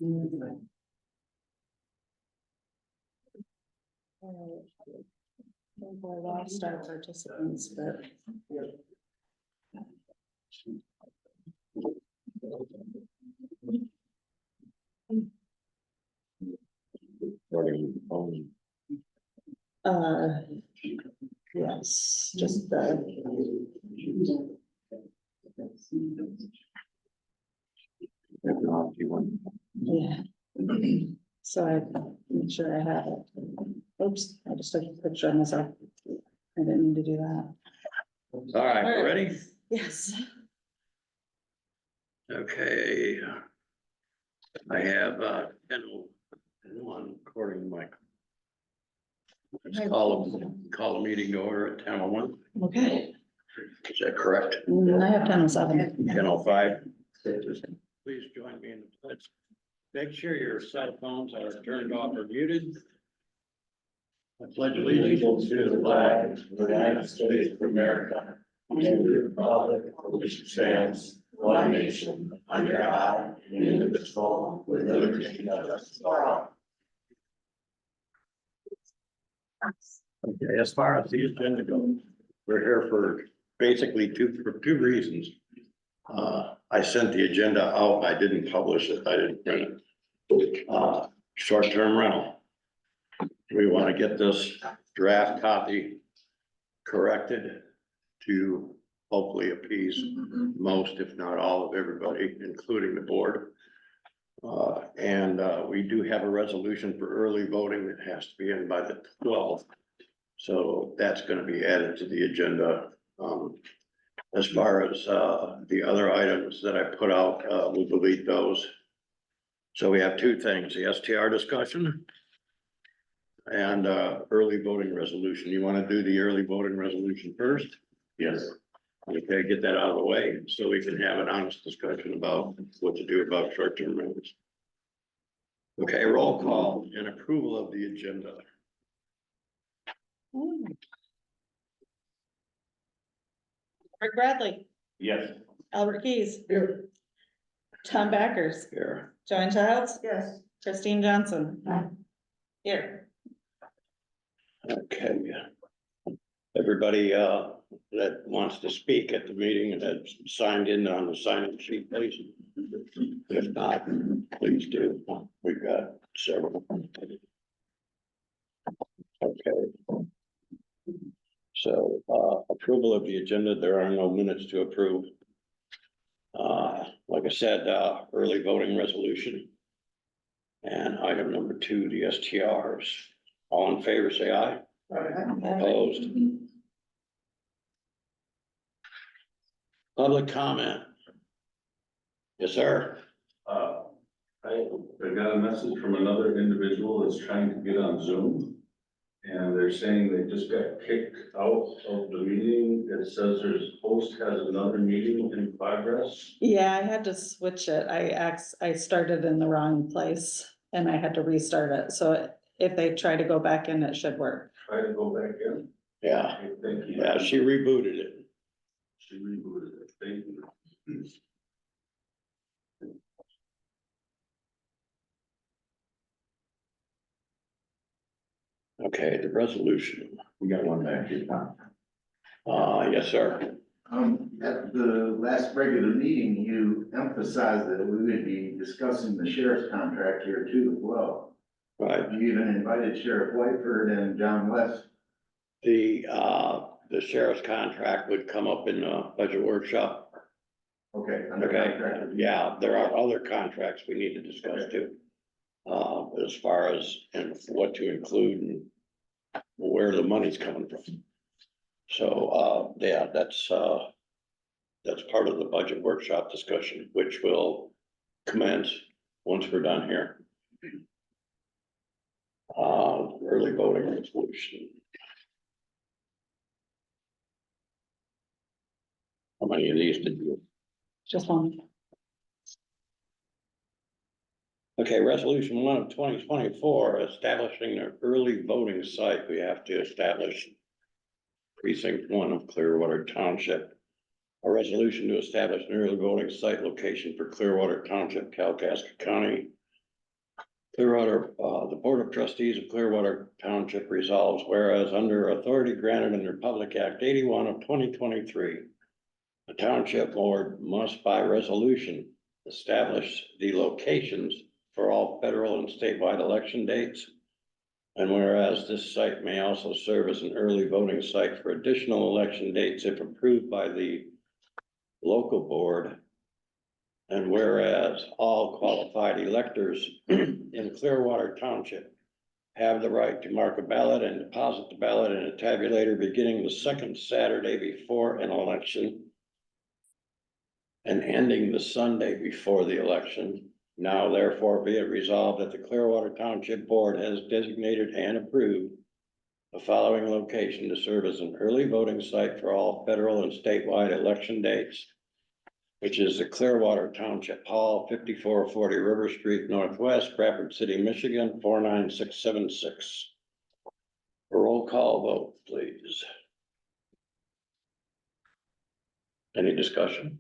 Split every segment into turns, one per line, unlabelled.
We lost our participants, but. Yes, just the. Yeah. So I make sure I have it. Oops, I just took a picture of myself. I didn't mean to do that.
All right, you ready?
Yes.
Okay. I have, 10:01 according to my. Let's call a meeting to order at 10:01.
Okay.
Is that correct?
I have 10:07.
10:05. Please join me in the pledge. Make sure your cell phones are turned off or muted. I pledge allegiance to the flag of the United States of America and to the republic for which it stands, one nation, under God, indivisible, with liberty and justice for all. Okay, as far as the agenda goes, we're here for basically two reasons. I sent the agenda out. I didn't publish it. I didn't print it. Short-term rental. We want to get this draft copy corrected to hopefully appease most, if not all of everybody, including the board. We do have a resolution for early voting that has to be in by the 12th. So that's going to be added to the agenda. As far as the other items that I put out, we'll delete those. So we have two things, the STR discussion and early voting resolution. You want to do the early voting resolution first? Yes. Okay, get that out of the way so we can have an honest discussion about what to do about short-term rentals. Okay, roll call and approval of the agenda.
Rick Bradley,
Yes.
Albert Keys,
Here.
Tom Backers,
Here.
Joanne Childs,
Yes.
Christine Johnson. Here.
Okay. Everybody that wants to speak at the meeting and has signed in on the sign-in sheet, please. If not, please do. We've got several. Okay. So approval of the agenda, there are no minutes to approve. Like I said, early voting resolution. And item number 2, the STRs. All in favor, say aye. Opposed? Public comment. Yes, sir.
I got a message from another individual that's trying to get on Zoom. And they're saying they just got kicked out of the meeting. It says there's host has another meeting in progress.
Yeah, I had to switch it. I started in the wrong place and I had to restart it. So if they try to go back in, it should work.
Try to go back in.
Yeah,
Okay, thank you.
yeah, she rebooted it.
She rebooted it. Thank you.
Okay, the resolution.
We got one back here, Tom.
Yes, sir.
At the last regular meeting, you emphasized that we would be discussing the sheriff's contract here too as well.
Right.
You even invited Sheriff Whiteford and John West.
The sheriff's contract would come up in the budget workshop.
Okay. under
Okay,
contract.
yeah, there are other contracts we need to discuss too. As far as and what to include and where the money's coming from. So, yeah, that's part of the budget workshop discussion, which will commence once we're done here. Early voting resolution. How many of these did you?
Just one.
Okay, resolution 1 of 2024, establishing an early voting site. We have to establish precinct 1 of Clearwater Township. A resolution to establish an early voting site location for Clearwater Township, Kalkaska County, Clearwater, the Board of Trustees of Clearwater Township resolves, whereas under authority granted under Public Act 81 of 2023, the Township Board must by resolution establish the locations for all federal and statewide election dates. And whereas this site may also serve as an early voting site for additional election dates if approved by the local board. And whereas all qualified electors in Clearwater Township have the right to mark a ballot and deposit the ballot in a tabulator beginning the second Saturday before an election and ending the Sunday before the election. Now therefore be it resolved that the Clearwater Township Board has designated and approved the following location to serve as an early voting site for all federal and statewide election dates, which is the Clearwater Township Hall, 5440 River Street Northwest, Crawford City, Michigan, 49676. Roll call vote, please. Any discussion?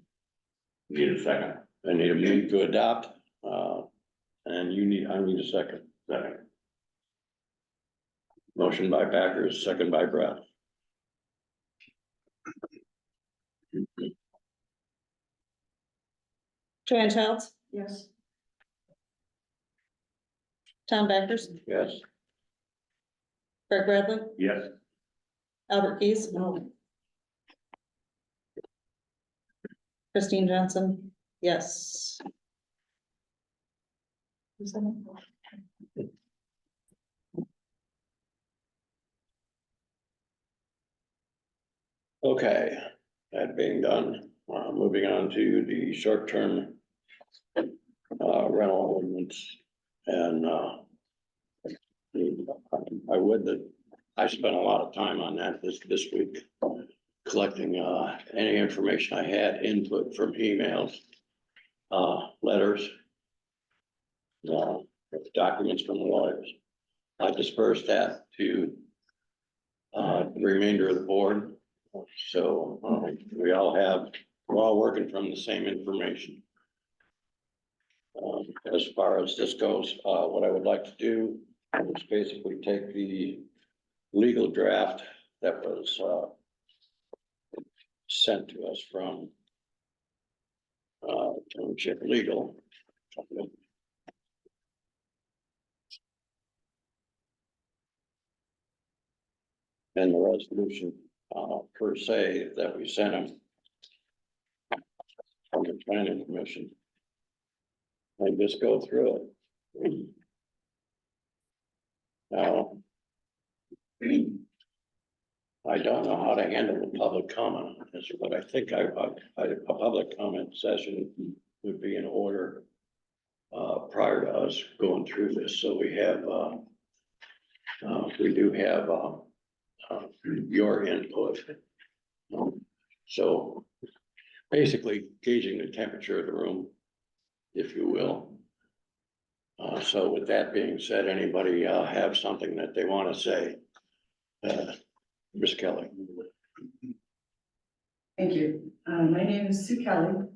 Need a second.
I need a move to adopt, and I need a second.
Second.
Motion by Backers, second by Brett.
Joanne Childs?
Yes.
Tom Backers?
Yes.
Greg Bradley?
Yes.
Albert Keys?
No.
Christine Johnson? Yes. Who's that?
Okay, that being done, moving on to the short-term rental ordinance. And I spent a lot of time on that this week, collecting any information I had, input from emails, letters, documents from the lawyers. I dispersed that to the remainder of the board. So we're all working from the same information. As far as this goes, what I would like to do is basically take the legal draft that was sent to us from Township Legal. And the resolution per se that we sent them from the planning commission. And just go through it. Now, I don't know how to handle the public comment on this, but I think a public comment session would be in order prior to us going through this. So we do have your input. So basically gauging the temperature of the room, if you will. So with that being said, anybody have something that they want to say? Ms. Kelly.
Thank you. My name is Sue Kelly,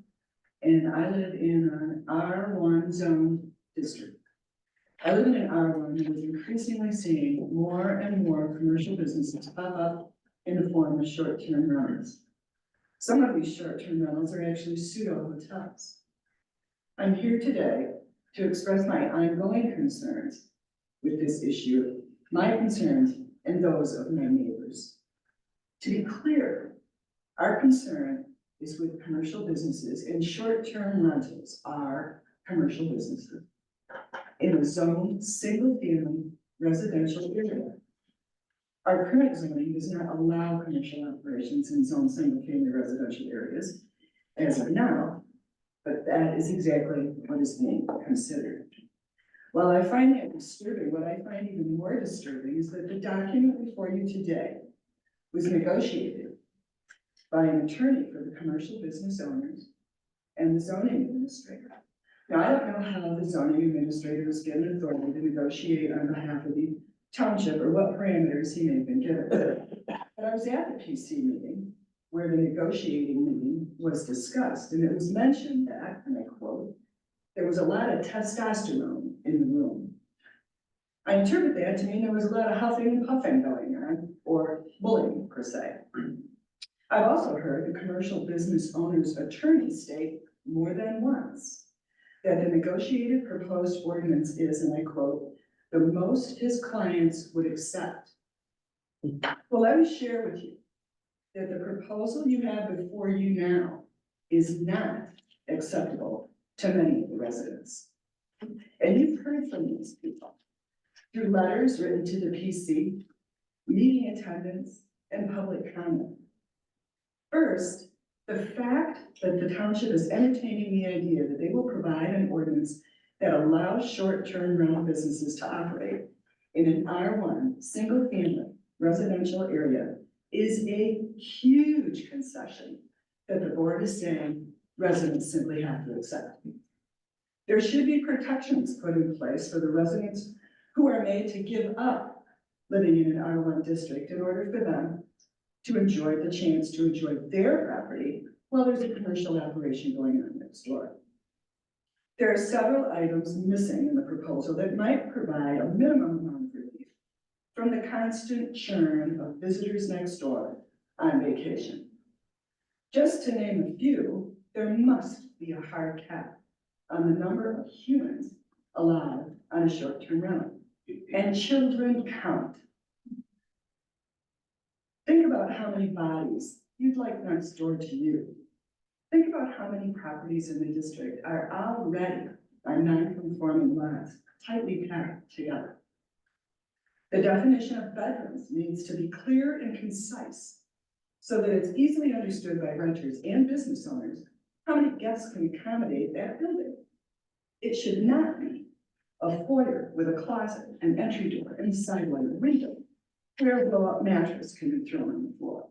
and I live in an R1 zone district. I live in an R1 that is increasingly seeing more and more commercial businesses pop up in the form of short-term rentals. Some of these short-term rentals are actually pseudo hotels. I'm here today to express my ongoing concerns with this issue, my concerns and those of my neighbors. To be clear, our concern is with commercial businesses, and short-term rentals are commercial businesses in a zoned single-family residential area. Our current zoning does not allow commercial operations in zoned single-family residential areas as of now, but that is exactly what is being considered. While I find that disturbing, what I find even more disturbing is that the document before you today was negotiated by an attorney for the commercial business owners and the zoning administrator. Now, I don't know how the zoning administrator is given authority to negotiate on behalf of the township or what parameters he may have been given. But I was at the PC meeting where the negotiating meeting was discussed, and it was mentioned that, and I quote, there was a lot of testosterone in the room. I interpret that to mean there was a lot of huffing and puffing going on, or bullying per se. I've also heard the commercial business owner's attorney state more than once that the negotiated proposed ordinance is, and I quote, "the most his clients would accept." Well, let me share with you that the proposal you have before you now is not acceptable to many of the residents. And you've heard from these people through letters written to the PC, meeting attendance, and public comment. First, the fact that the township is entertaining the idea that they will provide an ordinance that allows short-term rental businesses to operate in an R1 single-family residential area is a huge concession that the board is saying residents simply have to accept. There should be protections put in place for the residents who are made to give up living in an R1 district in order for them to enjoy the chance to enjoy their property while there's a commercial operation going on next door. There are several items missing in the proposal that might provide a minimum amount of relief from the constant churn of visitors next door on vacation. Just to name a few, there must be a hard cap on the number of humans allowed on a short-term rental. And children count. Think about how many bodies you'd like next door to you. Think about how many properties in the district are already on non-conforming lots, tightly packed together. The definition of bedrooms needs to be clear and concise so that it's easily understood by renters and business owners how many guests can accommodate that building. It should not be a foyer with a closet, an entry door, and a sidewalk window where a blow-up mattress can be thrown on the floor.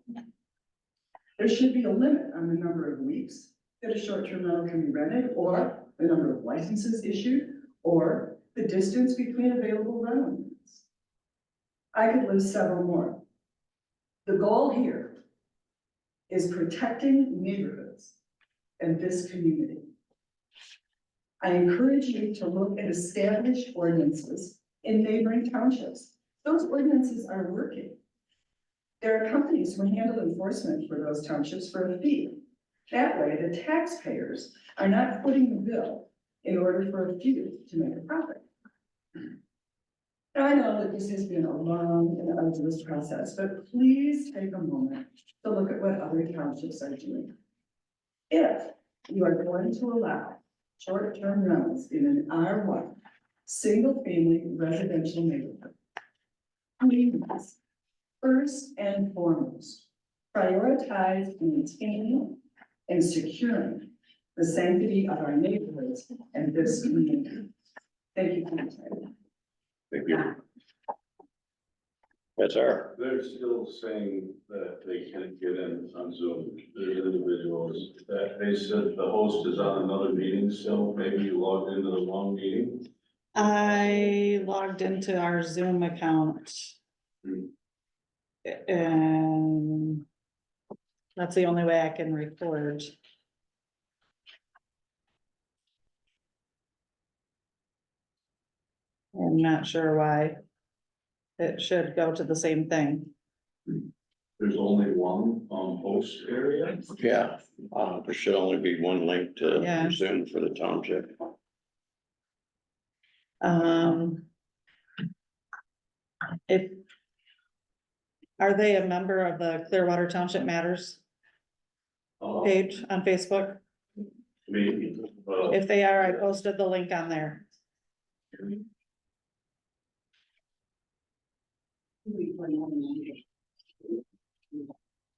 There should be a limit on the number of weeks that a short-term rental can be rented, or the number of licenses issued, or the distance between available rental units. I could list several more. The goal here is protecting neighborhoods and this community. I encourage you to look at established ordinances in neighboring townships. Those ordinances are working. There are companies who handle enforcement for those townships for a fee. That way, the taxpayers are not footing the bill in order for a few to make a profit. Now, I know that this has been a long and arduous process, but please take a moment to look at what other townships are doing. If you are going to allow short-term rentals in an R1, single-family residential neighborhood, please, first and foremost, prioritize maintaining and securing the sanctity of our neighborhoods and this community. Thank you for your time.
Thank you. That's our,
They're still saying that they can't get in on Zoom. There's individuals that they said the host is on another meeting still. Maybe you logged into the wrong meeting.
I logged into our Zoom account. And that's the only way I can record. I'm not sure why. It should go to the same thing.
There's only one host area.
yeah, there should only be one link to
Yeah.
Zoom for the township.
If, are they a member of the Clearwater Township Matters page on Facebook?
Maybe,
If they are, I posted the link on there.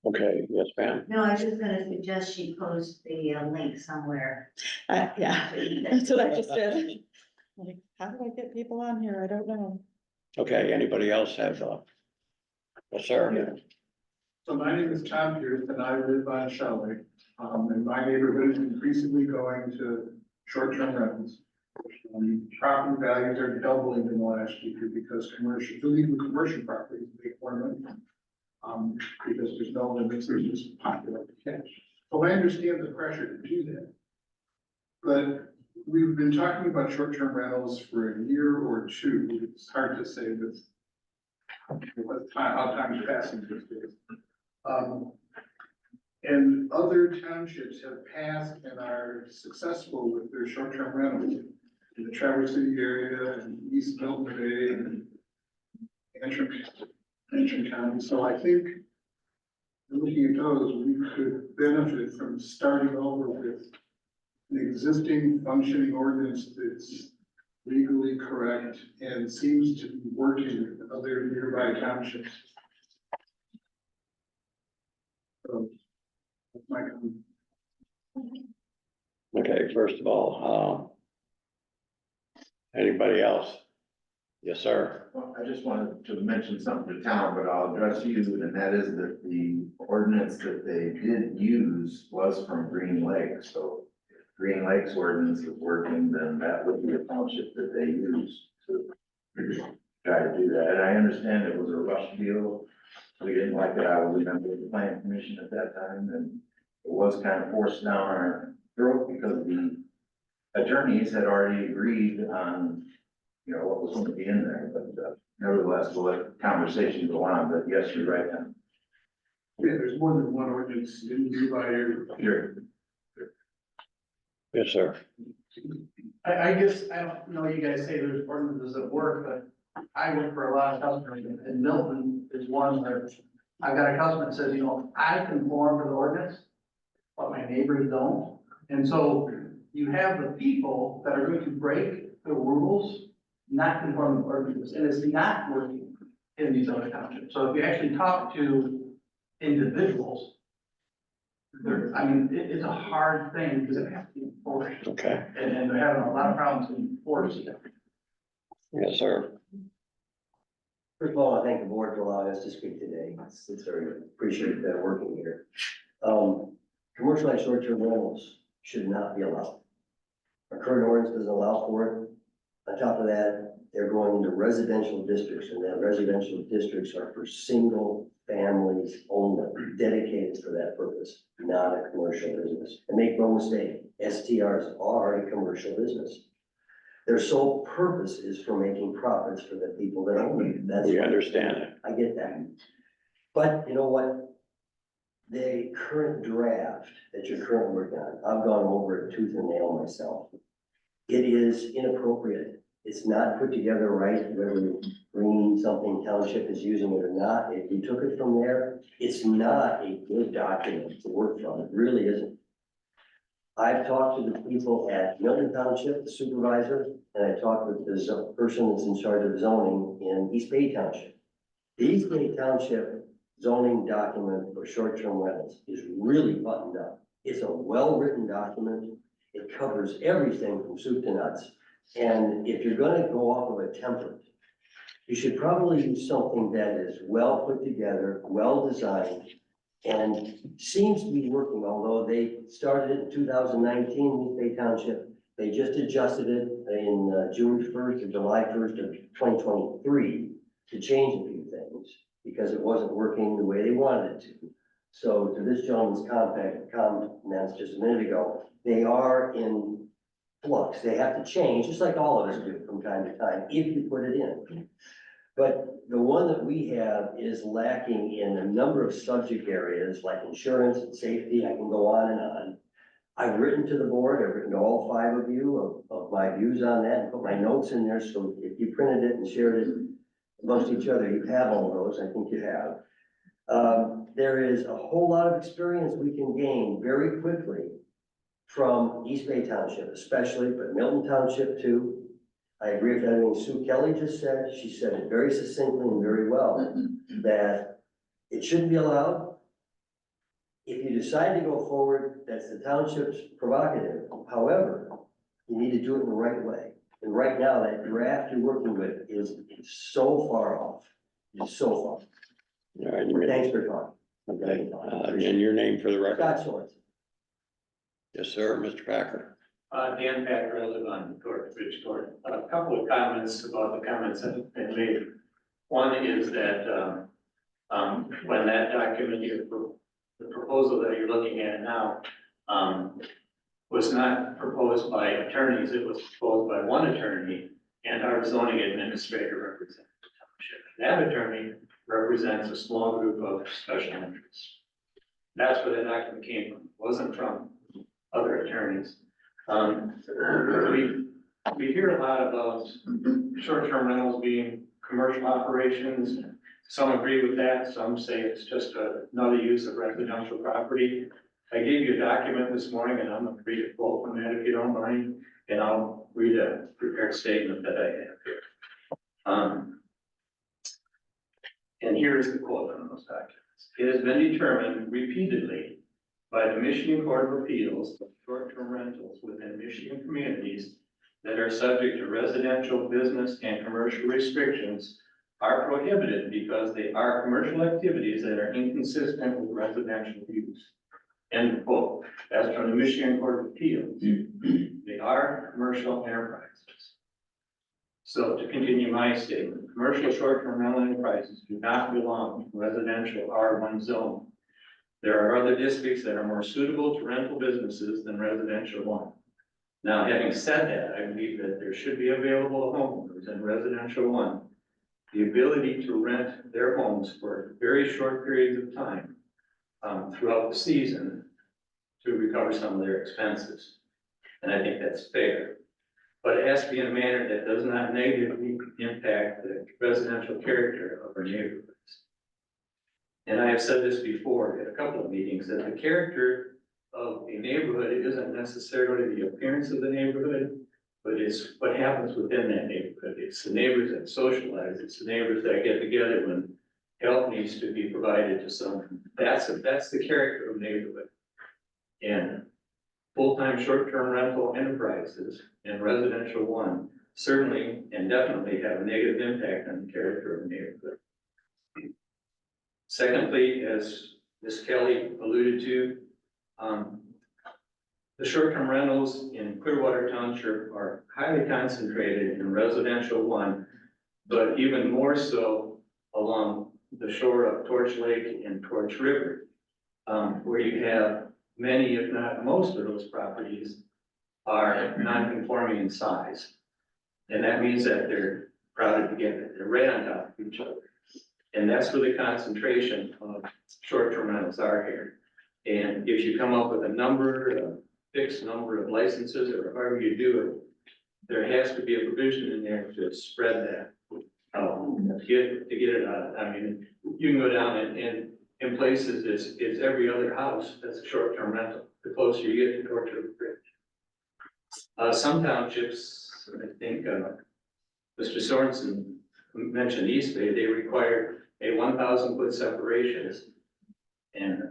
Okay, yes, ma'am.
No, I was just gonna suggest she post the link somewhere.
Yeah, that's what I just did. Like, how do I get people on here? I don't know.
Okay, anybody else have yes, sir?
So my name is Tom Pierce and I live on Shelley. And my neighborhood is increasingly going to short-term rentals. Property values are doubling in the last year because even commercial properties make more money. Because there's no limits, there's just popular cash. So I understand the pressure to do that. But we've been talking about short-term rentals for a year or two. it's hard to say this. What time, how time's passing these days. And other townships have passed and are successful with their short-term rentals in the Traverse City area and East Milton Bay and Antrim County. So I think looking at those, we could benefit from starting over with an existing functioning ordinance that's legally correct and seems to be working in other nearby townships. So, that's my comment.
Okay, first of all, anybody else? Yes, sir.
Well, I just wanted to mention something to town, but I'll address you, and that is that the ordinance that they did use was from Green Lake, so if Green Lake's ordinance is working, then that would be a township that they use to try to do that. And I understand it was a rush deal. We didn't like it. I was a member of the planning commission at that time, and it was kind of forced down our throat because the attorneys had already agreed on, you know, what was going to be in there, but nevertheless, we'll let conversation go on, but yes, you're right, Tom.
Yeah, there's more than one ordinance in nearby area.
Sure.
Yes, sir.
I guess, I don't know, you guys say there's ordinances that work, but I work for a lot of customers, and Milton is one where I've got a customer that says, you know, I conform to the ordinance, but my neighbors don't. And so you have the people that are going to break the rules, not conform to the ordinance, and it's not working in these other townships. So if you actually talk to individuals, I mean, it's a hard thing because it has to be enforced.
Okay.
And they're having a lot of problems enforcing it.
Yes, sir.
First of all, I thank the board for allowing us to speak today. It's very appreciated that working here. Commercialized short-term rentals should not be allowed. Our current ordinance doesn't allow for it. On top of that, they're going into residential districts, and that residential districts are for single families only, dedicated for that purpose, not a commercial business. And make no mistake, STRs are a commercial business. Their sole purpose is for making profits for the people that own it. That's
We
what-
understand it.
I get that. But you know what? The current draft that you're currently working on, I've gone over it tooth and nail myself. It is inappropriate. It's not put together right, whether Green something township is using it or not. If you took it from there, it's not a good document to work from. It really isn't. I've talked to the people at Milton Township, the supervisor, and I talked with the person that's in charge of zoning in East Bay Township. The East Bay Township zoning document for short-term rentals is really buttoned up. It's a well-written document. It covers everything from soup to nuts. And if you're gonna go off of a template, you should probably use something that is well put together, well designed, and seems to be working, although they started it in 2019, East Bay Township. They just adjusted it in June 1st or July 1st of 2023 to change a few things because it wasn't working the way they wanted it to. So to this gentleman's comments just a minute ago, they are in flux. They have to change, just like all of us do from time to time, if you put it in. But the one that we have is lacking in a number of subject areas like insurance and safety. I can go on and on. I've written to the board, I've written to all five of you of my views on that and put my notes in there. So if you printed it and shared it amongst each other, you have all those. I think you have. There is a whole lot of experience we can gain very quickly from East Bay Township especially, but Milton Township too. I agree with everything Sue Kelly just said. She said it very succinctly and very well, that it shouldn't be allowed. If you decide to go forward, that's the township's prerogative. However, you need to do it in the right way. And right now, that draft you're working with is so far off. It's so far.
All right,
Thanks for talking.
okay. And your name for the record?
Scott Sorensen.
Yes, sir, Mr. Packer.
Dan Packer, I live on Ridge Court. A couple of comments about the comments that have been made. One is that, when that document, the proposal that you're looking at now, was not proposed by attorneys, it was proposed by one attorney, and our zoning administrator represents the township. That attorney represents a small group of special interests. That's where the document came from, it wasn't from other attorneys. We hear a lot about short-term rentals being commercial operations. Some agree with that, some say it's just another use of residential property. I gave you a document this morning, and I'm gonna read a quote from that if you don't mind, and I'll read a prepared statement that I have here. And here's the quote from those documents. It has been determined repeatedly by the Michigan Court of Appeals that short-term rentals within Michigan communities that are subject to residential, business, and commercial restrictions are prohibited because they are commercial activities that are inconsistent with residential use. End quote. That's from the Michigan Court of Appeals. They are commercial enterprises. So to continue my statement, commercial short-term rental enterprises do not belong to residential R1 zone. There are other districts that are more suitable to rental businesses than residential one. Now, having said that, I believe that there should be available to homeowners in residential one the ability to rent their homes for very short periods of time throughout the season to recover some of their expenses. And I think that's fair. But it has to be in a manner that does not negatively impact the residential character of our neighborhoods. And I have said this before at a couple of meetings, that the character of a neighborhood isn't necessarily the appearance of the neighborhood, but it's what happens within that neighborhood. It's the neighbors that socialize, it's the neighbors that get together when help needs to be provided to someone. That's the character of neighborhood. And full-time short-term rental enterprises and residential one certainly and definitely have a negative impact on the character of the neighborhood. Secondly, as Ms. Kelly alluded to, the short-term rentals in Clearwater Township are highly concentrated in residential one, but even more so along the shore of Torch Lake and Torch River, where you have many, if not most of those properties are non-conforming in size. And that means that they're crowded together, they're right on top of each other. And that's where the concentration of short-term rentals are here. And if you come up with a fixed number of licenses, or however you do it, there has to be a provision in there to spread that. To get it out. I mean, you can go down and in places it's every other house that's a short-term rental, the closer you get to Torch River Bridge. Some townships, I think, Mr. Sorensen mentioned East Bay, they require a 1,000-foot separations and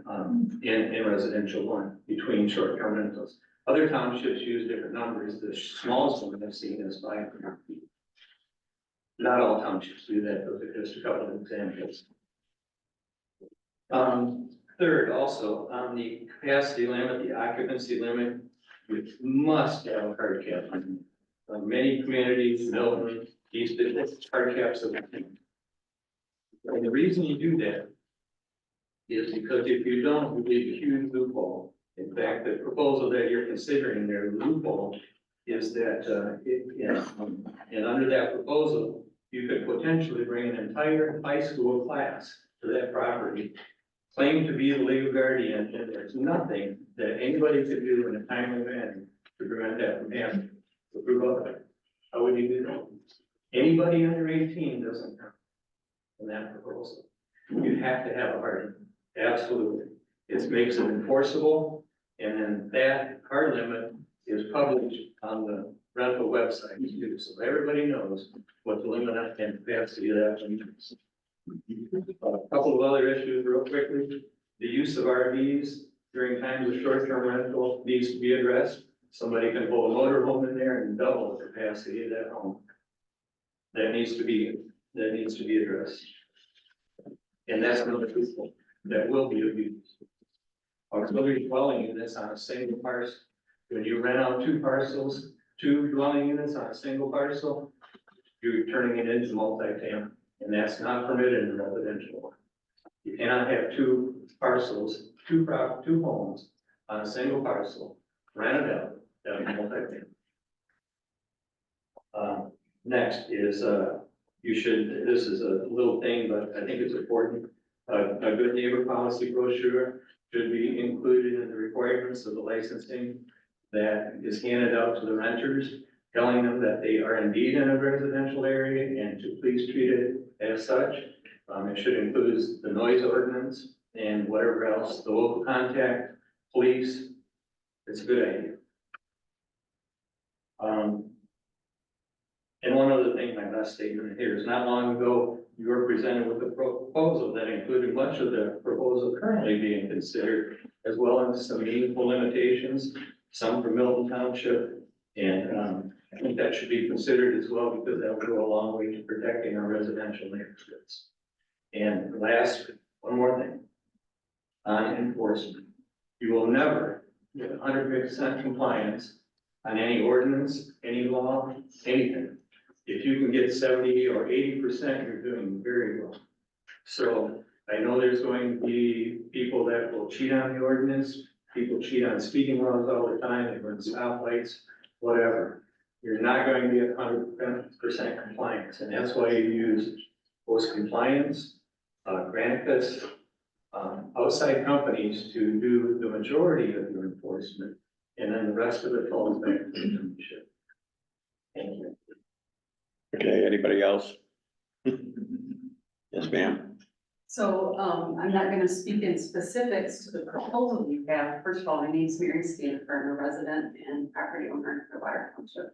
in residential one between short-term rentals. Other townships use different numbers. The smallest one I've seen is 500 feet. Not all townships do that, those are just a couple of examples. Third, also, on the capacity limit, the occupancy limit, you must have a hard cap. Many communities, Milton, East, hard caps of and the reason you do that is because if you don't, you leave a huge loophole. In fact, the proposal that you're considering there, the loophole, is that, and under that proposal, you could potentially bring an entire high school class to that property, claim to be the legal guardian, and there's nothing that anybody could do in a timely manner to prevent that from happening. To prove otherwise, how would you do that? Anybody under 18 doesn't count in that proposal. You have to have a hard limit. Absolutely. It makes it enforceable, and then that hard limit is published on the rental website too, so everybody knows what the limit and capacity of that is. A couple of other issues real quickly. The use of RVs during times of short-term rental needs to be addressed. Somebody can pull a motor home in there and double the capacity of that home. That needs to be addressed. And that's another tool that will be abused. Auxiliary dwelling units on a single parcel. When you rent out two dwelling units on a single parcel, you're turning it into multi-family, and that's not permitted in residential one. You cannot have two parcels, two homes on a single parcel, rented out, multi-family. Next is, you should, this is a little thing, but I think it's important. A good neighbor policy brochure should be included in the requirements of the licensing that is handed out to the renters, telling them that they are indeed in a residential area and to please treat it as such. It should include the noise ordinance and whatever else, the local contact, police. It's a good idea. And one other thing, my last statement here is not long ago, you were presented with a proposal that included much of the proposal currently being considered, as well as some meaningful limitations, some for Milton Township. And I think that should be considered as well, because that will go a long way to protecting our residential neighborhoods. And last, one more thing. On enforcement, you will never get 100% compliance on any ordinance, any law, anything. If you can get 70 or 80%, you're doing very well. So I know there's going to be people that will cheat on the ordinance, people cheat on speeding laws all the time, they run stoplights, whatever. You're not going to be at 100% compliance, and that's why you use post compliance, Granicus, outside companies to do the majority of your enforcement, and then the rest of it falls back to the township. Thank you.
Okay, anybody else? Yes, ma'am.
So, I'm not gonna speak in specifics to the proposal you have. First of all, my name's Mary Stanford, I'm a resident and property owner in Clearwater Township.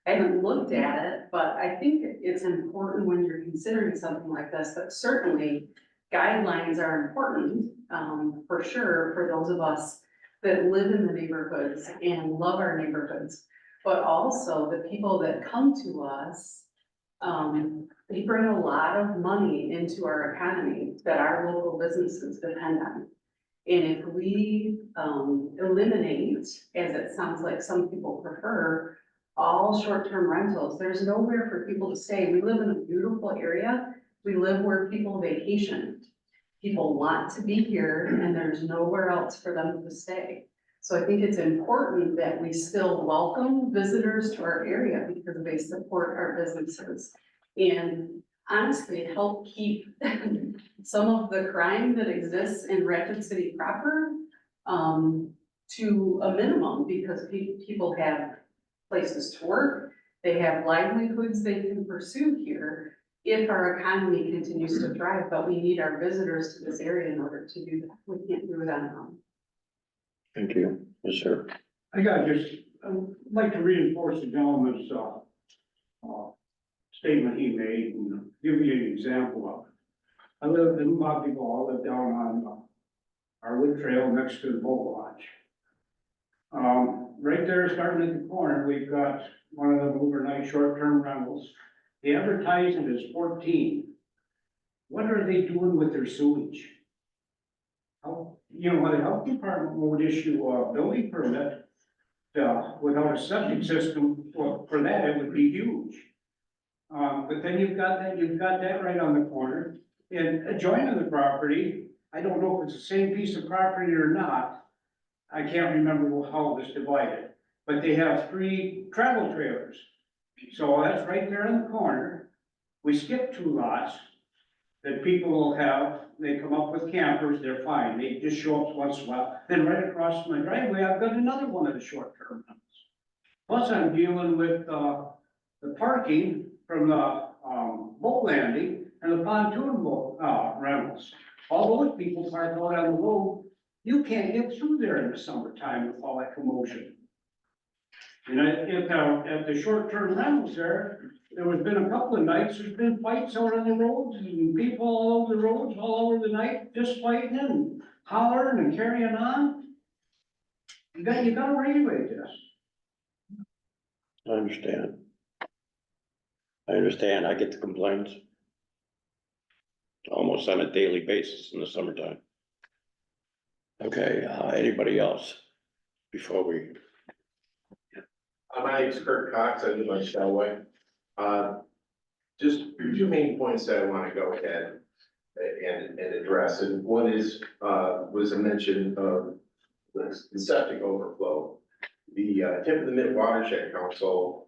I haven't looked at it, but I think it's important when you're considering something like this, that certainly guidelines are important, for sure, for those of us that live in the neighborhoods and love our neighborhoods. But also the people that come to us, they bring a lot of money into our economy that our local businesses depend on. And if we eliminate, as it sounds like some people prefer, all short-term rentals, there's nowhere for people to stay. We live in a beautiful area. We live where people vacation. People want to be here and there's nowhere else for them to stay. So I think it's important that we still welcome visitors to our area because they support our businesses. And honestly, help keep some of the crime that exists in Rapid City proper to a minimum, because people have places to work, they have livelihoods they can pursue here if our economy continues to thrive, but we need our visitors to this area in order to do that. We can't do it on our own.
Thank you. Yes, sir.
I'd like to reinforce the gentleman's, statement he made and give you an example of it. I live in Bobby Ball, I live down on, our wood trail next to the boat launch. Right there, starting at the corner, we've got one of the overnight short-term rentals. The advertising is 14. What are they doing with their sewage? How, you know, the health department would issue a building permit, without a septic system, well, for that, it would be huge. But then you've got that right on the corner, and adjoining the property, I don't know if it's the same piece of property or not. I can't remember how it was divided, but they have 3 travel trailers. So that's right there in the corner. We skip 2 lots that people will have, they come up with campers, they're fine, they just show up once in a while. Then right across my driveway, I've got another one of the short-term rentals. Plus I'm dealing with, the parking from the, boat landing and the pontoon boat, rentals. All those people park out on the road, you can't get through there in the summertime with all that commotion. And at the short-term rentals there has been a couple of nights, there's been fights out on the roads and people all over the roads, all over the night, just fighting and hollering and carrying on. You gotta regulate this.
I understand. I get the complaints almost on a daily basis in the summertime. Okay, anybody else before we?
My name is Kurt Cox, I live on Shellway. Just 2 main points that I want to go ahead and address, and one is, was a mention of the septic overflow. The Tip of the Mid Watershed Council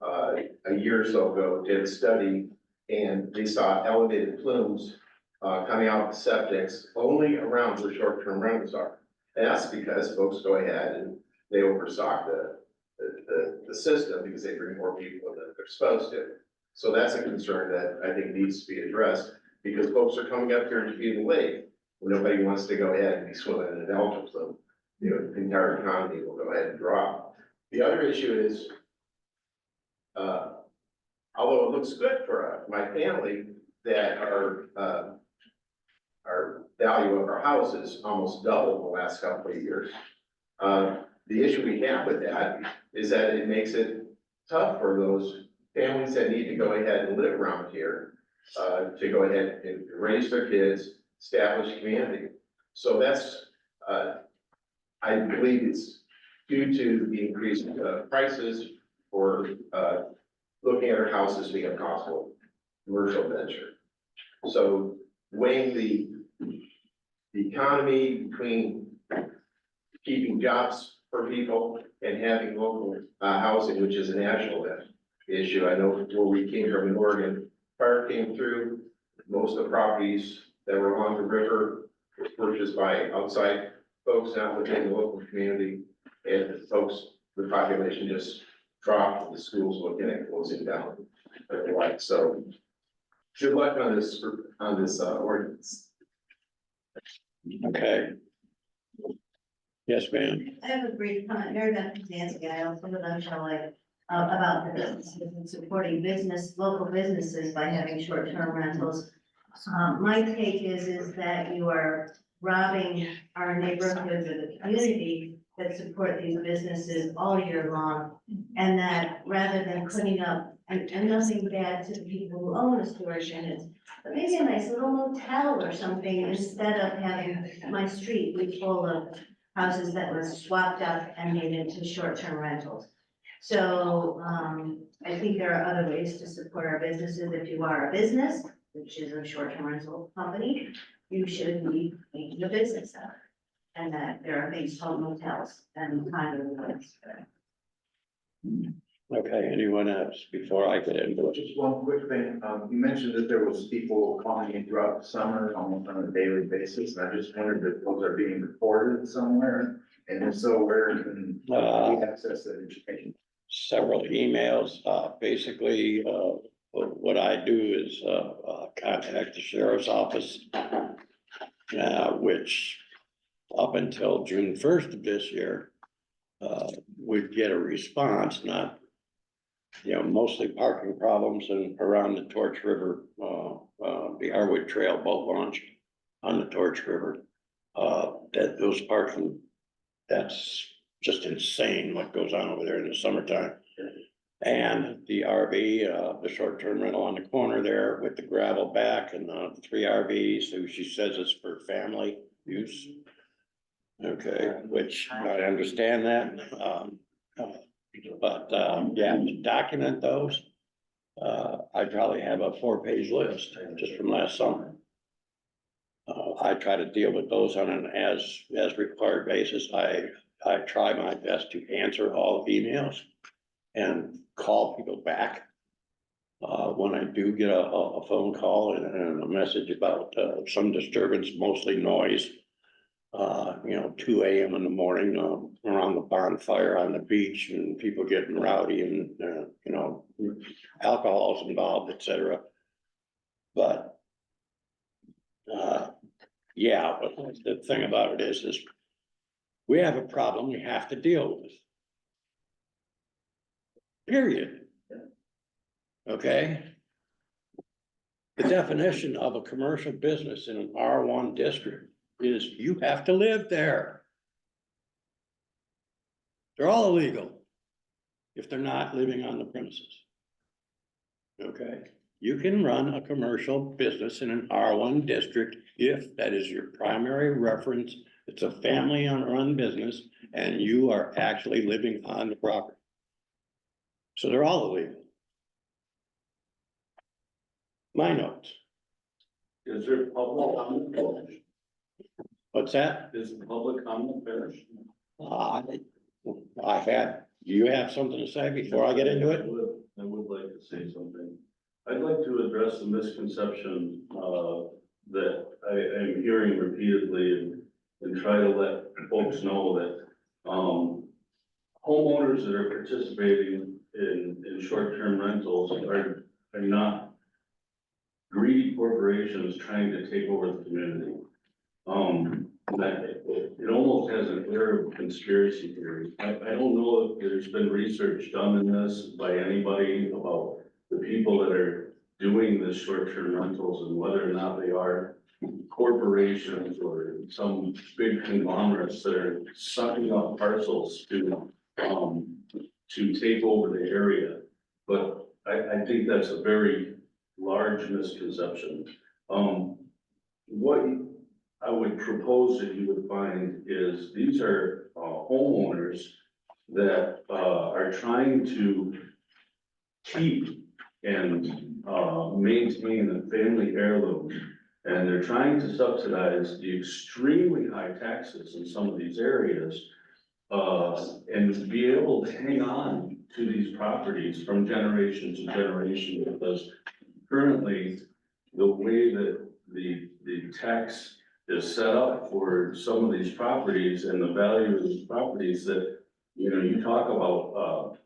a year or so ago, did a study, and they saw elevated plumes coming out of the septics only around where short-term rentals are. And that's because folks go ahead and they overstock the system because they bring more people than they're supposed to. So that's a concern that I think needs to be addressed, because folks are coming up here to be in the lake. Nobody wants to go ahead and be swimming in an algal plume. You know, the entire economy will go ahead and drop. The other issue is, although it looks good for my family, that our value of our house is almost doubled in the last couple of years. The issue we have with that is that it makes it tough for those families that need to go ahead and live around here, to go ahead and raise their kids, establish community. So that's, I believe it's due to the increased prices for looking at our houses being a possible commercial venture. So weighing the economy between keeping jobs for people and having local housing, which is a national issue. I know where we came from in Oregon, fire came through, most of the properties that were along the river were purchased by outside folks, not within the local community, and the population just dropped, the schools looking at closing down. So good luck on this ordinance.
Okay. Yes, ma'am.
I have a brief comment. Mary Beth Kazansky, I also live on Shelley, about the businesses and supporting local businesses by having short-term rentals. My take is that you are robbing our neighborhoods or the community that support these businesses all year long. And that rather than putting up, and nothing bad to the people who own the storage units, but maybe a nice little motel or something, instead of having my street be full of houses that were swapped up and made into short-term rentals. So, I think there are other ways to support our businesses. If you are a business, which is a short-term rental company, you should be making a business out of it. And that there are things called motels and condos.
Okay, anyone else before I get into it?
Just one quick thing, you mentioned that there was people calling in throughout the summer, almost on a daily basis, and I just wondered if those are being recorded somewhere, and if so, where can we access that information?
Several emails, basically, what I do is, contact the sheriff's office, which up until June 1st of this year, we'd get a response, not, mostly parking problems and around the Torch River, the Arwood Trail boat launch on the Torch River. That those parking, that's just insane what goes on over there in the summertime. And the RV, the short-term rental on the corner there with the gravel back and the 3 RVs, so she says it's for family use. Okay, which I understand that, but yeah, to document those, I probably have a 4-page list just from last summer. I try to deal with those on an as required basis. I try my best to answer all emails and call people back. When I do get a phone call and a message about some disturbance, mostly noise, 2 a.m. in the morning, around the bonfire on the beach and people getting rowdy and, alcohol's involved, etc. But, yeah, but the thing about it is we have a problem we have to deal with. Period. Okay? The definition of a commercial business in an R1 district is you have to live there. They're all illegal if they're not living on the premises. Okay? You can run a commercial business in an R1 district if that is your primary reference. It's a family-run business and you are actually living on the property. So they're all illegal. My notes.
Is there public comment?
What's that?
Is public comment finished?
I've had, do you have something to say before I get into it?
I would like to say something. I'd like to address the misconception, that I am hearing repeatedly and try to let folks know that, homeowners that are participating in short-term rentals are not greedy corporations trying to take over the community. That it almost has an air of conspiracy theory. I don't know if there's been research done in this by anybody about the people that are doing this short-term rentals and whether or not they are corporations or some big conglomerates that are sucking up parcels to take over the area. But I think that's a very large misconception. What I would propose that you would find is these are homeowners that are trying to keep and maintain a family heirloom. And they're trying to subsidize the extremely high taxes in some of these areas and be able to hang on to these properties from generation to generation, because currently the way that the tax is set up for some of these properties and the value of these properties that, you talk about,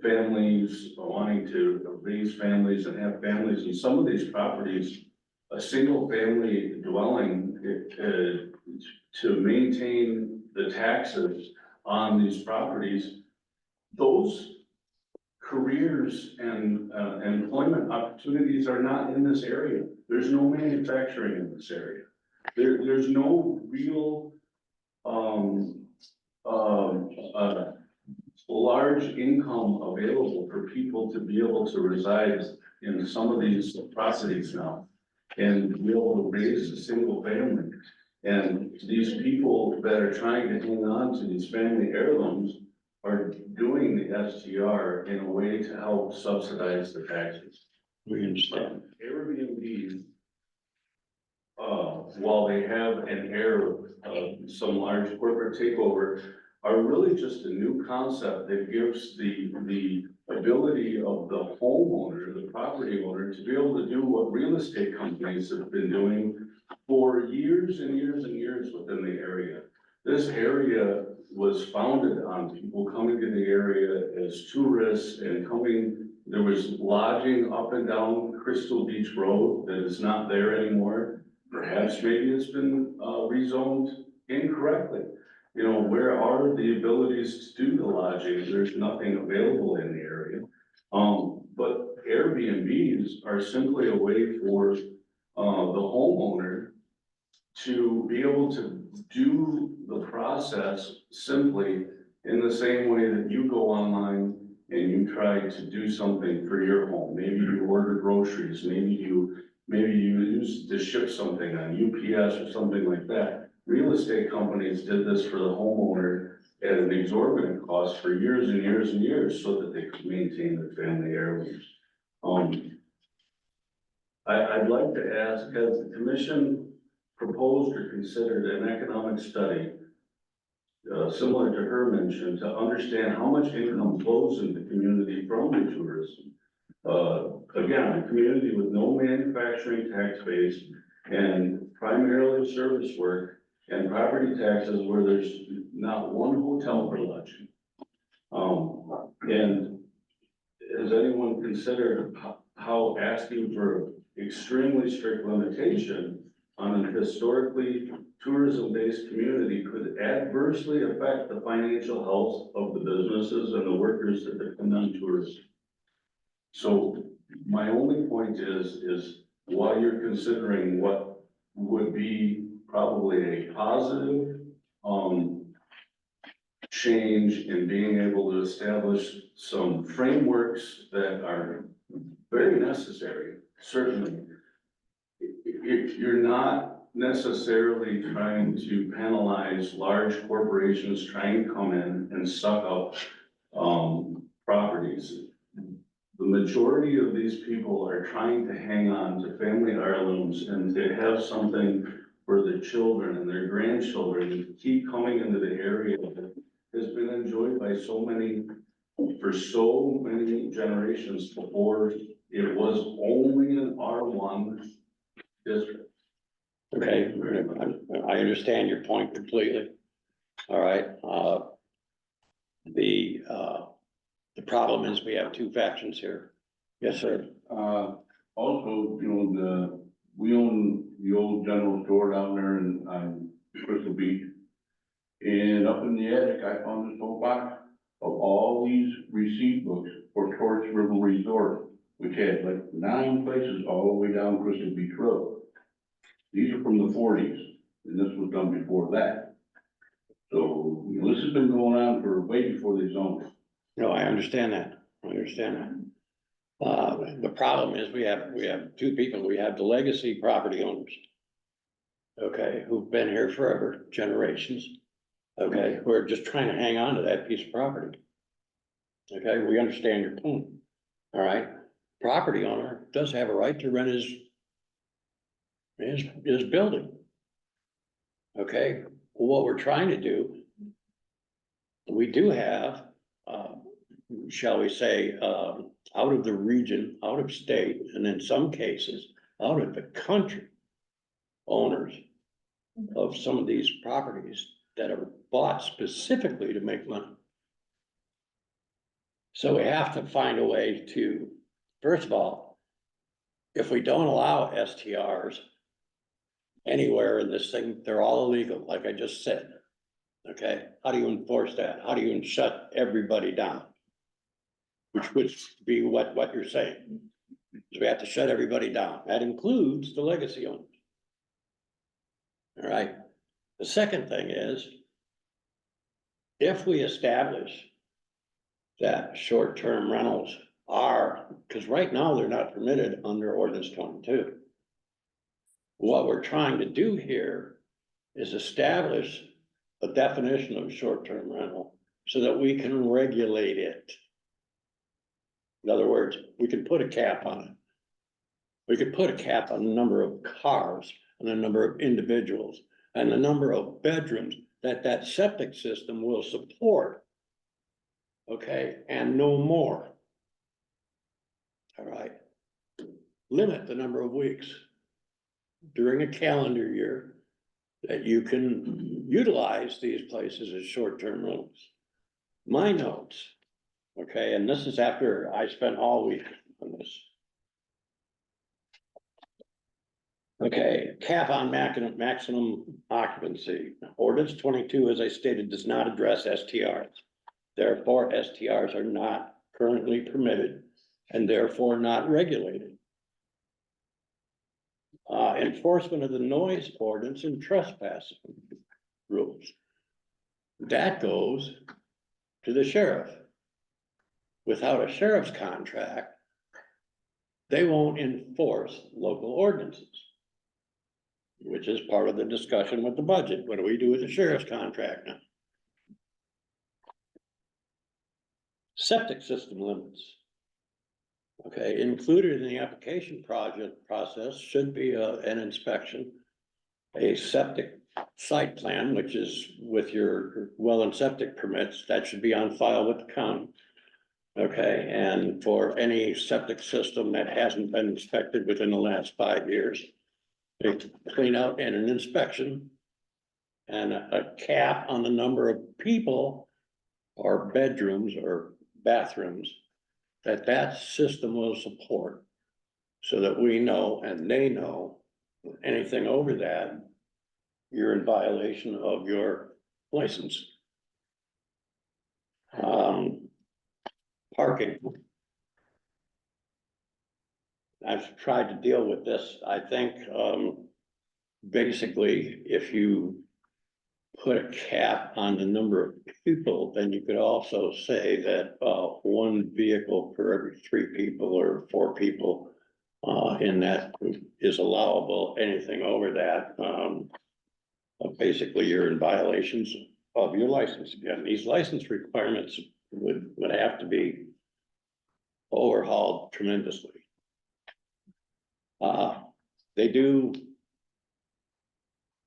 families wanting to raise families and have families, and some of these properties, a single family dwelling, to maintain the taxes on these properties, those careers and employment opportunities are not in this area. There's no manufacturing in this area. There's no real, large income available for people to be able to reside in some of these properties now and be able to raise a single family. And these people that are trying to hang on to these family heirlooms are doing the STR in a way to help subsidize the taxes.
We understand.
Airbnb, while they have an air of some large corporate takeover, are really just a new concept that gives the ability of the homeowner, the property owner, to be able to do what real estate companies have been doing for years and years and years within the area. This area was founded on people coming to the area as tourists and coming. There was lodging up and down Crystal Beach Road that is not there anymore. Perhaps maybe it's been rezoned incorrectly. Where are the abilities to do the lodging? There's nothing available in the area. But Airbnbs are simply a way for the homeowner to be able to do the process simply in the same way that you go online and you try to do something for your home. Maybe you order groceries, maybe you use to ship something on UPS or something like that. Real estate companies did this for the homeowner at an exorbitant cost for years and years and years so that they could maintain their family heirlooms. I'd like to ask, has the commission proposed or considered an economic study similar to her mention to understand how much income flows in the community from the tourism? Again, a community with no manufacturing tax base and primarily service work and property taxes where there's not one hotel for lodging. And has anyone considered how asking for extremely strict limitation on a historically tourism-based community could adversely affect the financial health of the businesses and the workers that depend on tourism? So my only point is while you're considering what would be probably a positive change in being able to establish some frameworks that are very necessary, certainly. You're not necessarily trying to penalize large corporations trying to come in and suck up properties. The majority of these people are trying to hang on to family heirlooms and to have something for their children and their grandchildren to keep coming into the area that has been enjoyed by so many for so many generations before, it was only an R1 district.
Okay, I understand your point completely. All right, the problem is we have two factions here. Yes, sir.
Also, you know, we own the old general store down there on Crystal Beach. And up in the attic, I found this whole box of all these receipt books for Torch River Resort, which had like 9 places all the way down Crystal Beach Road. These are from the 40s, and this was done before that. So, you know, this has been going on for way before they zoned it.
No, I understand that. I understand that. The problem is we have two people. We have the legacy property owners. Okay, who've been here forever, generations. Okay, who are just trying to hang on to that piece of property. Okay, we understand your point. All right, property owner does have a right to rent his building. Okay, what we're trying to do, we do have, shall we say, out of the region, out of state, and in some cases, out of the country, owners of some of these properties that are bought specifically to make money. So we have to find a way to, first of all, if we don't allow STRs anywhere in this thing, they're all illegal, like I just said. Okay, how do you enforce that? How do you shut everybody down? Which would be what you're saying. So we have to shut everybody down. That includes the legacy owners. All right. The second thing is, if we establish that short-term rentals are, because right now they're not permitted under ordinance 22. What we're trying to do here is establish a definition of short-term rental so that we can regulate it. In other words, we can put a cap on it. We could put a cap on the number of cars and the number of individuals and the number of bedrooms that septic system will support. Okay, and no more. All right. Limit the number of weeks during a calendar year that you can utilize these places as short-term rentals. My notes, okay, and this is after I spent all week on this. Okay, cap on maximum occupancy. Ordinance 22, as I stated, does not address STRs. Therefore, STRs are not currently permitted and therefore not regulated. Enforcement of the noise ordinance and trespass rules. That goes to the sheriff. Without a sheriff's contract, they won't enforce local ordinances, which is part of the discussion with the budget. What do we do with the sheriff's contract now? Septic system limits. Okay, included in the application process should be an inspection, a septic site plan, which is with your well and septic permits, that should be on file with the county. Okay, and for any septic system that hasn't been inspected within the last 5 years, a clean out and an inspection and a cap on the number of people or bedrooms or bathrooms that system will support, so that we know and they know anything over that, you're in violation of your license. Parking. I've tried to deal with this. I think, basically, if you put a cap on the number of people, then you could also say that, 1 vehicle for every 3 people or 4 people, in that is allowable. Anything over that, basically you're in violations of your license. Again, these license requirements would have to be overhauled tremendously. They do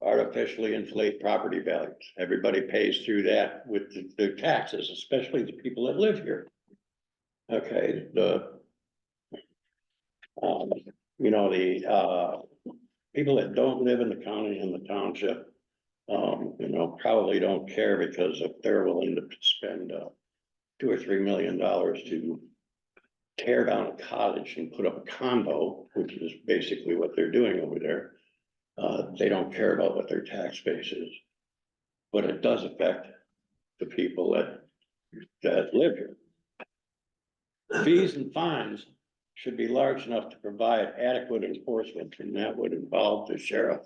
artificially inflate property values. Everybody pays through that with their taxes, especially the people that live here. Okay, um, the people that don't live in the county and the township, probably don't care, because if they're willing to spend, $2 or $3 million to tear down a cottage and put up a condo, which is basically what they're doing over there, they don't care about what their tax base is. But it does affect the people that live here. Fees and fines should be large enough to provide adequate enforcement, and that would involve the sheriff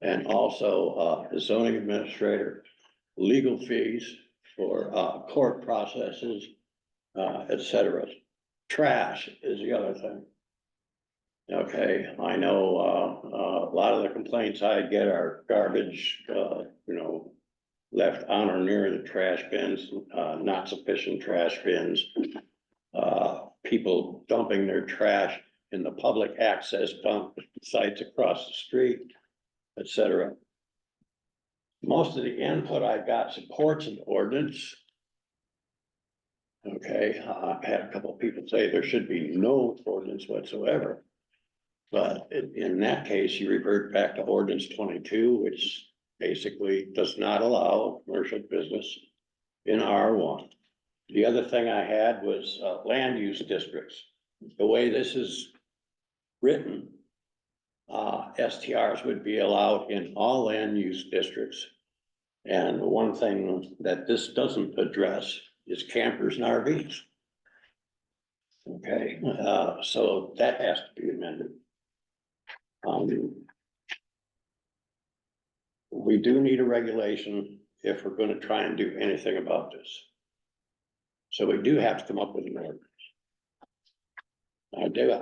and also the zoning administrator, legal fees for court processes, etc. Trash is the other thing. Okay, I know a lot of the complaints I get are garbage, left on or near the trash bins, not sufficient trash bins. People dumping their trash in the public access dump sites across the street, etc. Most of the input I got supports an ordinance. Okay, I had a couple of people say there should be no ordinance whatsoever. But in that case, you revert back to ordinance 22, which basically does not allow commercial business in R1. The other thing I had was land use districts. The way this is written, STRs would be allowed in all land use districts. And one thing that this doesn't address is campers and RVs. Okay, so that has to be amended. We do need a regulation if we're going to try and do anything about this. So we do have to come up with an ordinance.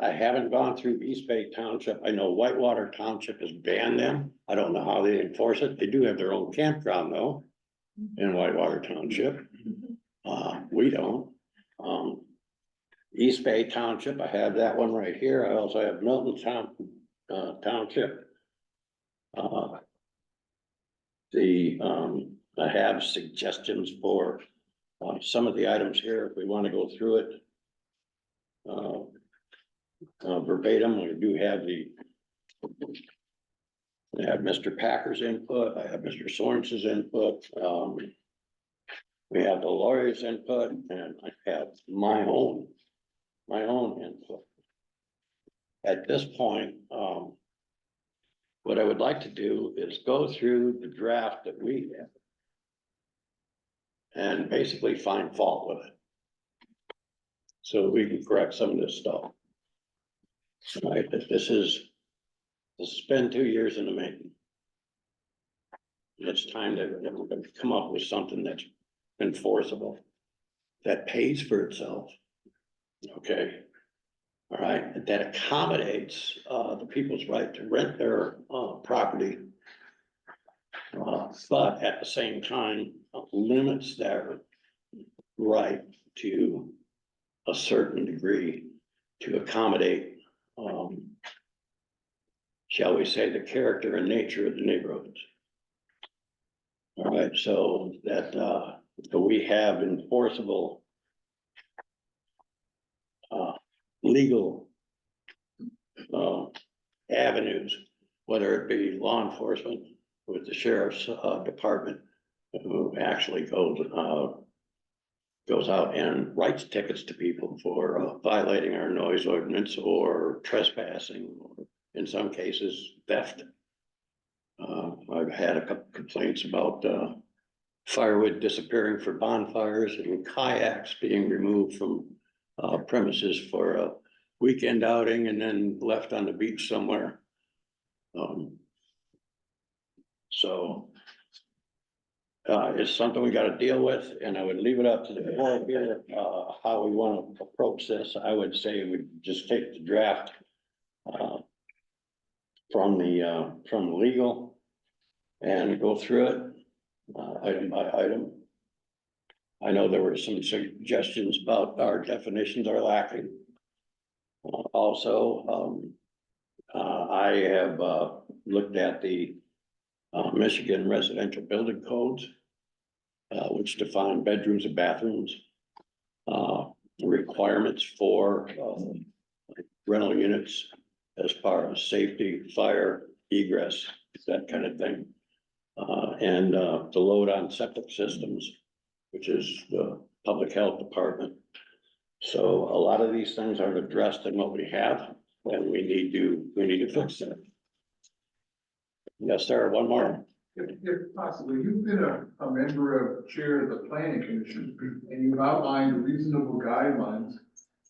I haven't gone through East Bay Township. I know Whitewater Township has banned them. I don't know how they enforce it. They do have their own campground though in Whitewater Township. We don't. East Bay Township, I have that one right here. I also have Milton Township. I have suggestions for some of the items here, if we want to go through it verbatim. We do have I have Mr. Packer's input, I have Mr. Sorens's input, we have the lawyer's input, and I have my own input. At this point, what I would like to do is go through the draft that we have and basically find fault with it, so we can correct some of this stuff. Right, this has been 2 years in the making. It's time to come up with something that's enforceable, that pays for itself. Okay, all right, that accommodates the people's right to rent their property, but at the same time limits their right to a certain degree to accommodate, shall we say, the character and nature of the neighborhoods. All right, so that we have enforceable legal avenues, whether it be law enforcement with the sheriff's department, who actually goes out and writes tickets to people for violating our noise ordinance or trespassing, or in some cases theft. I've had a couple complaints about firewood disappearing for bonfires and kayaks being removed from premises for a weekend outing and then left on the beach somewhere. So it's something we got to deal with, and I would leave it up to the board here how we want to approach this. I would say we just take the draft from legal and go through it item by item. I know there were some suggestions about our definitions are lacking. Also, I have looked at the Michigan residential building codes, which define bedrooms and bathrooms. requirements for, rental units as far as safety, fire, egress, that kind of thing. And the load on septic systems, which is the public health department. So a lot of these things aren't addressed in what we have, and we need to fix that. Yes, sir, one more.
If possible, you've been a member of chair of the planning commission, and you've outlined reasonable guidelines.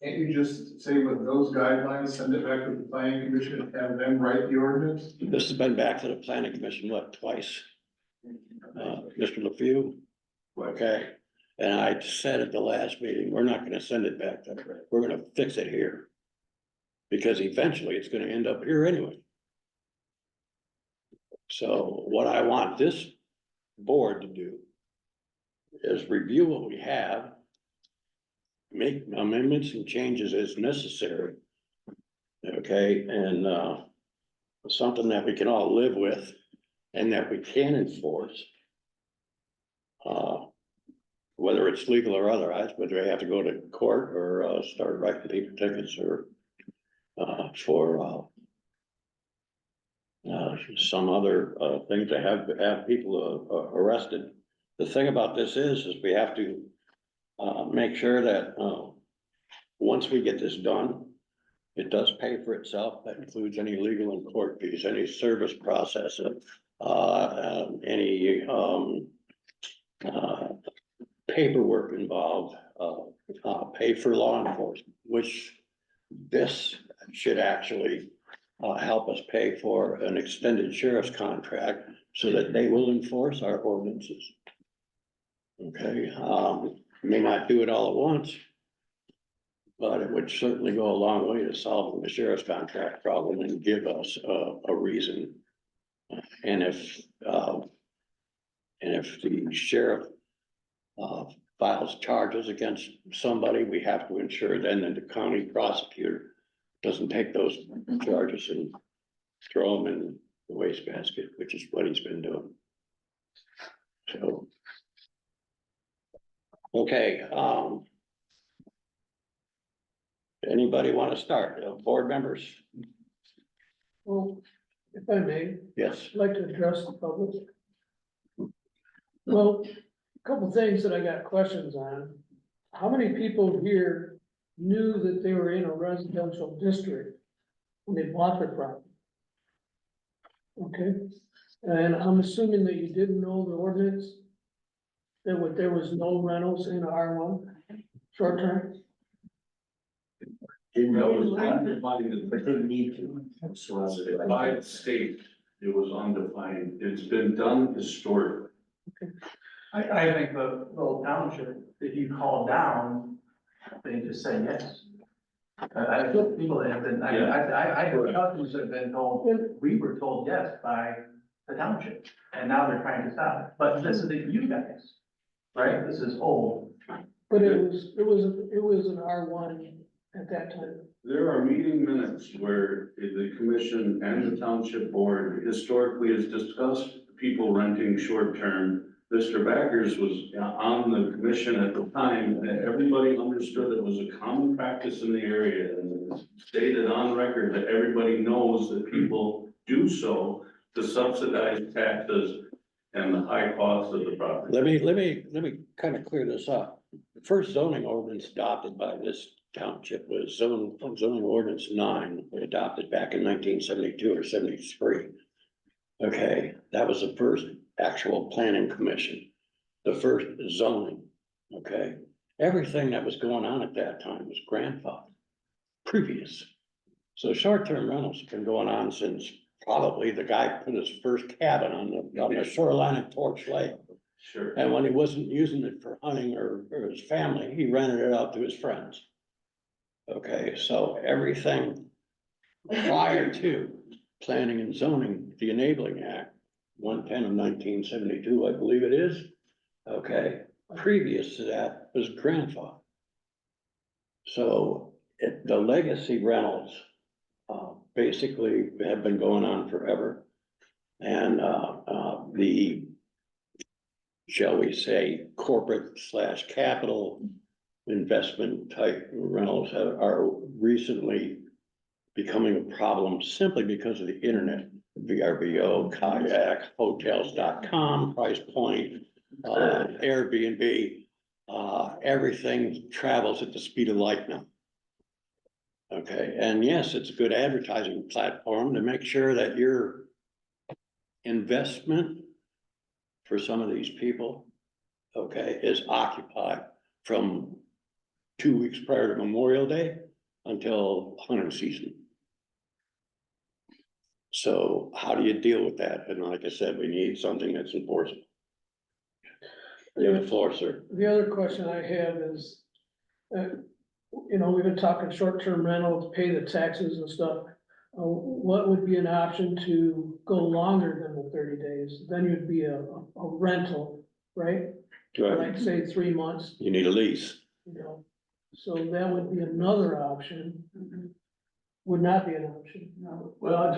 Can't you just say with those guidelines, send it back to the planning commission and have them write the ordinance?
This has been back to the planning commission, what, twice? Mr. LaFew? Okay, and I said at the last meeting, we're not gonna send it back there, we're gonna fix it here. Because eventually it's gonna end up here anyway. So what I want this board to do is review what we have, make amendments and changes as necessary. Okay, and something that we can all live with and that we can enforce. Whether it's legal or otherwise, whether they have to go to court or start writing people tickets or for some other thing to have people arrested. The thing about this is we have to make sure that once we get this done, it does pay for itself. That includes any legal and court fees, any service process, any paperwork involved, pay for law enforcement, which this should actually help us pay for an extended sheriff's contract so that they will enforce our ordinances. Okay, may not do it all at once, but it would certainly go a long way to solving the sheriff's contract problem and give us a reason. And if the sheriff files charges against somebody, we have to ensure then that the county prosecutor doesn't take those charges and throw them in the wastebasket, which is what he's been doing. So. Okay, anybody want to start? Board members?
Well, if I may,
Yes.
I'd like to address the public. Well, a couple things that I got questions on. How many people here knew that they were in a residential district when they bought their property? Okay, and I'm assuming that you didn't know the ordinance, that there was no rentals in R1, short term?
That was undefined,
But they need to.
by the state, it was undefined, it's been done historically.
I think the little township, if you call down, they just say yes. I feel people that have been, I heard customers that have been told, we were told yes by the township, and now they're trying to stop it. But this is you guys, right? This is old. But it was an R1 at that time.
There are meeting minutes where the commission and the township board historically has discussed people renting short-term. Mr. Backers was on the commission at the time, and everybody understood it was a common practice in the area, and it's stated on record that everybody knows that people do so to subsidize taxes and the high cost of the property.
Let me kind of clear this up. The first zoning ordinance adopted by this township was zoning ordinance 9, adopted back in 1972 or 73. Okay, that was the first actual planning commission, the first zoning. Okay, everything that was going on at that time was grandfathered previous. So short-term rentals have been going on since probably the guy put his first cabin on the shoreline of Torch Lake.
Sure.
And when he wasn't using it for hunting or his family, he rented it out to his friends. Okay, so everything prior to planning and zoning, the Enabling Act, 110 of 1972, I believe it is. Okay, previous to that was grandfather. So the legacy rentals basically have been going on forever. And the, shall we say, corporate / capital investment type rentals are recently becoming a problem simply because of the internet. VRBO, kayak, hotels.com, price point, Airbnb, everything travels at the speed of light now. Okay, and yes, it's a good advertising platform to make sure that your investment for some of these people, okay, is occupied from 2 weeks prior to Memorial Day until hunting season. So how do you deal with that? And like I said, we need something that's enforceable. You have the floor, sir.
The other question I have is, you know, we've been talking short-term rental to pay the taxes and stuff. What would be an option to go longer than the 30 days? Then you'd be a rental, right? Like say 3 months,
You need a lease.
you know, so that would be another option. Would not be an option. No, well,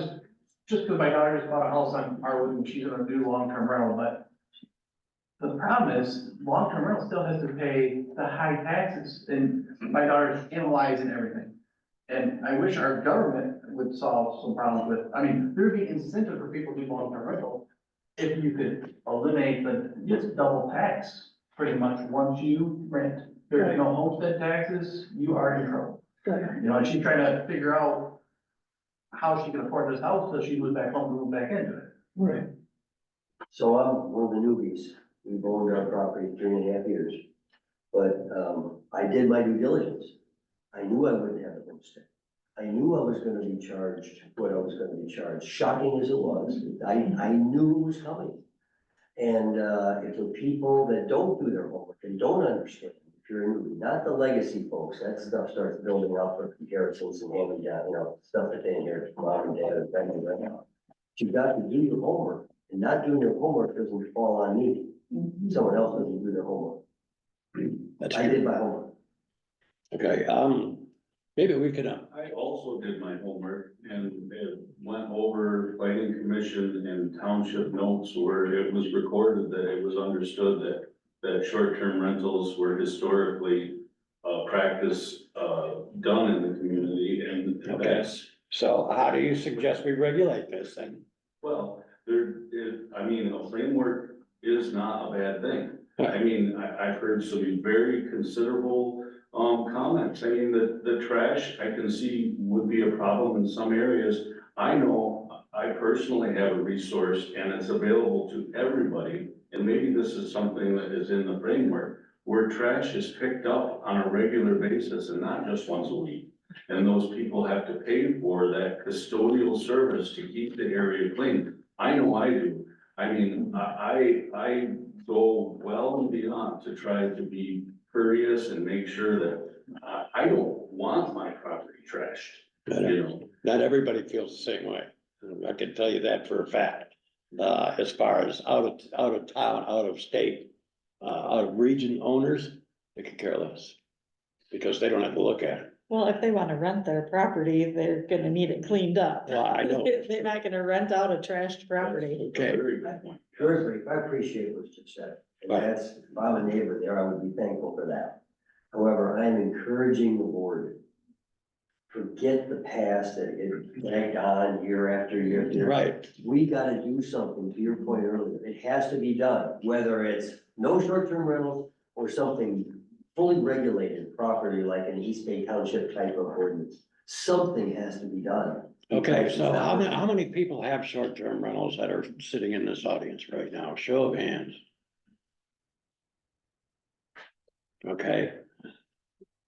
just because my daughter just bought a house on Harwood and she's gonna do long-term rental, but the problem is, long-term rental still has to pay the high taxes, and my daughter's analyzing everything. And I wish our government would solve some problems with, I mean, there'd be incentive for people to do long-term rental if you could eliminate it's double tax, pretty much, once you rent. There's no homestead taxes, you are in trouble. You know, and she's trying to figure out how she can afford this house, so she moves back home and move back into it. Right.
So I'm one of the newbies. We've owned our property 3.5 years. But, I did my due diligence. I knew I wouldn't have a homestead. I knew I was gonna be charged what I was gonna be charged, shocking as it was. I knew it was coming. And, if the people that don't do their homework and don't understand, if you're a newbie, not the legacy folks, that stuff starts building up for comparisons and handing down, you know, stuff that they inherit from mom and dad or family right now. You've got to do your homework, and not doing your homework doesn't fall on me. Someone else doesn't do their homework. I did my homework.
Okay, maybe we could,
I also did my homework and it went over planning commission and township notes where it was recorded that it was understood that short-term rentals were historically practice done in the community, and
Okay.
that's,
so how do you suggest we regulate this then?
well, a framework is not a bad thing. I mean, I've heard some very considerable comments. I mean, the trash, I can see would be a problem in some areas. I know I personally have a resource and it's available to everybody. And maybe this is something that is in the framework where trash is picked up on a regular basis and not just once a week. And those people have to pay for that custodial service to keep the area clean. I know I do. I mean, I go well and beyond to try to be courteous and make sure that I don't want my property trashed, you know.
Not everybody feels the same way. I can tell you that for a fact. As far as out of town, out of state, out of region owners, they could care less. Because they don't have to look at it.
Well, if they wanna rent their property, they're gonna need it cleaned up.
Well, I know.
They're not gonna rent out a trashed property.
Okay,
Truthfully, I appreciate what you said. And that's, if I'm a neighbor there, I would be thankful for that. However, I'm encouraging the board, forget the past that it dragged on year after year. after year.
right.
We gotta do something, to your point earlier. It has to be done, whether it's no short-term rentals or something fully regulated property like an East Bay Township type of ordinance. Something has to be done.
Okay, so how many people have short-term rentals that are sitting in this audience right now? Show of hands. Okay,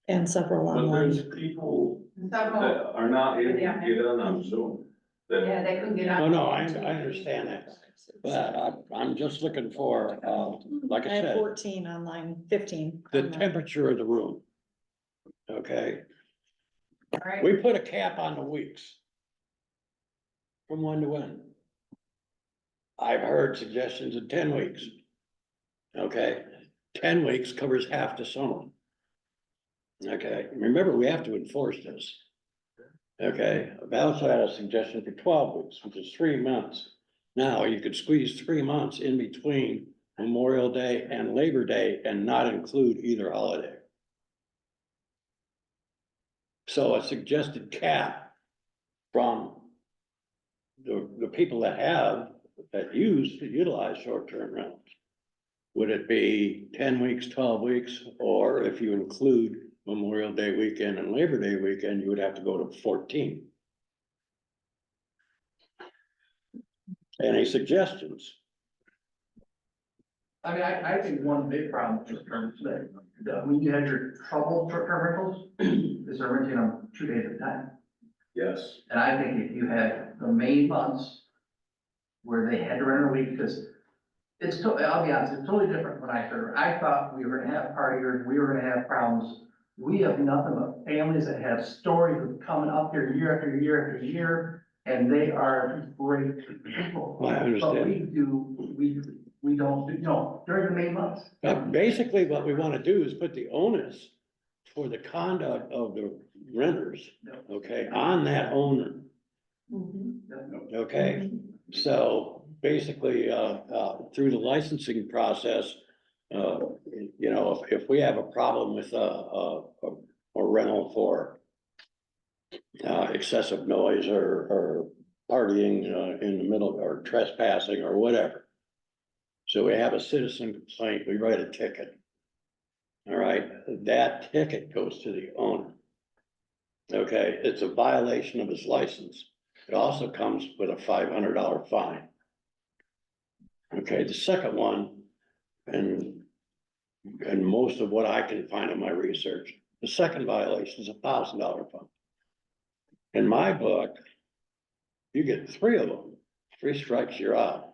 And several
But
online.
there's people that are not able to get on Zoom. That
Yeah, they couldn't get
no,
on.
no, I understand that, but I'm just looking for, like
I
I
have
said,
14 online, 15.
the
online.
temperature of the room. Okay,
Right.
we put a cap on the weeks. From when to when? I've heard suggestions of 10 weeks. Okay, 10 weeks covers half the summer. Okay, remember, we have to enforce this. Okay, I also had a suggestion for 12 weeks, which is 3 months. Now, you could squeeze 3 months in between Memorial Day and Labor Day and not include either holiday. So a suggested cap from the people that utilize short-term rentals. Would it be 10 weeks, 12 weeks, or if you include Memorial Day weekend and Labor Day weekend, you would have to go to 14? Any suggestions?
I mean, I think one big problem with short-term is that when you had your trouble short-term rentals, is they're renting them 2 days at a time.
Yes.
And I think if you had the main months where they had to rent a week, because I'll be honest, it's totally different when I started. I thought we were gonna have partiers, we were gonna have problems. We have nothing but families that have stories of coming up here year after year after year, and they are great people.
Well, I understand.
But we don't do, no, during the main months.
Basically, what we want to do is put the onus for the conduct of the renters, okay, on that owner. Okay, so basically, through the licensing process, you know, if we have a problem with a rental for excessive noise or partying in the middle or trespassing or whatever. So we have a citizen complaint, we write a ticket. All right, that ticket goes to the owner. Okay, it's a violation of his license. It also comes with a $500 fine. Okay, the second one, and most of what I can find in my research, the second violation is a $1,000 fine. In my book, you get 3 of them, 3 strikes, you're out.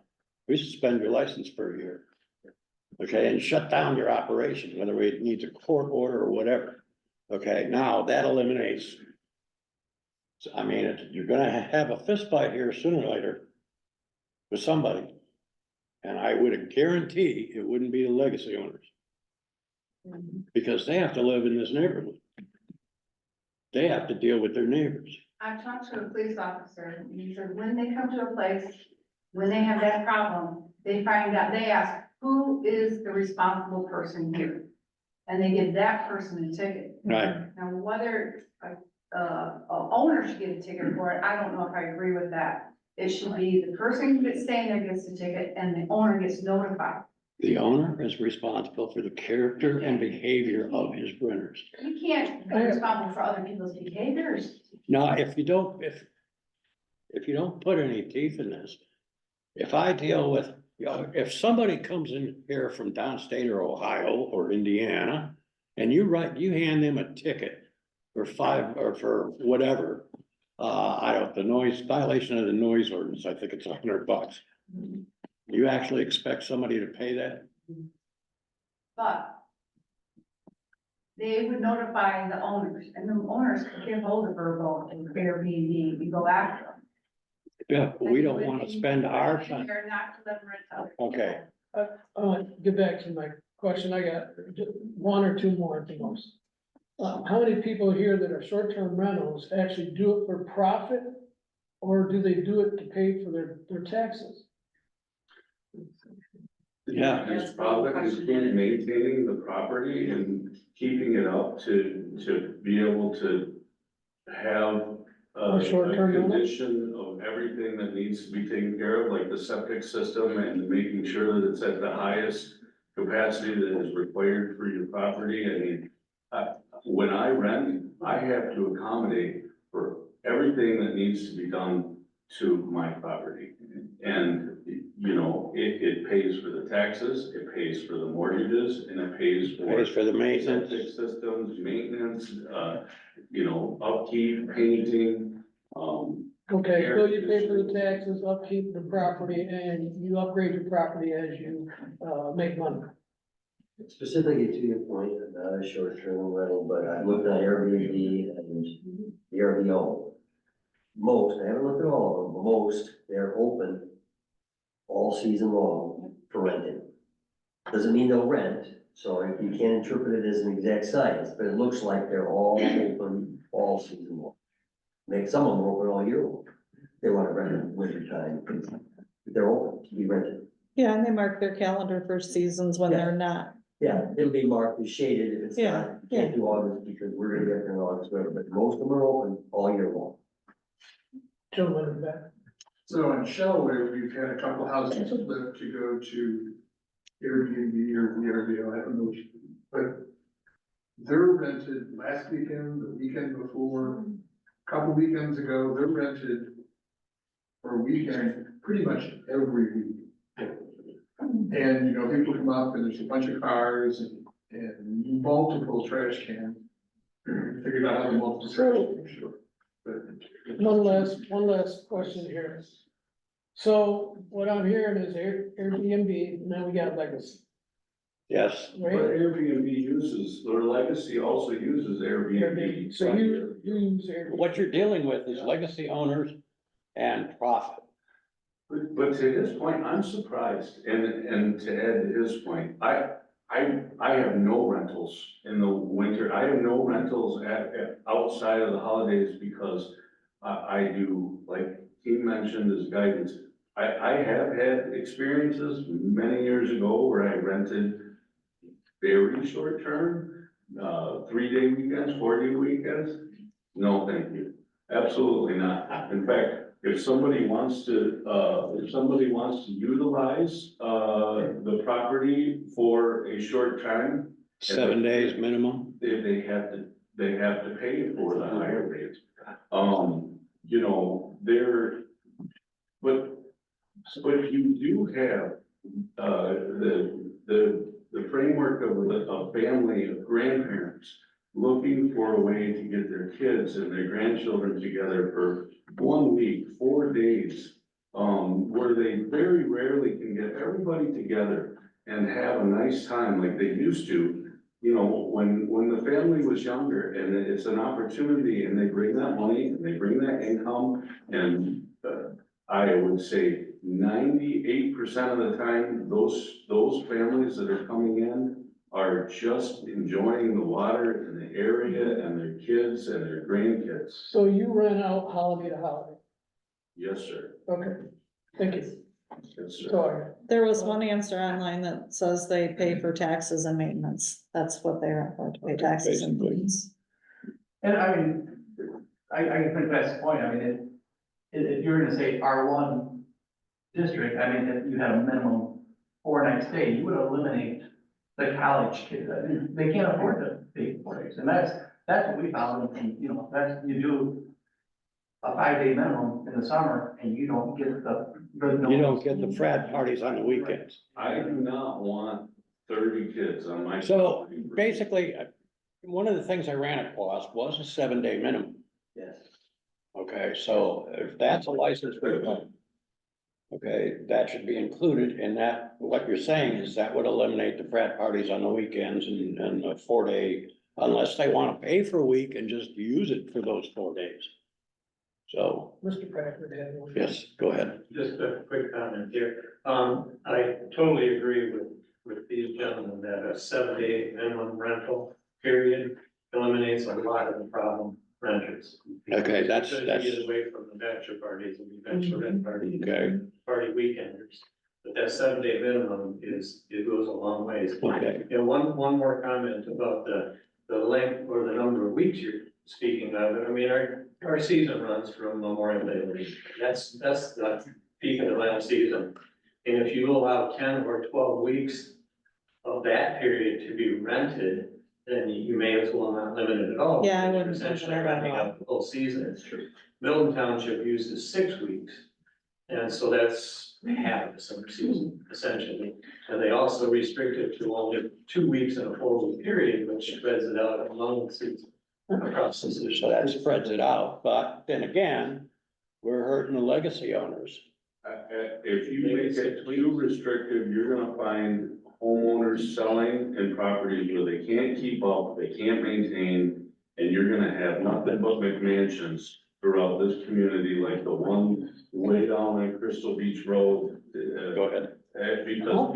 We suspend your license for a year. Okay, and shut down your operation, whether it needs a court order or whatever. Okay, now that eliminates. So, I mean, you're gonna have a fist fight here sooner or later with somebody. And I would guarantee it wouldn't be the legacy owners. Because they have to live in this neighborhood. They have to deal with their neighbors.
I've talked to a police officer, and he said, when they come to a place, when they have that problem, they find out, they ask, who is the responsible person here? And they give that person a ticket.
Right.
Now, whether a owner should get a ticket for it, I don't know if I agree with that. It should be the person that's staying there gets the ticket and the owner gets notified.
The owner is responsible for the character and behavior of his renters.
You can't be responsible for other people's behaviors.
Now, if you don't put any teeth in this, if I deal with, you know, if somebody comes in here from downstate or Ohio or Indiana, and you hand them a ticket for 5 or for whatever, the noise violation of the noise ordinance, I think it's $100. You actually expect somebody to pay that?
But they would notify the owners, and the owners could get hold of Verbo and Airbnb, we go after them.
Yeah, but we don't wanna spend our time.
They're not delivering to other
Okay.
people.
I want to get back to my question. I got just 1 or 2 more at the most. How many people here that are short-term rentals actually do it for profit? Or do they do it to pay for their taxes?
Yeah.
His profit is in maintaining the property and keeping it up to be able to have a
short-term rental?
condition of everything that needs to be taken care of, like the septic system and making sure that it's at the highest capacity that is required for your property. I mean, when I rent, I have to accommodate for everything that needs to be done to my property. And, you know, it pays for the taxes, it pays for the mortgages, and it pays for
the maintenance.
septic systems, maintenance, you know, upkeep, painting,
Okay, so you pay for the taxes, upkeep the property, and you upgrade your property as you, make money.
Specifically to your point, not a short-term rental, but I looked on Airbnb and VRBO. Most, I haven't looked at all of them, but most, they're open all season long for renting. Doesn't mean they'll rent, so you can't interpret it as an exact science, but it looks like they're all open all season long. Some of them are open all year long. They want to rent in winter time, they're open to be rented.
Yeah, and they mark their calendar for seasons when they're not
Yeah, it'll be marked as shaded if it's
Yeah,
not, can't do August because we're gonna be up there in August, whatever, but most of them are open all year long.
Gentlemen in the back.
So in Shellway, we've had a couple houses flip to go to Airbnb or VRBO, I don't know, but they're rented last weekend, the weekend before, a couple weekends ago, they're rented for a weekend, pretty much every week. And, you know, people come up and there's a bunch of cars and multiple trash cans. Figured out how the multiple trash cans show. But
One last question here. So what I'm hearing is Airbnb, now we got Legacy,
Yes,
But
right?
Airbnb uses, their legacy also uses Airbnb.
So you use Airbnb.
What you're dealing with is legacy owners and profit.
But to his point, I'm surprised, and to add to his point, I have no rentals in the winter, I have no rentals outside of the holidays because I do, like he mentioned as guidance, I have had experiences many years ago where I rented very short term, 3-day weekends, 4-day weekends. No, thank you. Absolutely not. In fact, if somebody wants to utilize, the property for a short time.
7 days minimum.
They have to pay for the higher rate. You know, but you do have, the framework of a family of grandparents looking for a way to get their kids and their grandchildren together for 1 week, 4 days, where they very rarely can get everybody together and have a nice time like they used to. You know, when the family was younger, and it's an opportunity, and they bring that money, and they bring that income, and I would say 98% of the time, those families that are coming in are just enjoying the water and the area and their kids and their grandkids.
So you rent out holiday to holiday?
Yes, sir.
Okay, thank you.
Yes, sir.
Sorry.
There was one answer online that says they pay for taxes and maintenance. That's what they're for, to pay taxes and
Basically.
maintenance.
And I mean, I think that's the point, I mean, if you're gonna say R1 district, I mean, if you had a minimum 4-night stay, you would eliminate the college kids, I mean, they can't afford to pay 4 days, and that's what we found, and, you know, that's, you do a 5-day minimum in the summer, and you don't get
You don't get the frat parties on the weekends.
I do not want 30 kids on my.
So
property.
basically, one of the things I ran across was a 7-day minimum.
Yes.
Okay, so if that's a license for the home, okay, that should be included in that. What you're saying is that would eliminate the frat parties on the weekends and a 4-day, unless they want to pay for a week and just use it for those 4 days. So,
Mr. Packard had one.
yes, go ahead.
Just a quick comment here. I totally agree with these gentlemen that a 7-day minimum rental period eliminates a lot of the problem renters.
Okay, that's-
Because you get away from the bachelor parties and the bachelorette parties.
Okay.
Party weekenders. But that 7-day minimum it goes a long ways.
Okay.
And one more comment about the length or the number of weeks you're speaking of. I mean, our season runs from Memorial Day to Labor Day. That's the peak of the land season. And if you allow 10 or 12 weeks of that period to be rented, then you may as well not limit it at all.
Yeah, I
You're
wouldn't
essentially
limit it at
renting
all.
out the whole season. It's true. Milton Township uses 6 weeks. And so that's half the summer season, essentially. And they also restrict it to only 2 weeks in a 4-week period, which spreads it out along the season. Across the season.
So that spreads it out, but then again, we're hurting the legacy owners.
If you make it too restrictive, you're gonna find homeowners selling in properties where they can't keep up, they can't maintain, and you're gonna have nothing but McMansions throughout this community, like the one way down on Crystal Beach Road.
Go ahead.
Because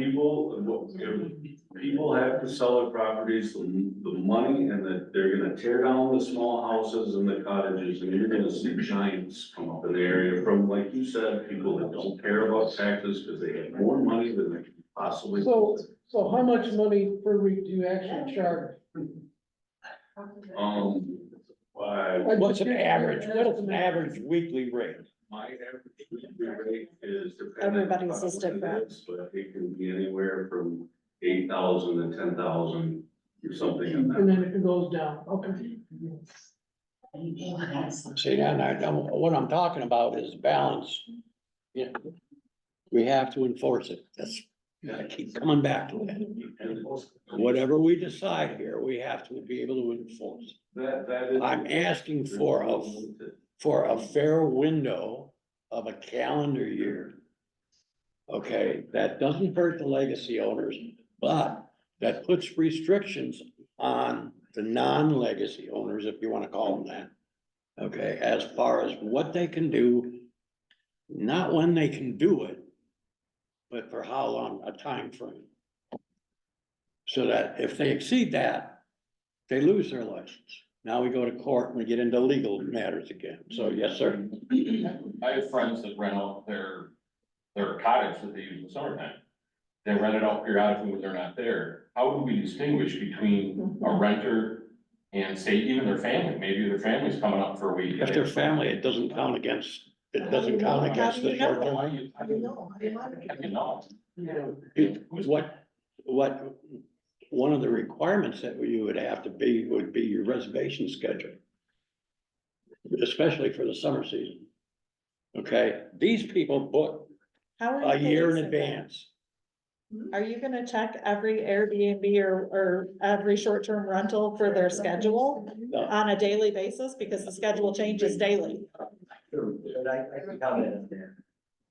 people have to sell their properties, the money, and that they're gonna tear down the small houses and the cottages, and you're gonna see giants come up in the area from, like you said, people that don't care about taxes because they have more money than they can possibly.
So So how much money per week do you actually charge?
What's an average, what is an average weekly rate?
My average weekly rate is.
Everybody's is different.
But it can be anywhere from 8,000 to 10,000 or something in that.
And then it goes down, okay.
See, what I'm talking about is balance. Yeah. We have to enforce it. I keep coming back to that. Whatever we decide here, we have to be able to enforce.
That is.
I'm asking for a fair window of a calendar year. Okay, that doesn't hurt the legacy owners, but that puts restrictions on the non-legacy owners, if you wanna call them that. Okay, as far as what they can do, not when they can do it, but for how long a time frame. So that if they exceed that, they lose their license. Now we go to court and we get into legal matters again. So, yes, sir.
I have friends that rent out their cottage that they use in the summertime. They rent it out periodically when they're not there. How do we distinguish between a renter and say even their family? Maybe their family's coming up for a week.
If they're family, it doesn't count against the short term.
How do you know?
What, one of the requirements that you would have to be, would be your reservation schedule. Especially for the summer season. Okay, these people book
How are
a
you
year in
policing that?
advance.
Are you gonna check every Airbnb or every short-term rental for their schedule
No.
on a daily basis? Because the schedule changes daily.
Sure, but I can comment on that.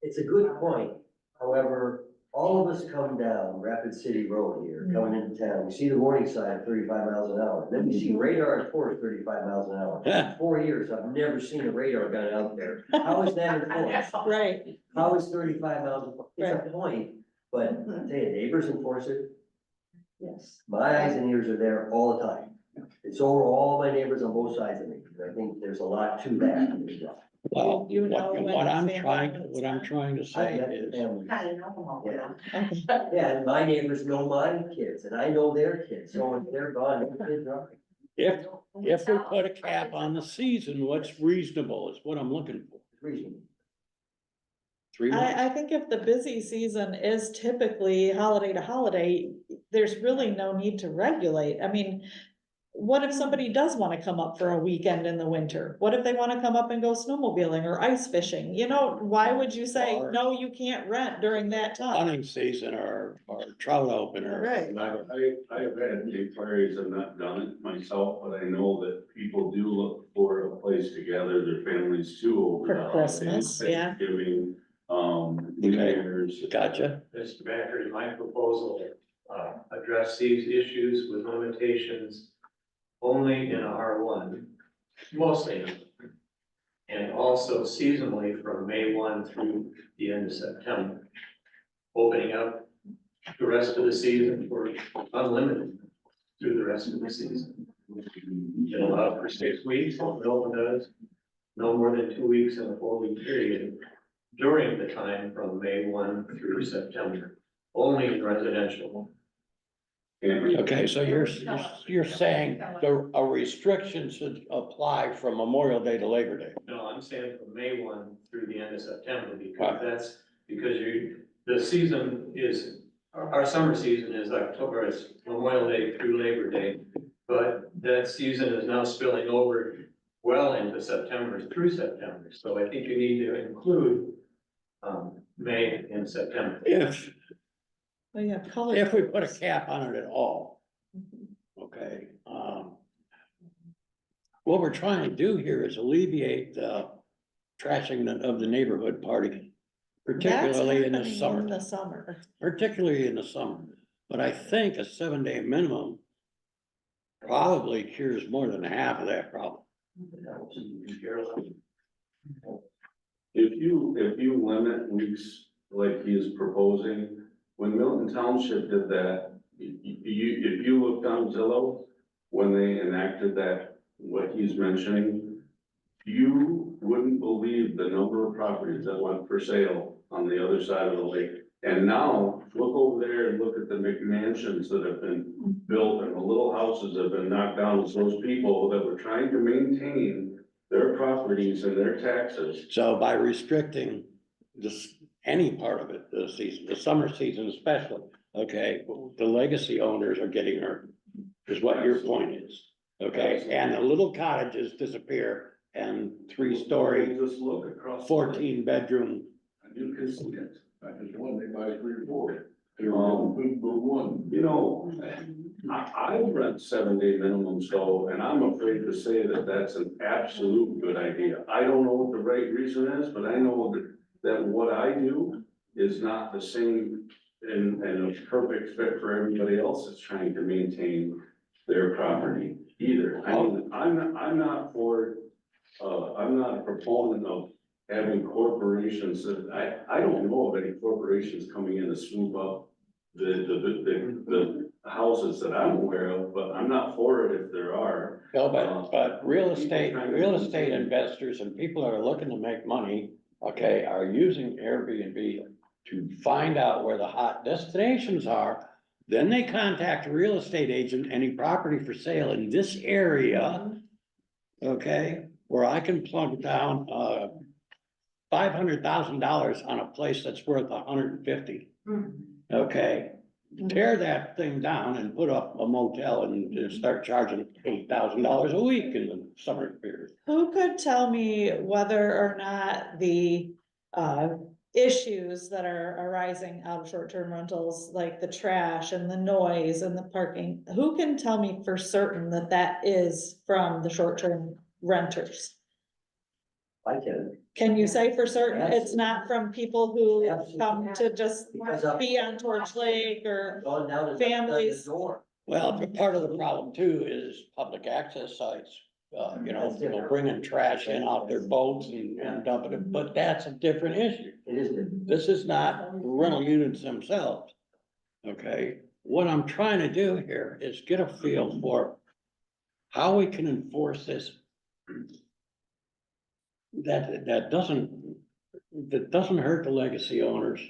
It's a good point. However, all of us come down Rapid City Road here, coming into town. We see the warning sign at 35 miles an hour. Then we see radar at 35 miles an hour. In 4 years, I've never seen a radar gun out there. How is that enforced?
Right.
How is 35 miles? It's a point, but I tell you, neighbors enforce it.
Yes.
My eyes and ears are there all the time. It's over all my neighbors on both sides of me. I think there's a lot to that.
Well,
You know when
what I'm
family
trying,
members
what I'm
are.
trying to
I've
say
met the
is,
family.
Yeah.
Okay.
Yeah, and my neighbors know my kids and I know their kids, so if they're gone, their kids are.
if we put a cap on the season, what's reasonable is what I'm looking for.
Reasonable.
3 months.
I think if the busy season is typically holiday to holiday, there's really no need to regulate. I mean, what if somebody does wanna come up for a weekend in the winter? What if they wanna come up and go snowmobiling or ice fishing? You know, why would you say, no, you can't rent during that time?
Hunting season or trout opener.
Right.
And I have had inquiries, I've not done it myself, but I know that people do look for a place to gather their families too over
For
the holidays,
Christmas, yeah.
Thanksgiving, New Year's.
Gotcha.
Mr. Backer, my proposal, address these issues with limitations only in R1, mostly. And also seasonally from May 1 through the end of September. Opening up the rest of the season for unlimited through the rest of the season. It allows for 6 weeks, Milton does, no more than 2 weeks in a 4-week period during the time from May 1 through September, only in residential.
Okay, so you're saying a restriction should apply from Memorial Day to Labor Day?
No, I'm saying from May 1 through the end of September, because
Right.
that's, because the season is, our summer season is October, it's Memorial Day through Labor Day. But that season is now spilling over well into September, through September, so I think you need to include, May and September.
Well, yeah, color.
If we put a cap on it at all, okay, what we're trying to do here is alleviate the trashing of the neighborhood party, particularly in the
That's
summer.
happening in the summer.
Particularly in the summer, but I think a 7-day minimum probably cures more than half of that problem.
If you limit weeks like he is proposing, when Milton Township did that, if you looked on Zillow, when they enacted that, what he's mentioning, you wouldn't believe the number of properties that went for sale on the other side of the lake And now, look over there and look at the McMansions that have been built and the little houses that have been knocked down. It's those people that were trying to maintain their properties and their taxes.
So by restricting this, any part of it, the season, the summer season especially, okay, the legacy owners are getting hurt, is what your point is. Okay, and the little cottages disappear and three-story,
Just look across.
14-bedroom.
You can see it, I just want they buy 3 or 4. They're all big, but one.
You know, I rent 7-day minimum, so, and I'm afraid to say that that's an absolute good idea. I don't know what the right reason is, but I know that what I do is not the same and a perfect fit for everybody else that's trying to maintain their property either. I mean, I'm not for, I'm not a proponent of having corporations that, I don't know of any corporations coming in to swoop up the houses that I'm aware of, but I'm not for it if there are.
No, but real estate investors and people that are looking to make money, okay, are using Airbnb to find out where the hot destinations are. Then they contact a real estate agent, any property for sale in this area, okay, where I can plug down, $500,000 on a place that's worth 150. Okay, tear that thing down and put up a motel and start charging $8,000 a week in the summer period.
Who could tell me whether or not the issues that are arising out of short-term rentals, like the trash and the noise and the parking, who can tell me for certain that that is from the short-term renters?
I can.
Can you say for certain it's not from people who
Absolutely.
come to just
Because
be on Torch Lake or
Going down to
families?
the door.
Well, but part of the problem too is public access sites. You know, people bringing trash in off their boats and dumping it, but that's a different issue.
It is different.
This is not rental units themselves. Okay, what I'm trying to do here is get a feel for how we can enforce this. That doesn't hurt the legacy owners.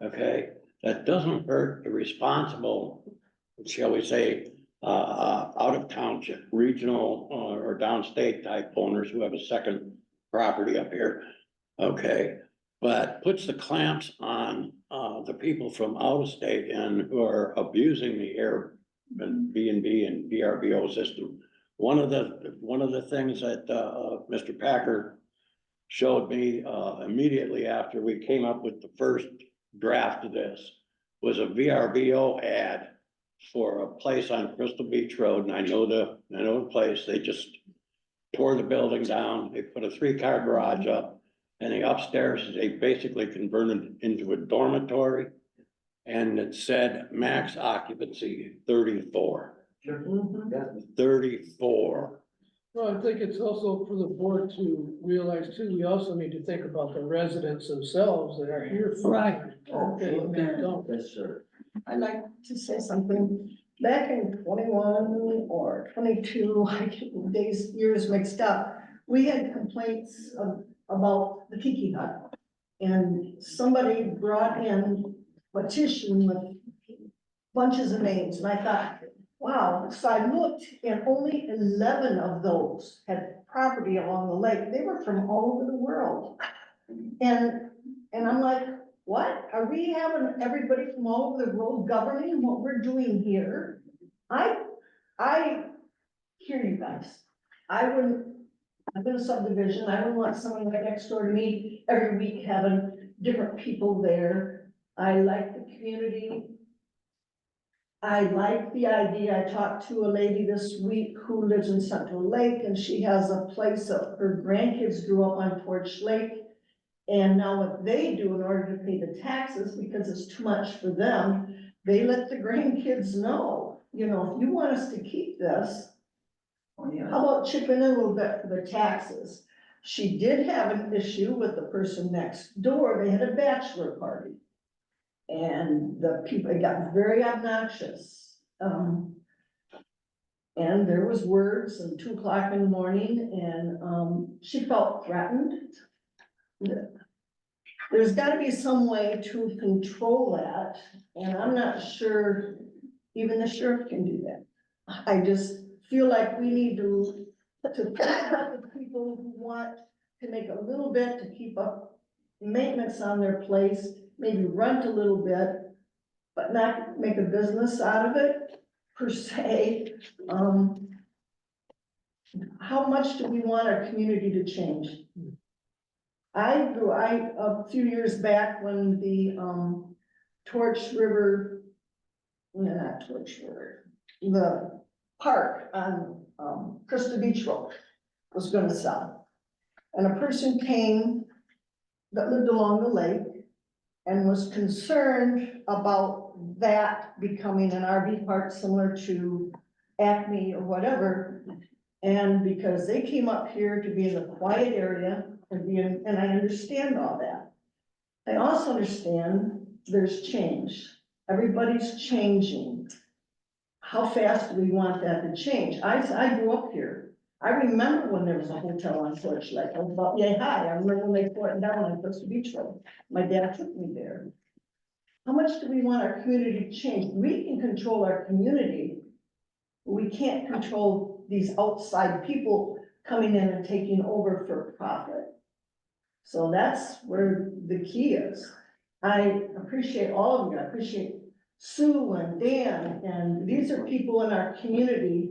Okay, that doesn't hurt the responsible, shall we say, out of township, regional, or downstate type owners who have a second property up here. Okay, but puts the clamps on, the people from out of state and who are abusing the Airbnb and VRBO system. One of the things that, Mr. Packer showed me, immediately after we came up with the first draft of this was a VRBO ad for a place on Crystal Beach Road, and I know the place. They just tore the building down, they put a 3-car garage up, and the upstairs, they basically converted it into a dormitory. And it said max occupancy 34. 34.
Well, I think it's also for the board to realize too, we also need to think about the residents themselves that are here.
Right.
Okay, don't.
Yes, sir.
I'd like to say something. Back in 21 or 22, I get days, years mixed up. We had complaints about the Tiki Hut. And somebody brought in a petition with bunches of names, and I thought, wow. So I looked, and only 11 of those had property along the lake. They were from all over the world. And I'm like, what? Are we having everybody from all over the world governing what we're doing here? I hear you guys. I've been a subdivision. I wouldn't want someone right next door to me every week having different people there. I like the community. I like the idea. I talked to a lady this week who lives in Central Lake, and she has a place that her grandkids grew up on Torch Lake. And now what they do in order to pay the taxes, because it's too much for them, they let the grandkids know, you know, if you want us to keep this, how about chipping in a little bit for the taxes? She did have an issue with the person next door. They had a bachelor party. And the people, it got very obnoxious. And there was words and 2 o'clock in the morning, and she felt threatened. there's gotta be some way to control that, and I'm not sure even the sheriff can do that. I just feel like we need to help the people who want to make a little bit to keep up maintenance on their place, maybe rent a little bit, but not make a business out of it, per se. How much do we want our community to change? A few years back when the, Torch River, no, not Torch River, the park on, Crystal Beach Road was gonna sell. And a person came that lived along the lake and was concerned about that becoming an RV park similar to Acme or whatever. And because they came up here to be in a quiet area and I understand all that. I also understand there's change. Everybody's changing. How fast do we want that to change? I grew up here. I remember when there was a hotel on Torch Lake. I was about yay high. I remember when they tore it down on Crystal Beach Road. My dad took me there. How much do we want our community to change? We can control our community. We can't control these outside people coming in and taking over for profit. So that's where the key is. I appreciate all of you. I appreciate Sue and Dan, and these are people in our community.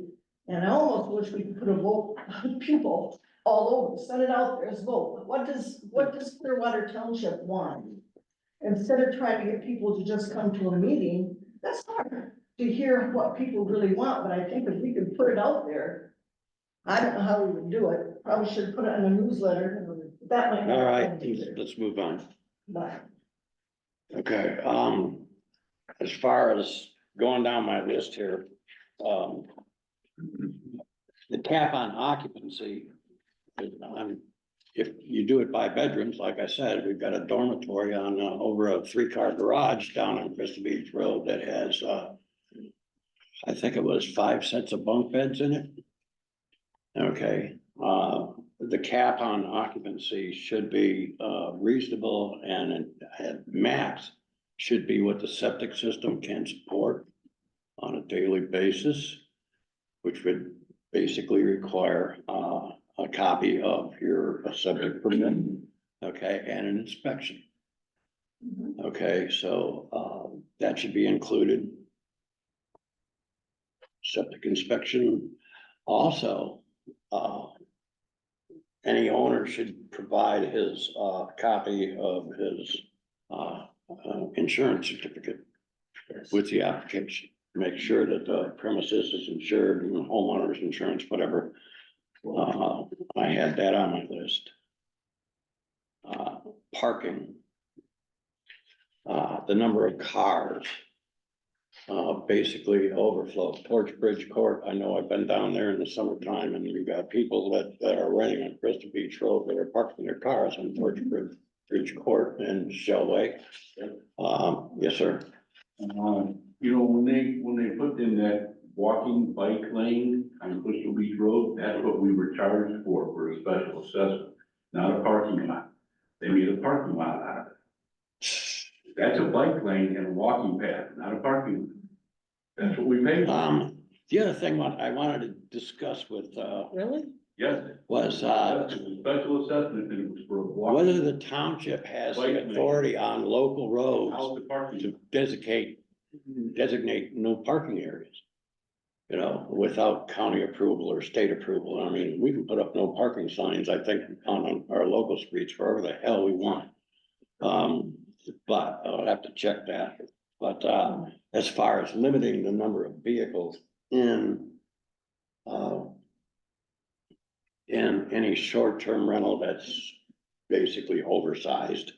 And I almost wish we could put a vote on people all over, send it out there as vote. What does Clearwater Township want? Instead of trying to get people to just come to a meeting, that's hard to hear what people really want, but I think if we could put it out there, I don't know how we would do it, probably should put it in a newsletter, that might.
All right, let's move on.
But
Okay, as far as going down my list here, the cap on occupancy, if you do it by bedrooms, like I said, we've got a dormitory on, over a 3-car garage down on Crystal Beach Road that has, I think it was 5 sets of bunk beds in it. Okay, the cap on occupancy should be, reasonable, and at max should be what the septic system can support on a daily basis, which would basically require, a copy of your septic permit, okay, and an inspection. Okay, so, that should be included. Septic inspection. Also, any owner should provide his, copy of his, insurance certificate with the application. Make sure that the premises is insured, and homeowner's insurance, whatever. I had that on my list. Parking. The number of cars. Basically overflow. Torch Bridge Court, I know I've been down there in the summertime, and we've got people that are renting on Crystal Beach Road that are parking their cars on Torch Bridge Court and Shell Lake. Yes, sir.
You know, when they put in that walking bike lane on Crystal Beach Road, that's what we were charged for a special assessment, not a parking lot. They made a parking lot out of it. That's a bike lane and a walking path, not a parking lot. That's what we paid for.
The other thing I wanted to discuss with,
Really?
Yes.
was,
That's a special assessment, and it was for a walking.
whether the township has the authority on local roads
How's the parking?
to designate no parking areas. You know, without county approval or state approval. I mean, we can put up no parking signs, I think, on our local streets wherever the hell we want. But I'll have to check that. But, as far as limiting the number of vehicles in any short-term rental that's basically oversized,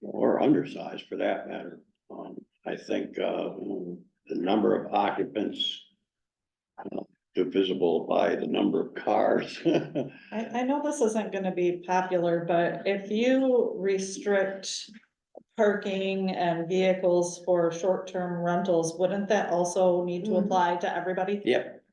or undersized for that matter. I think, the number of occupants divisible by the number of cars.
I know this isn't gonna be popular, but if you restrict parking and vehicles for short-term rentals, wouldn't that also need to apply to everybody?
Yep.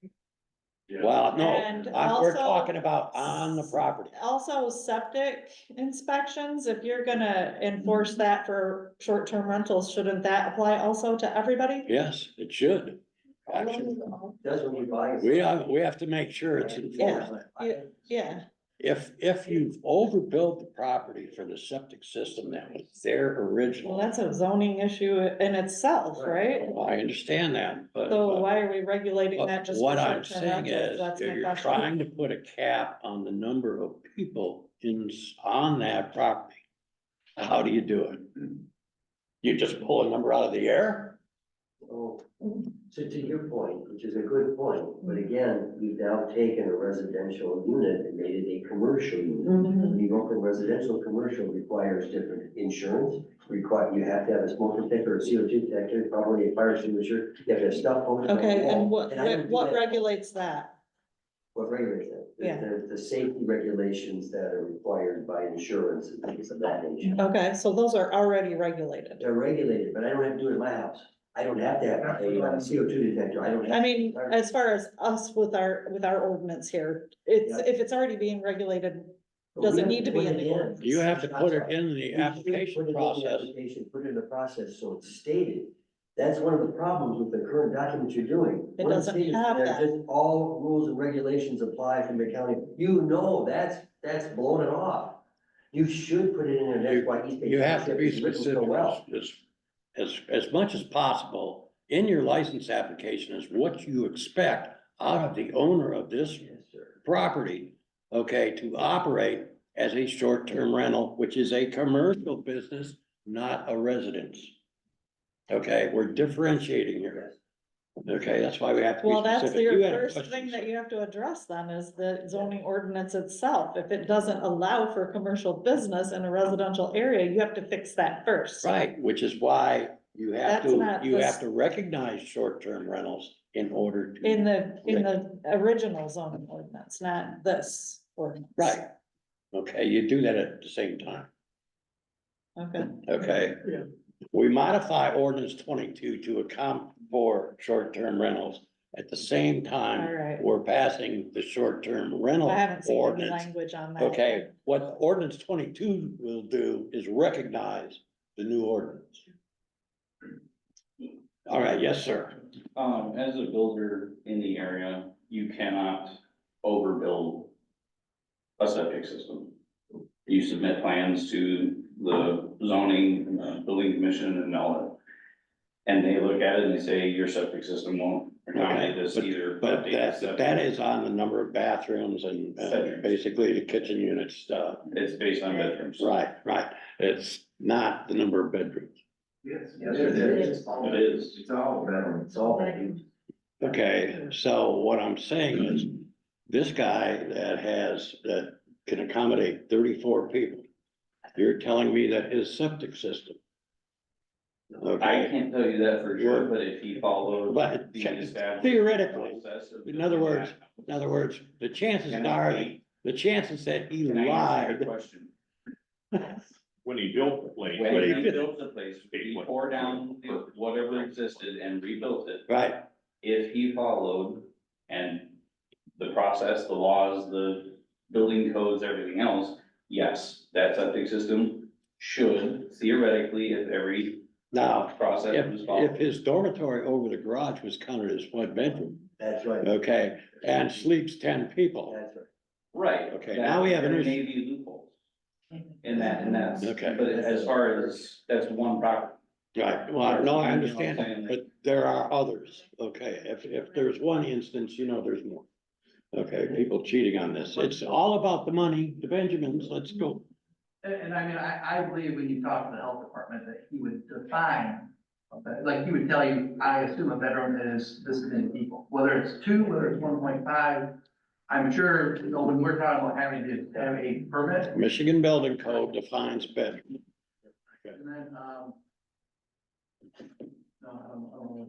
Well, no,
And
we're
also-
talking about on the property.
Also, septic inspections, if you're gonna enforce that for short-term rentals, shouldn't that apply also to everybody?
Yes, it should. Actually,
Does when you buy.
we have to make sure it's enforced.
Yeah,
If you've overbuilt the property for the septic system that was there
well,
originally,
that's a zoning issue in itself, right?
I understand that, but.
So why are we regulating that just for
What I'm
short-term
saying
rentals?
is,
That's
if
my
you're
question.
trying to put a cap on the number of people on that property, how do you do it? You just pull a number out of the air?
Oh, so to your point, which is a good point, but again, you've now taken a residential unit and made it a commercial unit.
Mhm.
When you go from residential, commercial requires different insurance, you have to have a smoke detector, a CO2 detector, probably a fire extinguisher, you have to have stuff posted on the
Okay, and
wall. I don't do
what
that.
regulates that?
What regulates that?
Yeah.
The safety regulations that are required by insurance and things of that nature.
Okay, so those are already regulated.
They're regulated, but I don't have to do it in my house. I don't have to have a CO2 detector, I don't have.
I mean, as far as us with our ordinance here, if it's already being regulated, does it need to be in the ordinance?
You have to put it in the
You should
application
put it in the
process.
application, put it in the process, so it's stated. That's one of the problems with the current document you're doing.
It
When
doesn't
stated,
have
they're
that.
just all rules and regulations apply from the county. You know, that's blowing it off. You should put it in there, that's why East Bay
You have to
Township
be
is written so
specific
well.
as much as possible in your license application is what you expect out of the owner of this
Yes, sir.
property, okay, to operate as a short-term rental, which is a commercial business, not a residence. Okay, we're differentiating here. Okay, that's why we have to be
Well, that's
specific.
your
You had a
first
question,
thing that
sir.
you have to address then is the zoning ordinance itself. If it doesn't allow for commercial business in a residential area, you have to fix that first.
Right, which is why you have
That's not
to,
this-
recognize short-term rentals in order to.
In the original zoning ordinance, not this ordinance.
Right. Okay, you do that at the same time,
Okay.
okay?
Yeah.
We modify ordinance 22 to account for short-term rentals. At the same time,
All right.
we're passing the short-term rental
I haven't seen any
ordinance.
language on that.
Okay, what ordinance 22 will do is recognize the new ordinance. All right, yes, sir.
As a builder in the area, you cannot overbuild a septic system. You submit plans to the zoning, building commission and all that. And they look at it and they say, your septic system won't accommodate this either.
But
update the septic.
that is on the number of bathrooms and
Bedrooms.
basically the kitchen units stuff.
It's based on bedrooms.
Right, right. It's not the number of bedrooms.
Yes,
It is.
It is.
It's all better.
It's all bad.
Okay, so what I'm saying is, this guy that can accommodate 34 people, you're telling me that his septic system.
I
Okay,
can't tell you that for sure, but if he follows.
but
the established
theoretically,
process of
in other words, the chances
Can I
are,
speak?
the chances that he
Can I answer your
lied.
question?
When he built the place.
When
What he
he
did.
built the place, he tore down whatever existed and rebuilt it.
Right,
If he followed and the process, the laws, the building codes, everything else, yes, that septic system should theoretically, if every
now,
process was
if
followed.
his dormitory over the garage was counted as one bedroom,
That's right,
okay, and sleeps 10 people.
that's right.
Right.
Okay, now we have an
There
issue.
may be loopholes in that, and that's,
Okay.
but as far as, that's one property.
Right, well, no, I
You know
understand,
what I'm saying?
but there are others, okay, if there's one instance, there's more. Okay, people cheating on this, it's all about the money, the Benjamins, let's go.
And I mean, I believe when you talk to the health department that he would define, like he would tell you, I assume a bedroom is this many people, whether it's 2, whether it's 1.5. I'm sure, when we're talking about having to have a permit,
Michigan Building Code defines bedroom.
and then,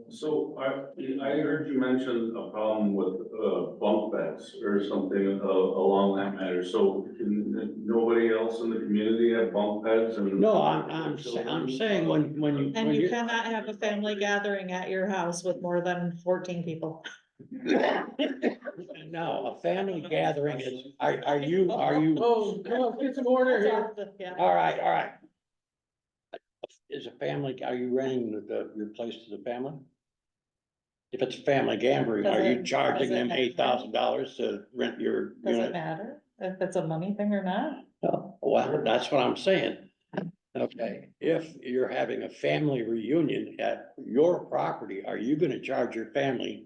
So I heard you mention a problem with bunk beds or something along that matter. So can nobody else in the community have bunk beds and?
No, I'm saying when you.
And you cannot have a family gathering at your house with more than 14 people.
No, a family gathering is, are you,
Oh, come on, get some order here.
Yeah.
all right. Is a family, are you renting your place to the family? If it's a family gambling, are you charging them $8,000 to rent your
Does it
unit?
matter if it's a money thing or not?
Oh, well, that's what I'm saying. Okay, if you're having a family reunion at your property, are you gonna charge your family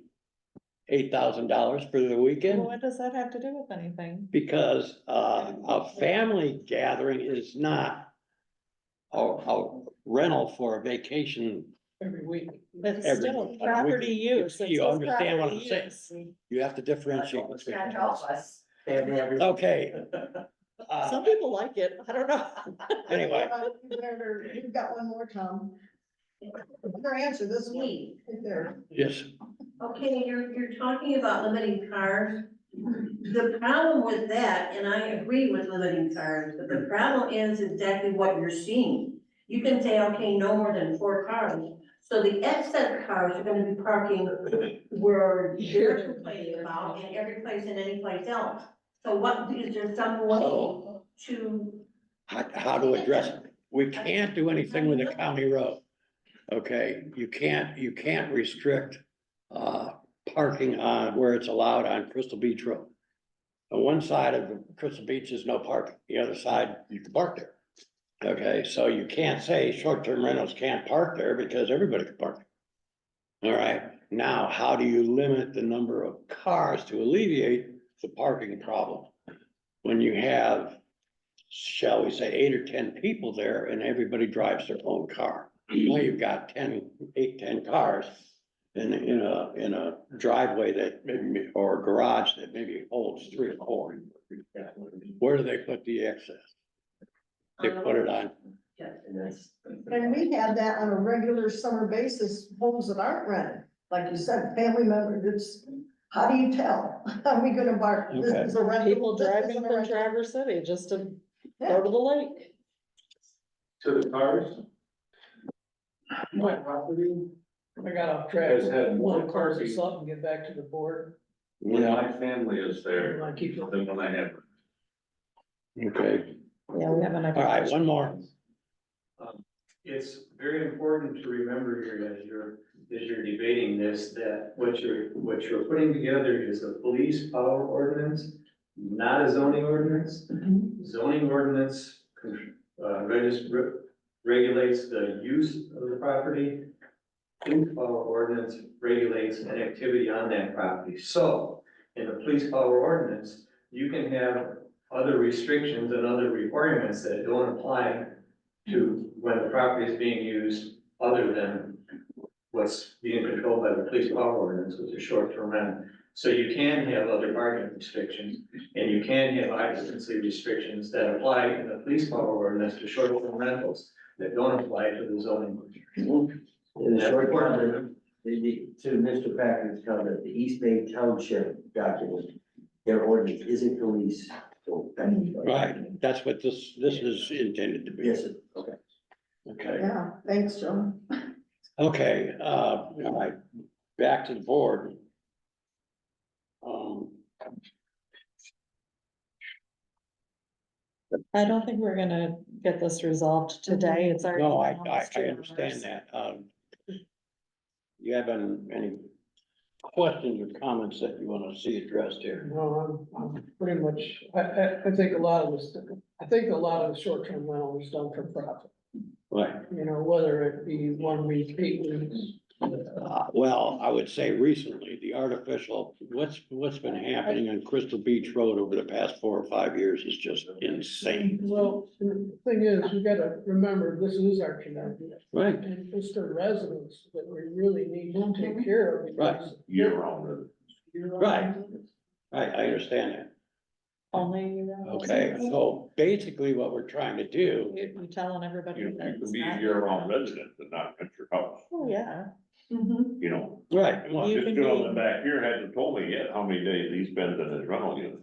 $8,000 for the
Well,
weekend?
what does that have to do with anything?
Because, a family gathering is not a rental for a vacation.
Every week.
It's
Every
still
week.
property use. It's
You
still
understand what I'm
property
saying?
use.
You have to differentiate between.
us. Family every.
Okay.
Some people like it, I don't know.
Anyway.
You've got one more, Tom. Your answer, this is me, right there.
Yes,
Okay, you're talking about limiting cars. The problem with that, and I agree with limiting cars, but the problem is exactly what you're seeing. You can say, okay, no more than 4 cars. So the excess cars are gonna be parking where you're complaining about and every place and any place else. So what, is there some way to?
how to address it? We can't do anything with a county road. Okay, you can't restrict, parking on where it's allowed on Crystal Beach Road. On one side of Crystal Beach is no parking, the other side, you can park there. Okay, so you can't say short-term rentals can't park there because everybody can park there. All right, now, how do you limit the number of cars to alleviate the parking problem? When you have, shall we say, 8 or 10 people there and everybody drives their own car. Well, you've got 10 cars in a driveway that maybe, or a garage that maybe holds 3 or 4. Where do they put the excess? They put it on.
And we have that on a regular summer basis, homes that aren't rented, like you said, family members, it's, how do you tell? Are we gonna mark, this is a rental?
People
this
driving
isn't a
from
rental?
Traverse City just to
Yeah.
go to the lake.
To the cars,
My property, I got off track.
Guys had more
Want to close
parking.
this up and get back to the board.
when my family is there,
I keep.
than when I have.
Okay,
Yeah, we have enough.
all right, one more.
It's very important to remember here as you're debating this, that what you're putting together is a police power ordinance, not a zoning ordinance. Zoning ordinance, regulates the use of the property. Police power ordinance regulates an activity on that property. So, in the police power ordinance, you can have other restrictions and other requirements that don't apply to when the property is being used other than what's being controlled by the police power ordinance, which is short-term rental. So you can have other parking restrictions, and you can have occupancy restrictions that apply in the police power ordinance to short-term rentals that don't apply to the zoning.
In the short term, to Mr. Packard's comment, the East Bay Township document, their ordinance isn't police, so.
Right, that's what this is intended to be.
Yes, okay.
Okay,
Yeah, thanks, John.
okay, all right, back to the board.
I don't think we're gonna get this resolved today. It's already.
No, I
almost 2
understand
hours.
that. You have any questions or comments that you want to see addressed here?
No, I'm pretty much, I think a lot of this, I think a lot of the short-term rental is done for profit.
Right.
You know, whether it be 1 week, 8 weeks.
Well, I would say recently, the artificial, what's been happening on Crystal Beach Road over the past 4 or 5 years is just insane.
Well, the thing is, we gotta remember, this is our community.
Right.
And it's the residents that we really need to take care of.
Right.
because-
Year-round.
Right. I understand that.
Only.
Okay, so basically what we're trying to do,
You're telling everybody.
You
that
can
it's
be
not-
a year-round resident, but not at your house,
Oh, yeah.
you know?
right, well,
You
This
can
gentleman
be-
back here hasn't told me yet how many days he spends in his rental unit.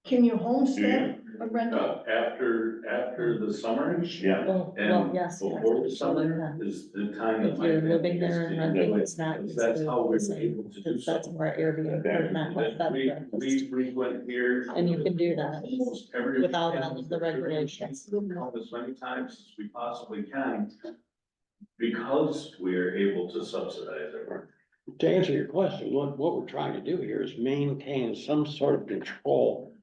Can you homestead? a rental?
After the summer. Yeah.
Well,
And
yes.
before the summer is the time. that
If
my
you're
family
living there and
gets to
renting,
enjoy it.
it's not.
That's how we were
considered the
able to
same,
do
'cause that's
so.
where Airbnb or not like that.
We frequent here.
And you can do that
Almost every
without
weekend.
all of the regulations.
As many times as we possibly can, because we are able to subsidize it.
To answer your question, what we're trying to do here is maintain some sort of control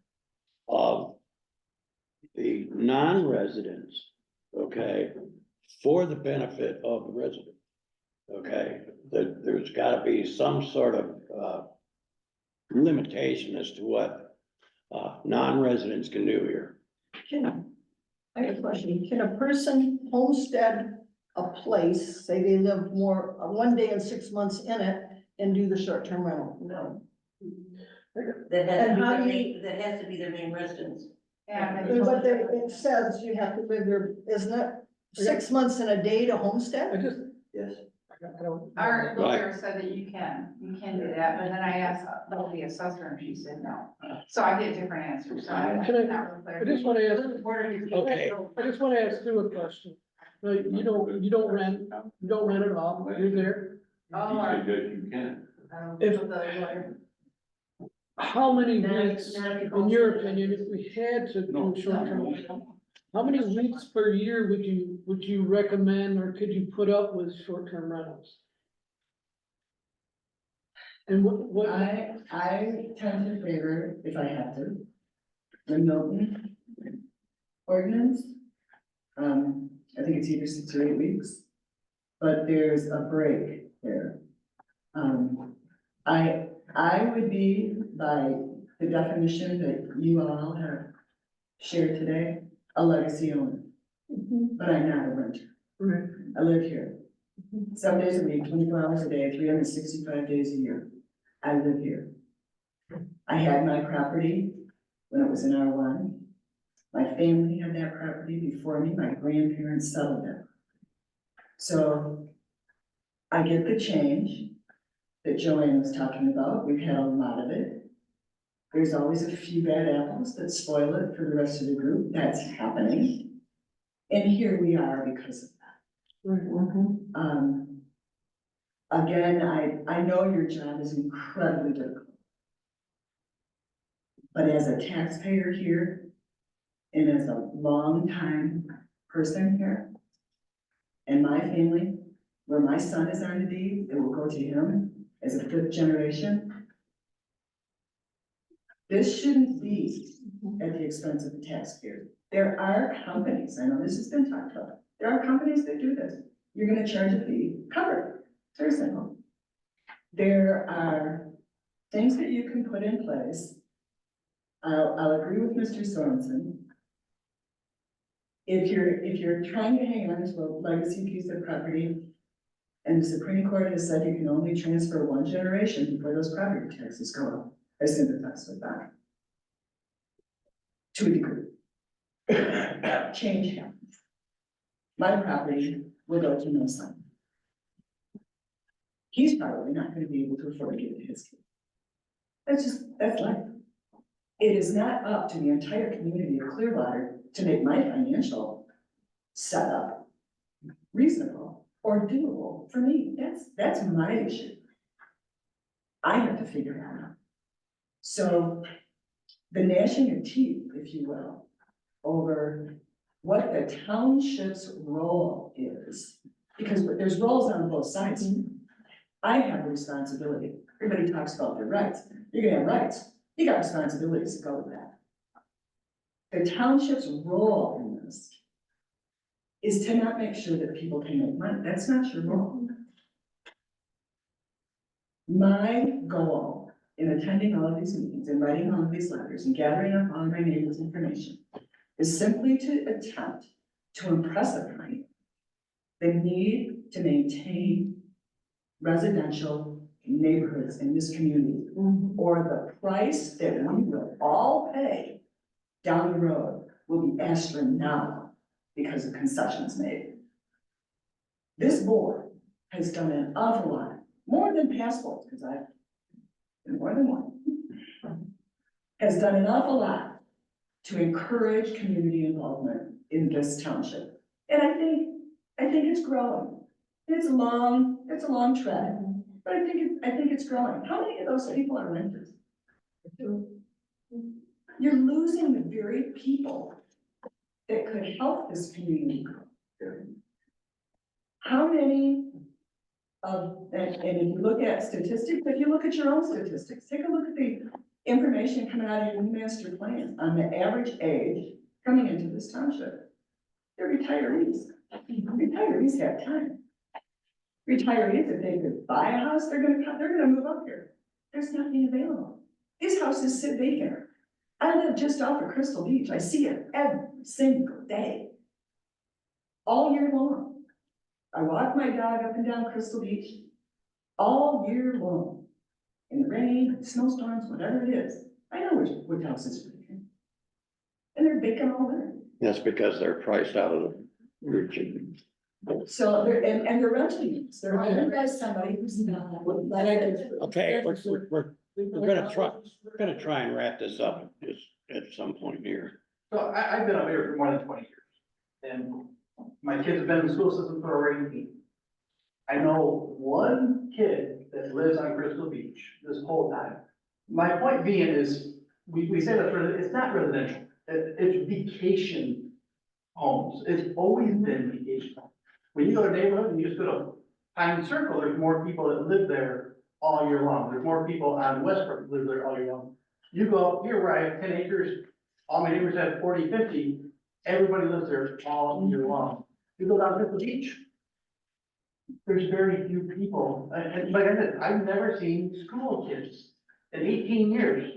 of the non-residents, okay, for the benefit of the resident. Okay, there's gotta be some sort of, limitation as to what, non-residents can do here.
I have a question. Can a person homestead a place, say they live more, 1 day and 6 months in it, and do the short-term rental?
No.
And how do you-
That has to be their main residence.
But there, it says you have to live there, isn't it? 6 months in a day to homestead?
Yes.
Our
Right.
lawyer said that you can do that, but then I asked the assessor and she said no. So I get different answers, so I'm
Can I-
not real clear.
I just wanna ask-
Okay.
I just wanna ask you a question. Like, you don't rent at all, you're there.
Oh,
You said that you can.
If-
the lawyer.
How many
Not-
weeks,
not if you
in your
homestead.
opinion, if we had to
No.
do short-term rental, how many weeks per year would you recommend, or could you put up with short-term rentals? And what?
I tend to favor, if I have to, the Milton ordinance. I think it's either 6 or 8 weeks, but there's a break there. I would be, by the definition that you all have shared today, a legacy owner, but I'm not a renter.
Right.
I live here. 7 days a week, 24 hours a day, 365 days a year. I live here. I had my property when it was in R1. My family had that property before me, my grandparents settled it. So I get the change that Joanne was talking about, we've had a lot of it. There's always a few bad apples that spoil it for the rest of the group, that's happening. And here we are because of that. Again, I know your job is incredibly difficult. But as a taxpayer here, and as a longtime person here, and my family, where my son is on the deed, it will go to him as a 5th generation. This shouldn't be at the expense of the taxpayer. There are companies, I know this has been talked about, there are companies that do this. You're gonna charge a fee, cover it. It's very simple. There are things that you can put in place. I'll agree with Mr. Sorensen. If you're trying to hang on to a legacy piece of property, and the Supreme Court has said you can only transfer 1 generation before those property taxes go up, I sympathize with that. To a degree. Change happens. My property will go to my son. He's probably not gonna be able to afford to give it to his kid. That's life. It is not up to the entire community of Clearwater to make my financial setup reasonable or doable for me. That's my issue. I have to figure it out. So the gnashing of teeth, if you will, over what the township's role is, because there's roles on both sides. I have a responsibility. Everybody talks about their rights. You're gonna have rights. You got responsibilities to go with that. The township's role in this is to not make sure that people can make money. That's not your role. My goal in attending all of these meetings and writing all of these letters and gathering up all my neighbors' information is simply to attempt to impress upon you the need to maintain residential neighborhoods in this community, or the price that we will all pay down the road will be astronomical because of concessions made. This board has done an awful lot, more than past boards, because I've been more than one, has done an awful lot to encourage community involvement in this township. And I think it's growing. It's a long trek, but I think it's growing. How many of those people are renters? You're losing the very people that could help this community. How many and if you look at statistics, if you look at your own statistics, take a look at the information coming out of your new master plan on the average age coming into this township. They're retirees. Retirees have time. Retirees, if they could buy a house, they're gonna move up here. There's nothing available. These houses sit vacant. I live just off of Crystal Beach. I see it every single day. All year long. I walk my dog up and down Crystal Beach all year long. In the rain, snowstorms, whatever it is. I know which house is vacant. And they're vacant all winter.
That's because they're priced out of the region.
So they're, and they're renting. They're owned by somebody who's not.
Okay, we're gonna try and wrap this up just at some point here.
So I've been up here for more than 20 years. And my kids have been in the school system for over 18. I know one kid that lives on Crystal Beach this whole time. My point being is, we say that it's not residential, it's vacation homes. It's always been vacation homes. When you go to a neighborhood and you just go to Pine Circle, there's more people that live there all year long. There's more people on Westbrook that live there all year long. You go up here where I have 10 acres, all my neighbors have 40, 50, everybody lives there all year long. You go down to the beach, there's very few people, and like I said, I've never seen school kids in 18 years,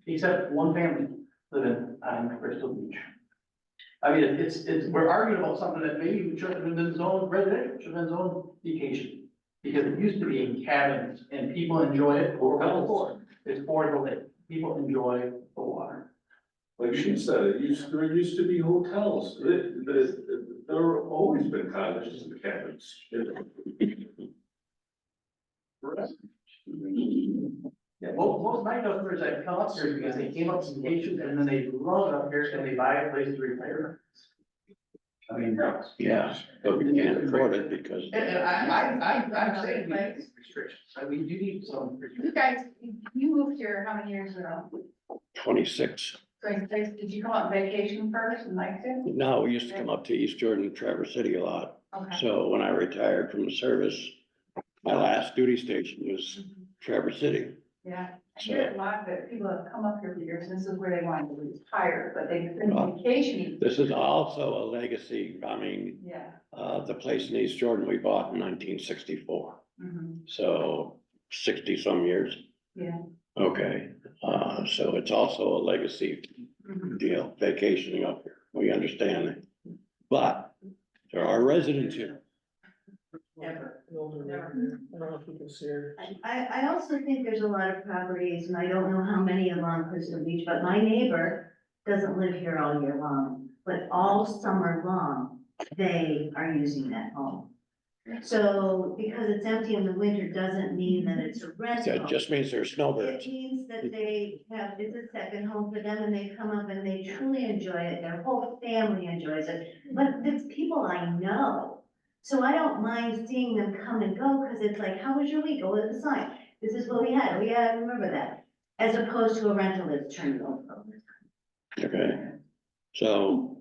except one family living on Crystal Beach. I mean, we're arguing about something that maybe should have been zoned residential, should have been zoned vacation. Because it used to be in cabins, and people enjoy it, it's for the lake, people enjoy the water.
Like she said, there used to be hotels. There have always been cottages and cabins.
Yeah, most of my customers that come up here because they came up from vacation and then they love it up here and they buy a place to retire. I mean,
Yeah, but we can't afford it because.
and I'm saying we need these restrictions. I mean, you need some.
You guys, you moved here how many years ago?
26.
So did you come on vacation first and liked it?
No, we used to come up to East Jordan, Traverse City a lot.
Okay.
So when I retired from the service, my last duty station was Traverse City.
Yeah, I hear a lot that people have come up here for years, this is where they want to retire, but they've been vacationing.
This is also a legacy. I mean,
Yeah.
the place in East Jordan we bought in 1964. So 60 some years.
Yeah.
Okay, so it's also a legacy deal, vacationing up here. We understand that. But there are residents here.
Never.
I don't know if you can see her.
I also think there's a lot of properties, and I don't know how many along Crystal Beach, but my neighbor doesn't live here all year long, but all summer long, they are using that home. So because it's empty in the winter doesn't mean that it's a rental.
That just means there's snowbirds.
It means that they have, it's a second home for them and they come up and they truly enjoy it. Their whole family enjoys it. But it's people I know. So I don't mind seeing them come and go because it's like, how was your week? Oh, it's fine. This is what we had. Oh yeah, I remember that. As opposed to a rental that's turned over.
Okay, so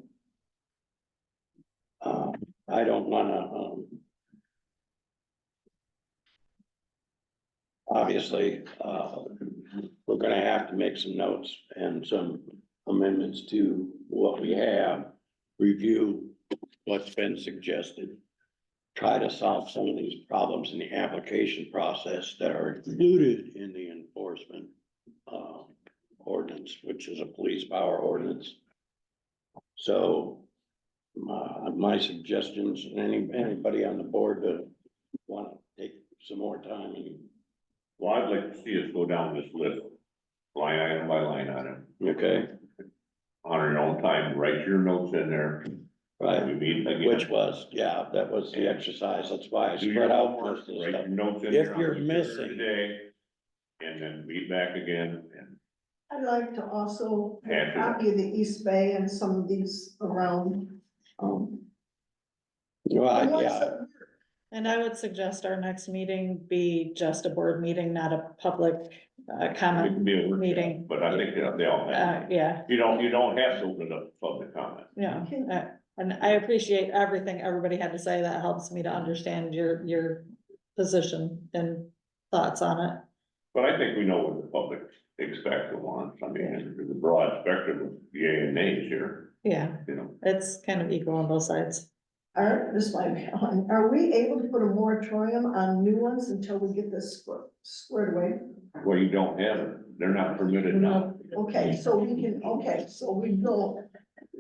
I don't wanna, obviously, we're gonna have to make some notes and some amendments to what we have, review what's been suggested, try to solve some of these problems in the application process that are included in the enforcement ordinance, which is a police power ordinance. So my suggestions, anybody on the board that want to take some more time and.
Well, I'd like to see us go down this list, line item by line item.
Okay,
On our own time, write your notes in there.
right,
We meet again.
which was, yeah, that was the exercise, that's why I
Do your
spread out
homework,
most of the
write
stuff.
your notes in
If
there.
you're
I'll be there
missing-
Today, and then meet back again, and
I'd like to also
Happy.
copy of the East Bay and some of these around. the
Right,
ones
yeah,
that-
And I would suggest our next meeting be just a board meeting, not a public, comment
Be a workshop,
meeting.
But I think they all have.
Yeah,
You don't have to open it up to public comment.
yeah, and I appreciate everything everybody had to say, that helps me to understand your position and thoughts on it.
But I think we know what the public expects and wants. I mean, there's a broad spectrum of yay and nays here,
Yeah,
you know.
it's kind of equal on both sides.
Are we able to put a moratorium on new ones until we get this squared away?
Well, you don't have it. They're not permitted now.
Okay, so we will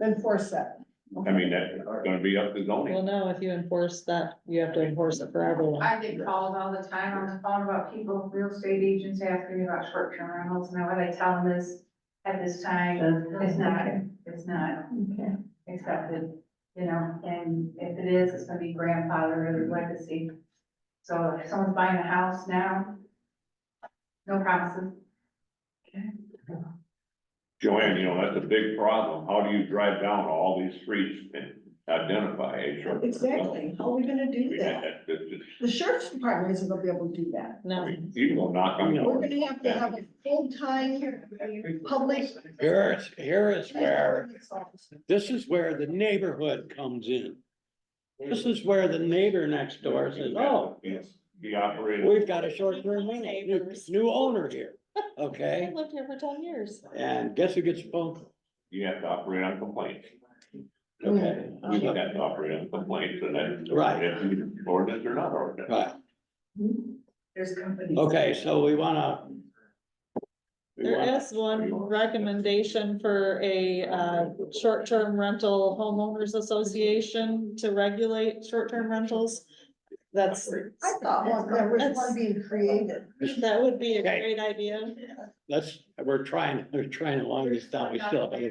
enforce that.
I mean, that's gonna be up to zoning.
Well, no, if you enforce that, you have to enforce it for everyone.
I get calls all the time on the phone about people, real estate agents asking me about short-term rentals, and what I tell them is, at this time, it's not
Okay.
accepted, you know, and if it is, it's gonna be grandfather or legacy. So if someone's buying a house now, no promises.
Joanne, you know, that's a big problem. How do you drive down all these streets and identify a short?
Exactly, how are we gonna do that? The sheriff's department isn't gonna be able to do that.
No,
You can go knock on
We're
doors.
gonna have a full-time public.
here is where, this is where the neighborhood comes in. This is where the neighbor next door says, oh,
He operated.
we've got a short-term rental, new owner here,
I
okay?
lived here for 10 years.
And guess who gets a phone call?
You have to operate on complaints.
Okay,
We have to operate on complaints and then.
Right.
If you ordinance or not ordinance.
right,
There's companies.
okay, so we wanna.
There is one recommendation for a, short-term rental homeowners association to regulate short-term rentals. That's,
I thought there was one being created.
that would be a
Okay.
great idea.
We're trying to long this down, we still have.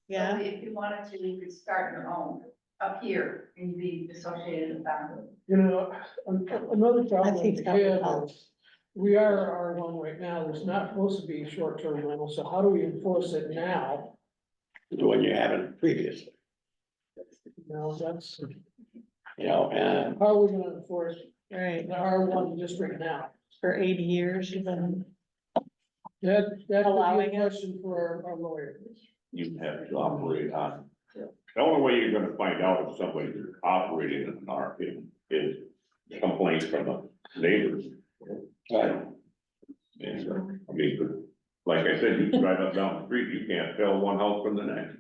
Yeah.
If you wanted to, you could start your own up here and be associated with them.
You know, another problem
think
we
that would
have
help.
is, we are R1 right now, there's not supposed to be short-term rental, so how do we enforce it now?
When you haven't previously,
You know, that's,
you know, and
how are we gonna enforce
Right,
the R1 district now?
for 80 years, you've been,
That could be
Allowing
a
it.
question for our lawyer.
You have to operate on. The only way you're gonna find out if somebody's operating in an RP is complaints from the neighbors.
Right.
And, I mean, like I said, you drive up down the street, you can't tell one house from the next.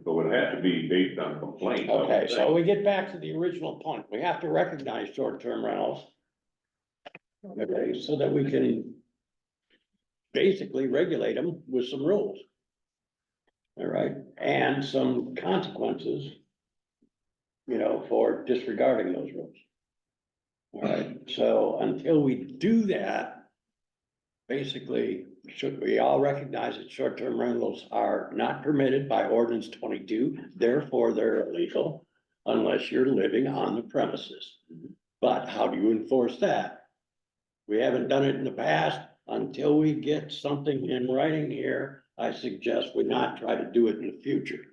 So it has to be based on complaints.
okay, so we get back to the original point, we have to recognize short-term rentals. Okay, so that we can basically regulate them with some rules. All right, and some consequences, you know, for disregarding those rules. All right, so until we do that, basically, should we all recognize that short-term rentals are not permitted by ordinance 22, therefore they're illegal unless you're living on the premises. But how do you enforce that? We haven't done it in the past. Until we get something in writing here, I suggest we not try to do it in the future.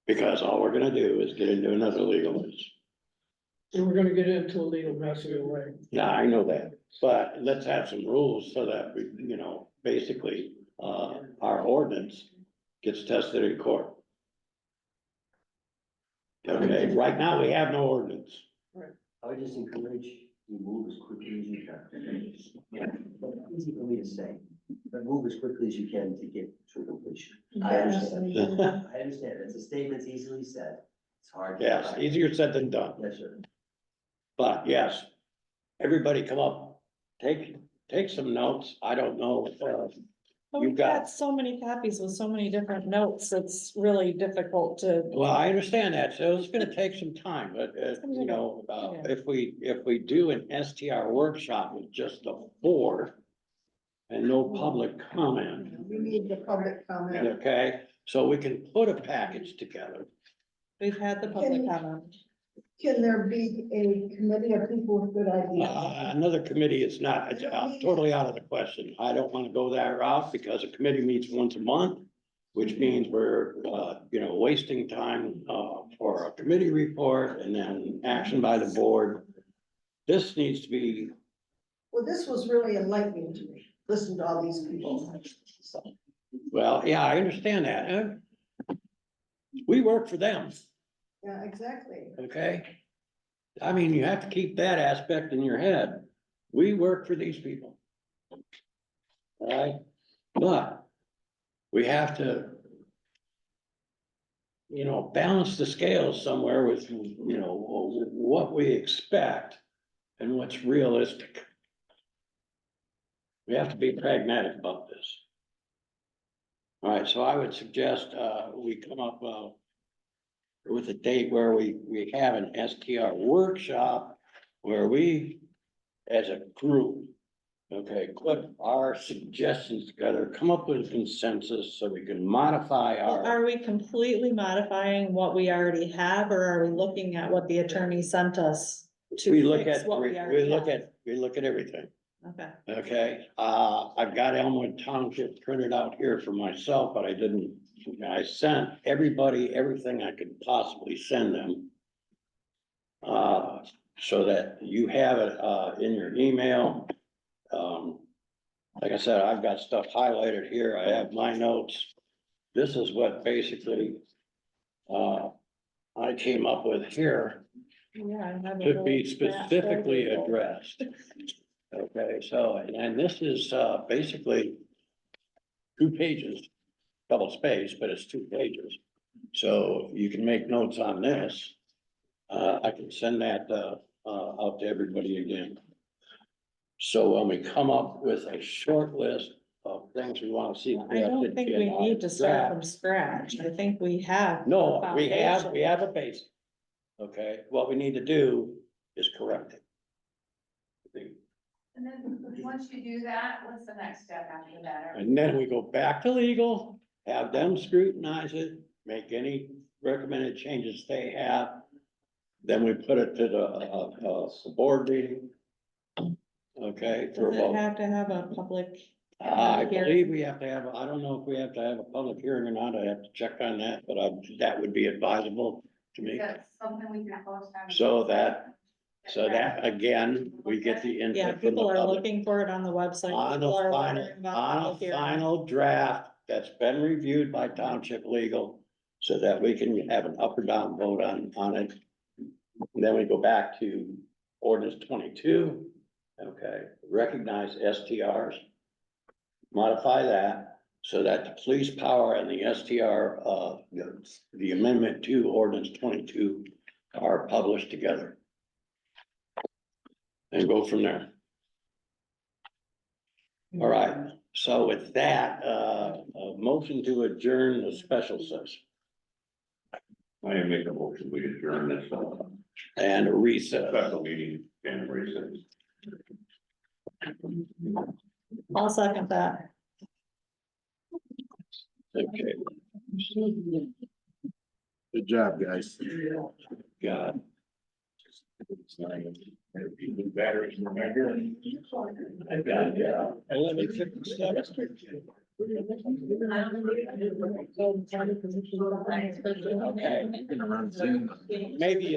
Because all we're gonna do is get into another legal mess.
And we're gonna get into a legal mess either way.
Yeah, I know that, but let's have some rules so that we, you know, basically, our ordinance gets tested in court. Okay, right now we have no ordinance.
I would just encourage you move as quickly as you can. Yeah, easy for me to say, but move as quickly as you can to get to completion. I understand. I understand. It's a statement that's easily said. It's hard.
Yes, easier said than done.
Yes, sir.
But yes, everybody come up, take some notes. I don't know.
we've
You've got-
got so many copies with so many different notes, it's really difficult to.
Well, I understand that. So it's gonna take some time, but you know, if we do an STR workshop with just the board and no public comment,
We need the public comment.
okay? So we can put a package together.
We've had the public comment.
Can there be a committee of people with good ideas?
Another committee is not, totally out of the question. I don't wanna go that route because a committee meets once a month, which means we're, wasting time, for a committee report and then action by the board. This needs to be,
Well, this was really enlightening to me, listen to all these people. So,
well, yeah, I understand that. We work for them,
yeah, exactly.
okay? I mean, you have to keep that aspect in your head. We work for these people. All right, but we have to, balance the scales somewhere with, what we expect and what's realistic. We have to be pragmatic about this. All right, so I would suggest, we come up, with a date where we have an STR workshop where we, as a group, okay, put our suggestions together, come up with a consensus so we can modify
Well,
our.
are we completely modifying what we already have, or are we looking at what the attorney sent us to
We look
fix
at,
what we already have?
we look at everything,
Okay,
okay? I've got Elmwood Township printed out here for myself, but I sent everybody everything I could possibly send them. So that you have it, in your email. Like I said, I've got stuff highlighted here. I have my notes. This is what basically, I came up with here
yeah. I have a
to
whole
be
draft
specifically
folder.
addressed. Okay, so, and this is, basically 2 pages, double space, but it's 2 pages. So you can make notes on this. I can send that, out to everybody again. So when we come up with a short list of things we want to see.
I don't think we need to start from scratch. I think we have.
No,
the
we
foundation.
have a base. Okay, what we need to do is correct it.
And then, once you do that, what's the next step after that?
And then we go back to legal, have them scrutinize it, make any recommended changes they have. Then we put it to the board meeting. Okay. for a
Does it
vote.
have to have a public?
I
hearing?
believe we have to have, I don't know if we have to have a public hearing or not, I have to check on that, but that would be advisable to me.
That's something we can post on.
So that, again, we get the
Yeah,
input from the
people are
public.
looking for it on the website.
On
People are
a
wondering about public hearing.
final draft that's been reviewed by Township Legal, so that we can have an up or down vote on it. And then we go back to ordinance 22, okay, recognize STRs. Modify that so that the police power and the STR, the amendment to ordinance 22 are published together. And go from there. All right, so with that, a motion to adjourn the special session
I make a motion, we adjourn this,
and a recess.
special meeting and recess.
I'll second that.
Okay,
Good job, guys.
God.
Batteries, remember?
I got, 11:57. Okay. Maybe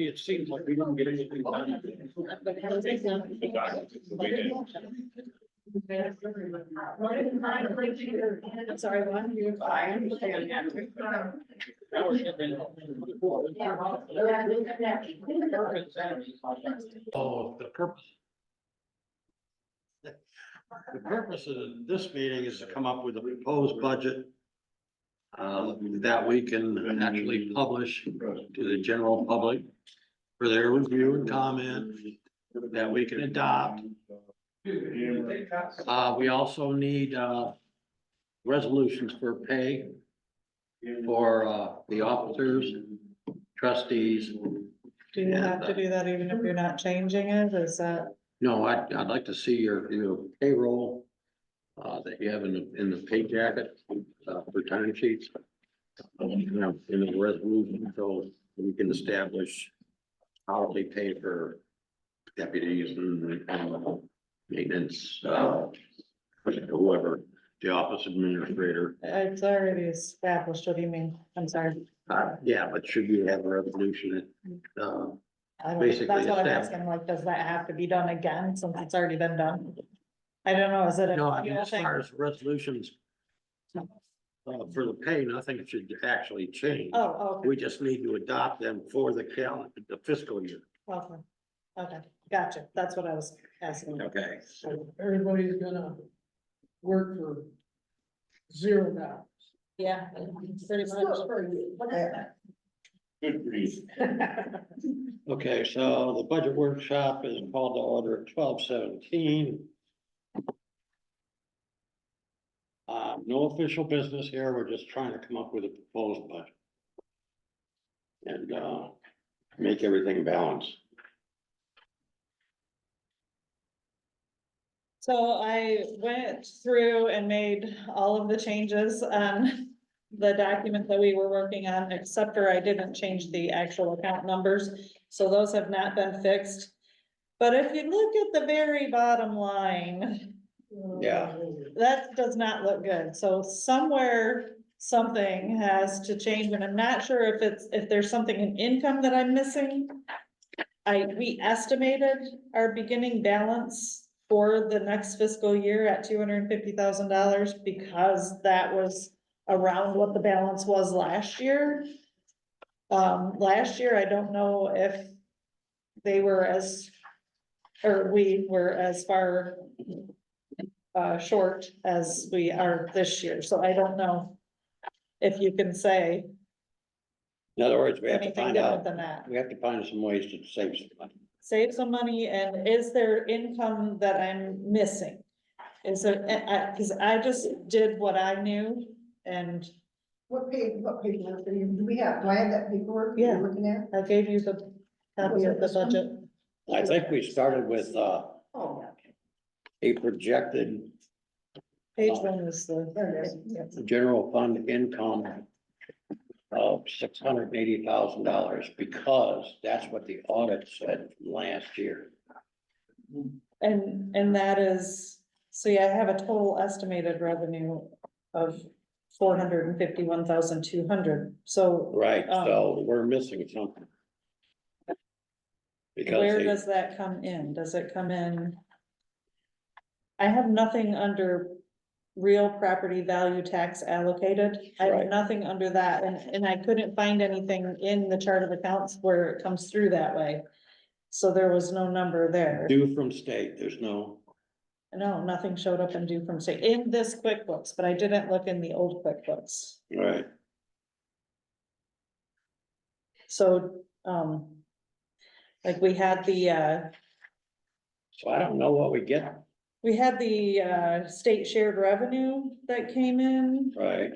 it seems like we didn't get anything done.
I'm sorry, one, you.
Oh, the purpose of this meeting is to come up with a proposed budget that we can actually publish to the general public for their review and comment, that we can adopt. We also need resolutions for pay for the officers, trustees.
Do you have to do that even if you're not changing it? Is that?
No, I'd like to see your payroll that you have in the pay jacket for time sheets. In the resolution, so we can establish hourly pay for deputies and maintenance, whoever, the office administrator.
It's already established, what do you mean? I'm sorry.
Yeah, but should we have a resolution that,
I don't,
basically
that's what I'm
established?
asking, like, does that have to be done again since it's already been done? I don't know, is it a
No, I mean,
annual
as
thing?
far as resolutions for the pay, nothing should actually change.
Oh, okay,
We just need to adopt them for the the fiscal year.
okay, okay, gotcha, that's what I was asking.
Okay.
So everybody's gonna work for $0.
Yeah, pretty much.
Whatever.
Good for you.
Okay, so the budget workshop is called to order at 12:17. No official business here, we're just trying to come up with a proposed budget. And, make everything balance.
So I went through and made all of the changes on the document that we were working on, except for I didn't change the actual account numbers. So those have not been fixed. But if you look at the very bottom line,
Yeah.
that does not look good. So somewhere, something has to change, and I'm not sure if there's something in income that I'm missing. We estimated our beginning balance for the next fiscal year at $250,000 because that was around what the balance was last year. Last year, I don't know if they were we were as far short as we are this year, so I don't know if you can say
In other words, we have to
anything
find
different
out,
than that.
we have to find some ways to save some money.
Save some money, and is there income that I'm missing? Is there, cause I just did what I knew, and
What paperwork do we have? Do I have that paperwork
Yeah.
you're looking at?
I gave you the copy of the budget.
I think we started with,
Oh, okay.
a projected
Page one is the.
There it is.
Yep.
general fund income of $680,000 because that's what the audit said from last year.
And that is, so yeah, I have a total estimated revenue of 451,200, so.
Right, so we're missing something. Because
Where
they-
does that come in? Does it come in? I have nothing under real property value tax allocated. I have
Right.
nothing under that, and I couldn't find anything in the chart of accounts where it comes through that way. So there was no number there.
due from state, there's no,
No, nothing showed up in due from state in this QuickBooks, but I didn't look in the old QuickBooks.
right,
So, like we had
so I don't know what we get,
state shared revenue that came in.
right?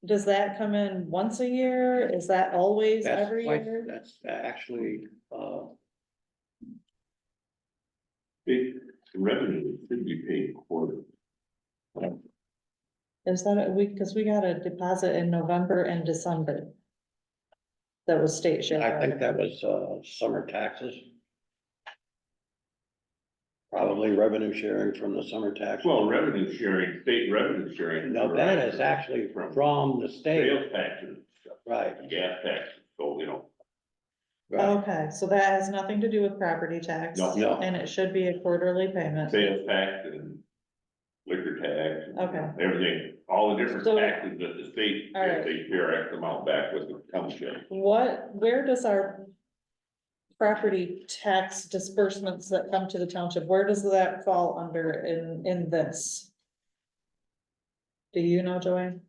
Does that come in once a year? Is that always
That's
every
quite,
year?
that's actually,
Big revenue should be paid quarterly.
Is that cause we got a deposit in November and December. That was state shared.
I think that
revenue.
was, summer taxes. Probably revenue sharing from the summer tax.
Well, revenue sharing, state revenue sharing.
No, that is actually from the state,
Sales taxes,
right,
gas taxes, so, you know,
right,
Okay, so that has nothing to do with property tax.
No.
No.
And it should be a quarterly payment.
sales tax and liquor tax. and
Okay.
Everything, all the different
So-
taxes that the state,
All right.
they share X amount back with the township.
Where does our property tax disbursements that come to the township, where does that fall under in this? Do you know, Joanne?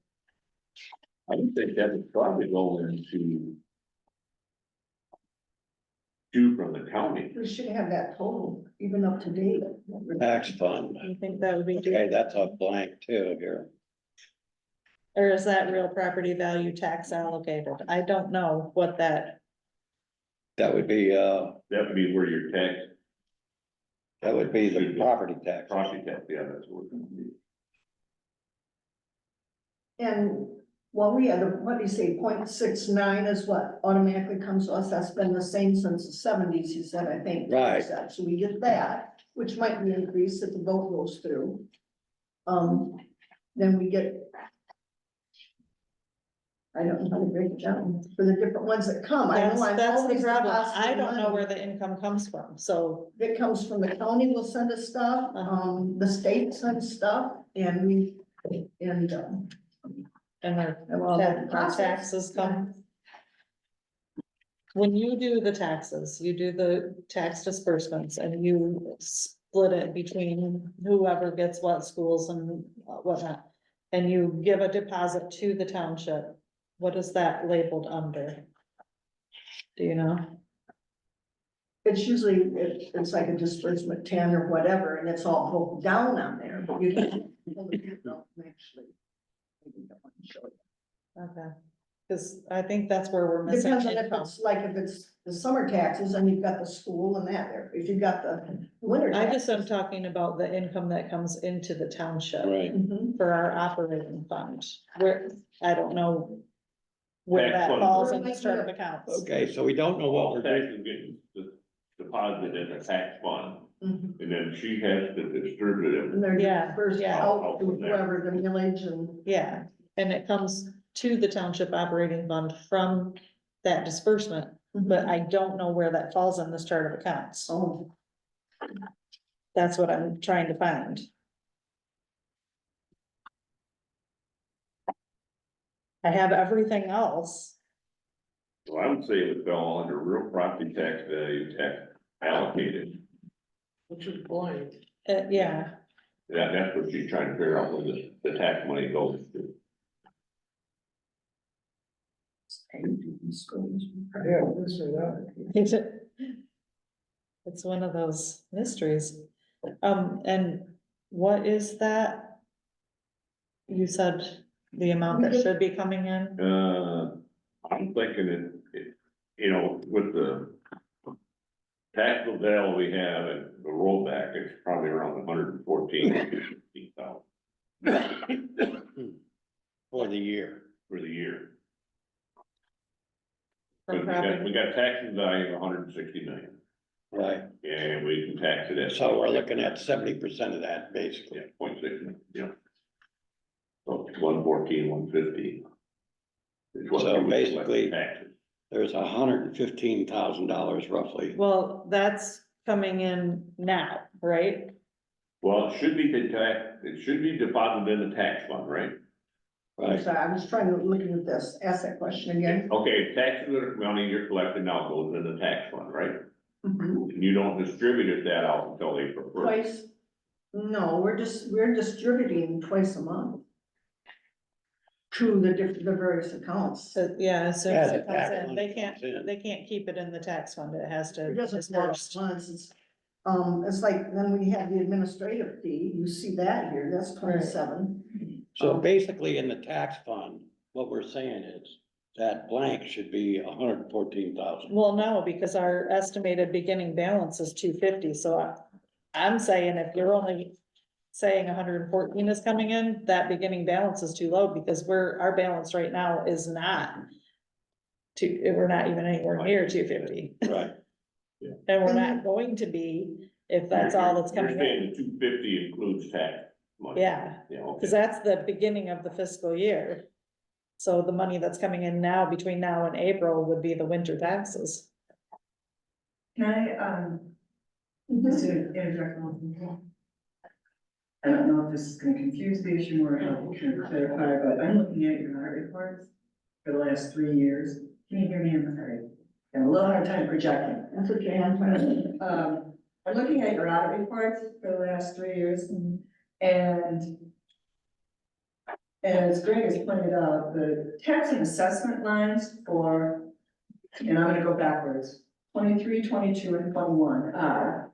I would think that would probably go into due from the county.
We should have that total, even up to date.
tax fund.
You think that would be due?
Okay, that's a blank too here.
Or is that real property value tax allocated? I don't know what that,
That would be,
That would be where your tax,
that would be the property tax.
property tax, yeah, that's what it would be.
And Well, we had, what do you say, 0.69 is what automatically comes to us, that's been the same since the seventies, you said, I think.
Right.
So we get that, which might be increased if the vote goes through. Then we get. I don't know how to break it down for the different ones that come. I know I'm
That's the
always
problem.
asking
I don't know
money.
where the income comes from, so.
It comes from the county will send us stuff, the state sends stuff, and we, and,
And
well,
our
process.
taxes come. When you do the taxes, you do the tax disbursements and you split it between whoever gets what schools and whatnot. And you give a deposit to the township. What is that labeled under? Do you know?
It's usually, it's like a disbursement 10 or whatever, and it's all broken down on there, but you can. Actually. maybe I want to show you.
Okay, cause I think that's where we're missing
Depends on if
income.
it's like, if it's the summer taxes and you've got the school and that there, if you've got the winter.
I just am
taxes.
talking about the income that comes into the township.
Right.
Mhm.
For our operating fund, where, I don't know. Where
Tax
that
fund.
falls in the start of accounts.
Okay, so we don't know what
All
we're doing.
taxes get deposited in a tax fund,
Mhm.
and then she has to distribute it.
And they're
Yeah,
first
yeah.
out to whoever the millage and.
Yeah, and it comes to the township operating fund from that disbursement, but I don't know where that falls in the chart of accounts.
Oh.
That's what I'm trying to find. I have everything else.
So I would say it would fall under real property tax value tax allocated.
Which is blind.
Yeah,
That's what she's trying to figure out where the tax money goes to.
Yeah, this or that.
it's one of those mysteries. And what is that? You said the amount that should be coming in?
I'm thinking with the taxable value we have and the rollback, it's probably around 114,000
For the year.
for the year.
From
But
property.
we got taxes value of 160 million,
Right,
and we can tax it at.
so we're looking at 70% of that, basically.
Yeah, 0.6, yeah. So 114, 150. is what
So
we would collect
basically-
taxes.
There's $115,000 roughly.
Well, that's coming in now, right?
Well, it should be deposited in the tax fund, right?
I'm
Right,
sorry, I'm just trying to look at this, ask that question again.
Okay, taxes that are money you're collecting now goes in the tax fund, right?
Mhm.
And you don't distribute that out until April first.
Twice, no, we're distributing twice a month. To the various accounts.
So, yeah, as soon as
Yeah,
it
the
comes
tax
in,
one
they
comes in.
can't keep it in the tax fund, it has to
It doesn't
disperse.
work once, it's like, then we have the administrative fee, you see that here, that's 27.
so basically in the tax fund, what we're saying is that blank should be 114,000.
Well, no, because our estimated beginning balance is 250, so I'm saying if you're only saying 114 is coming in, that beginning balance is too low, because our balance right now is not we're not even anywhere near 250.
Right,
And we're not going to be if that's all that's coming
You're saying
in.
the 250 includes tax money?
Yeah,
Yeah, okay.
because that's the beginning of the fiscal year. So the money that's coming in now, between now and April, would be the winter taxes.
Can I, just interject one thing? I don't know if this is gonna confuse the issue more, or help you clarify, but I'm looking at your audit reports for the last 3 years. Can you hear me? I'm sorry. I have a little hard time projecting.
That's okay, I'm fine.
I'm looking at your audit reports for the last 3 years, and as Greg has pointed out, the tax and assessment lines for, and I'm gonna go backwards, 23, 22, and 21 are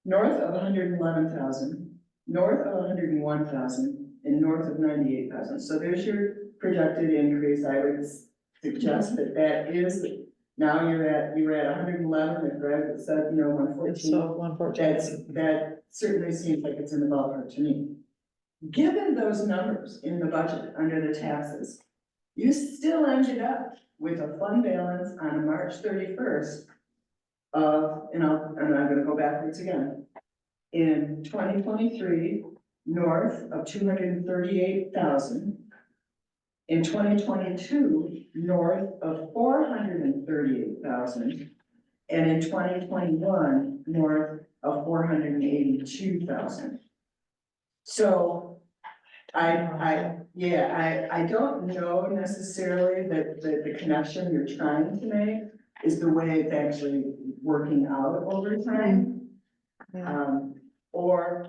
north of 111,000, north of 101,000, and north of 98,000. So there's your projected increase. I would suggest that is, now you're at 111, and Greg said, 114.
So 114.
That certainly seems like it's in the ballpark to me. Given those numbers in the budget under the taxes, you still ended up with a fund balance on March 31st of, and I'm gonna go backwards again. In 2023, north of 238,000. In 2022, north of 438,000. And in 2021, north of 482,000. So I don't know necessarily that the connection you're trying to make is the way it's actually working out over time. Or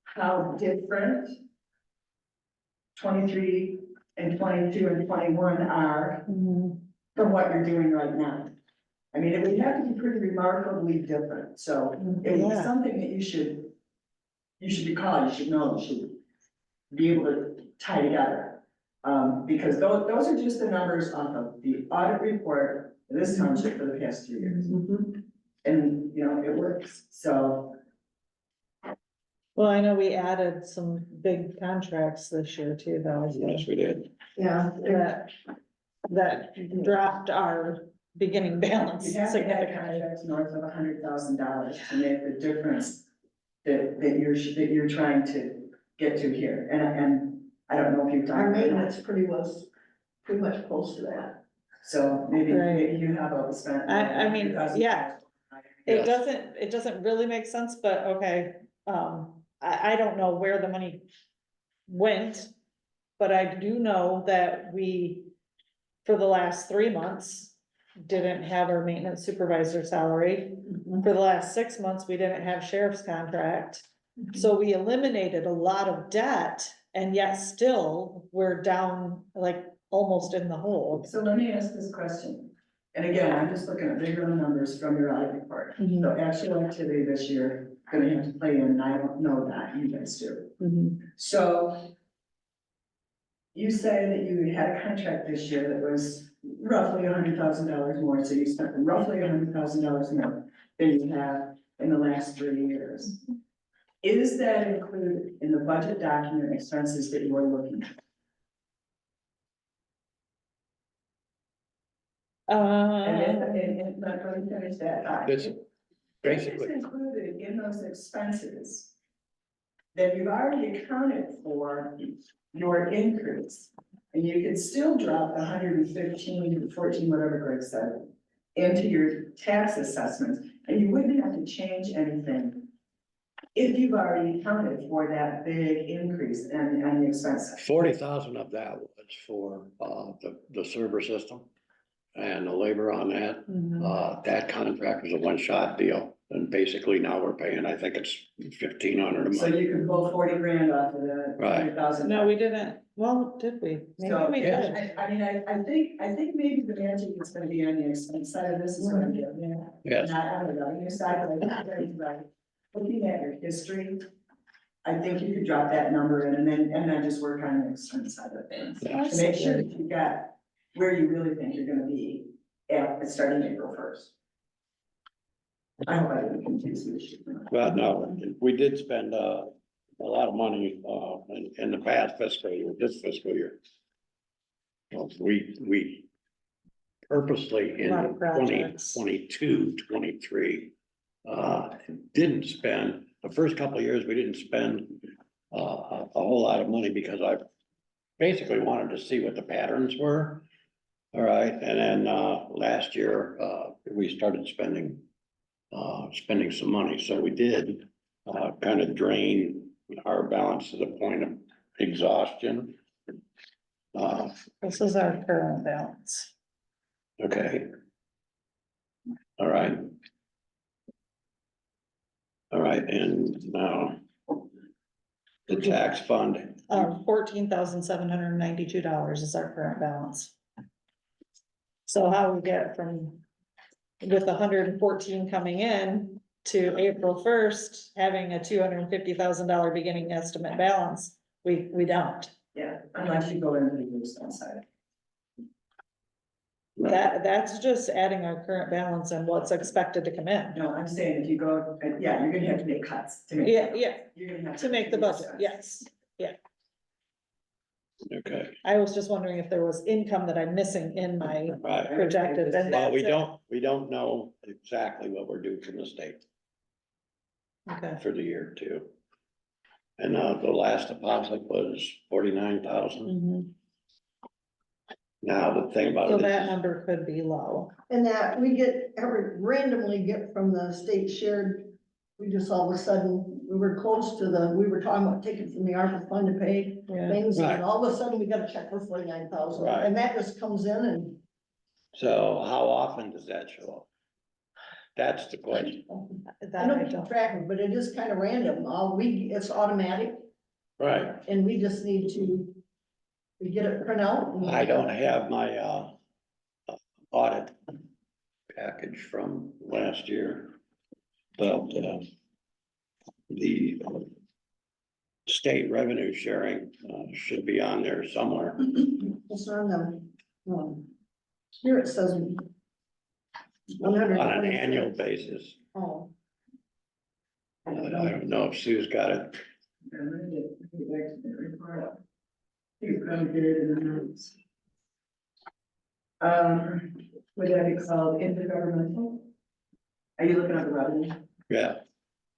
how different 23 and 22 and 21 are from what you're doing right now. I mean, it would have to be pretty remarkably different, so it would be
Yeah.
something that you should recall, you should know, you should be able to tie together. Because those are just the numbers off of the audit report of this township for the past 2 years. And, you know, it works, so.
Well, I know we added some big contracts this year too, though.
Yes, we did.
Yeah.
That dropped our beginning balance
You have to add
significantly.
contracts north of $100,000 to make the difference that you're trying to get to here, and I don't know if you've done.
Our
it or not.
maintenance pretty much close to that.
So maybe
Right.
you have overspent.
I mean, yeah.
Yes.
It doesn't really make sense, but okay, I don't know where the money went. But I do know that we, for the last 3 months, didn't have our maintenance supervisor salary. For the last 6 months, we didn't have sheriff's contract. So we eliminated a lot of debt, and yet still, we're down like almost in the hole.
So let me ask this question, and again, I'm just looking at bigger numbers from your audit report. So actual activity this year, gonna have to play in, and I don't know that, you guys do. So you say that you had a contract this year that was roughly $100,000 more, so you spent roughly $100,000 more than you have in the last 3 years. Is that included in the budget document expenses that you are looking at? And I'm not going to finish that thought.
This,
If
basically,
it's included in those expenses, then you've already accounted for your increase. And you can still drop the 115, 14, whatever Greg said, into your tax assessments, and you wouldn't have to change anything if you've already accounted for that big increase in the expense.
40,000 of that was for, the server system and the labor on that. That contract was a one-shot deal, and basically now we're paying, I think it's 1,500 a
So
month.
you could pull 40 grand off of the
Right.
100,000.
No, we didn't. Well, did we? Maybe
So,
we
yes.
did.
I mean, I think maybe the magic is gonna be on the expense side of this is what I'm getting at.
Yes,
Not on the revenue side, but I think Greg's right. Looking at your history, I think you could drop that number in and then just work on the expense side of things. To make sure that you got where you really think you're gonna be at starting April 1st. I hope I didn't confuse the issue.
but no, we did spend, a lot of money, in the past fiscal year, this fiscal year. Well, we purposely in
A lot of projects.
2022, 23, didn't spend, the first couple of years, we didn't spend, a whole lot of money because I basically wanted to see what the patterns were. All right, and then, last year, we started spending some money, so we did, kind of drain our balance to the point of exhaustion.
This is our current balance.
Okay. All right. All right, and now the tax fund,
$14,792 is our current balance. So how we get from, with 114 coming in to April 1st, having a $250,000 beginning estimate balance, we don't.
Yeah, unless you go into the expense side.
That's just adding our current balance and what's expected to come in.
No, I'm saying if you go, yeah, you're gonna have to make cuts to make.
Yeah,
You're gonna have
to make the
do
budget,
cuts.
yes, yeah.
Okay,
I was just wondering if there was income that I'm missing in my
right.
projected. And
Well, we
that's it.
don't know exactly what we're due from the state
Okay,
for the year too. And, the last deposit was 49,000.
mhm.
Now, the thing about
So
it
that
is,
number could be low.
And that we randomly get from the state shared, we just all of a sudden, we were close to we were talking about taking from the ARPA fund to pay
Yeah.
things,
Right.
and all of a sudden we got a check for 49,000,
Right.
and that just comes in and.
so how often does that show up? That's the question.
I
That I
don't keep
don't.
track of, but it is kind of random, it's automatic,
Right.
and we just need to. We get it print out. and-
I don't have my, audit package from last year. But, the state revenue sharing, should be on there somewhere.
It's on here it says.
On an annual basis.
Oh.
I don't know if Sue's got it.
I'm gonna get back to the report. You probably did it in the notes. Would that be called intergovernmental? Are you looking at the revenue?
Yeah,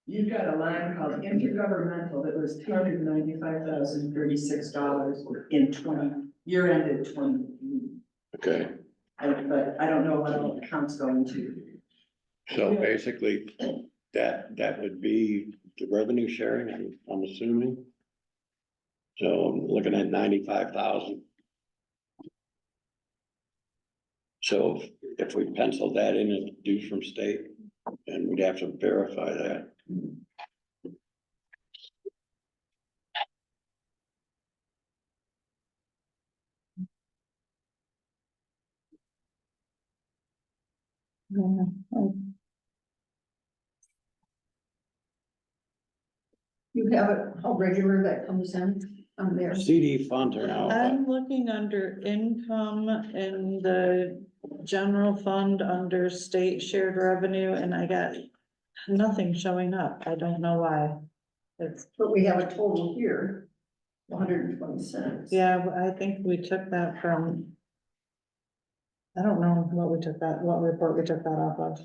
You've got a line called intergovernmental that was $295,036 in year ended 20.
okay.
But I don't know what all the accounts go into.
So basically, that would be the revenue sharing, I'm assuming. So I'm looking at 95,000. So if we pencil that in as dues from state, and we'd have to verify that.
Yeah.
You have it, how regular that comes in on there.
CD funds are now,
I'm looking under income in the general fund under state shared revenue, and I got nothing showing up. I don't know why. It's,
But we have a total here, 126.
yeah, I think we took that from. I don't know what report we took that off of.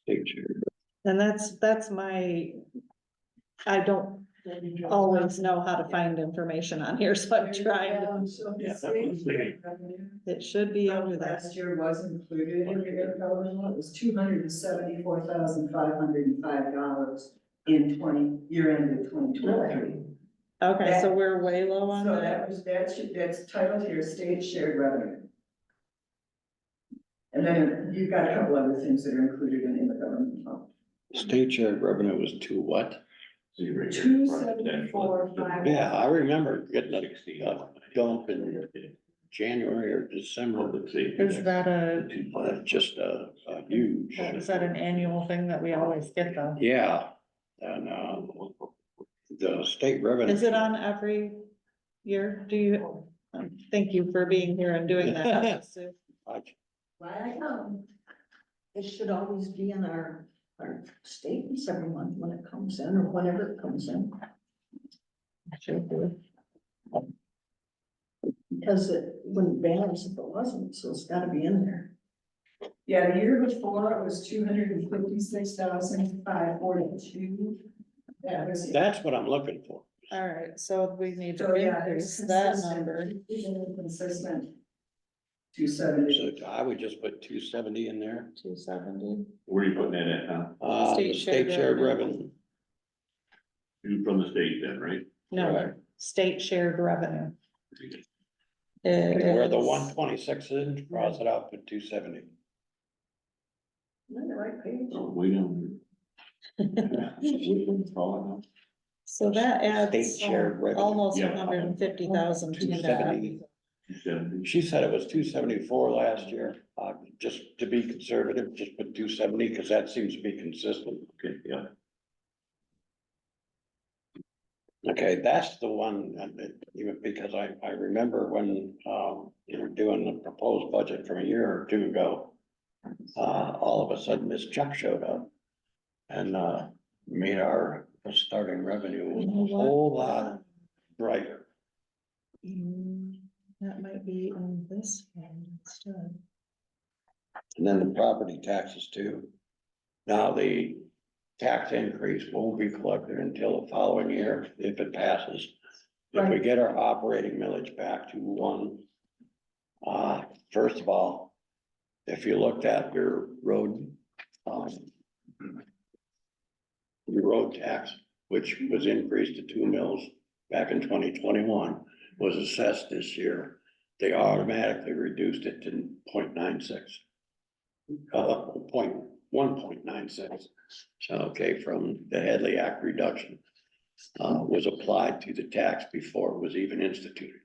state share.
And that's my, I don't always know how to find information on here, so I'm trying to, it should be under that.
Last year was included in the intergovernmental, it was $274,505 in year ended 2023.
Okay, so we're way low on
So
that.
that's titled here, state shared revenue. And then you've got a couple other things that are included in intergovernmental.
State shared revenue was to what?
274,505.
Yeah, I remember getting a dump in January or December.
Is that
Just a huge.
is that an annual thing that we always get though?
Yeah, and, the state revenue.
Is it on every year? Do you, thank you for being here and doing that, Sue.
Why I come. It should always be in our statements every month when it comes in, or whenever it comes in.
Should do.
Because it wouldn't balance if it wasn't, so it's gotta be in there.
Yeah, the year before it was 256,542. That was.
That's what I'm looking for.
All right, so we need to
So, yeah,
increase
it's
that
consistent.
number.
Even consistent. 270.
So I would just put 270 in there.
270.
Where are you putting that at now?
The
State
state
shared
shared
revenue.
revenue.
You from the state then, right?
No,
Right.
state shared revenue.
Where the
It is-
126 is, cross it out, put 270.
Am I on the right page?
Oh, we don't.
So that adds
State shared revenue.
almost
Yeah.
150,000 to that.
270. She said it was 274 last year, just to be conservative, just put 270, because that seems to be consistent.
Okay, yeah.
Okay, that's the one, even because I remember when, you were doing the proposed budget from a year or two ago. All of a sudden, this check showed up. and, made our starting revenue
You know
a
what?
whole lot brighter.
That might be on this one instead.
And then the property taxes too. Now, the tax increase won't be collected until the following year if it passes. If we get our operating millage back to 1, first of all, if you looked at your road, your road tax, which was increased to 2 mills back in 2021, was assessed this year, they automatically reduced it to 0.96. 1.96. So, okay, from the Headley Act reduction, was applied to the tax before it was even instituted.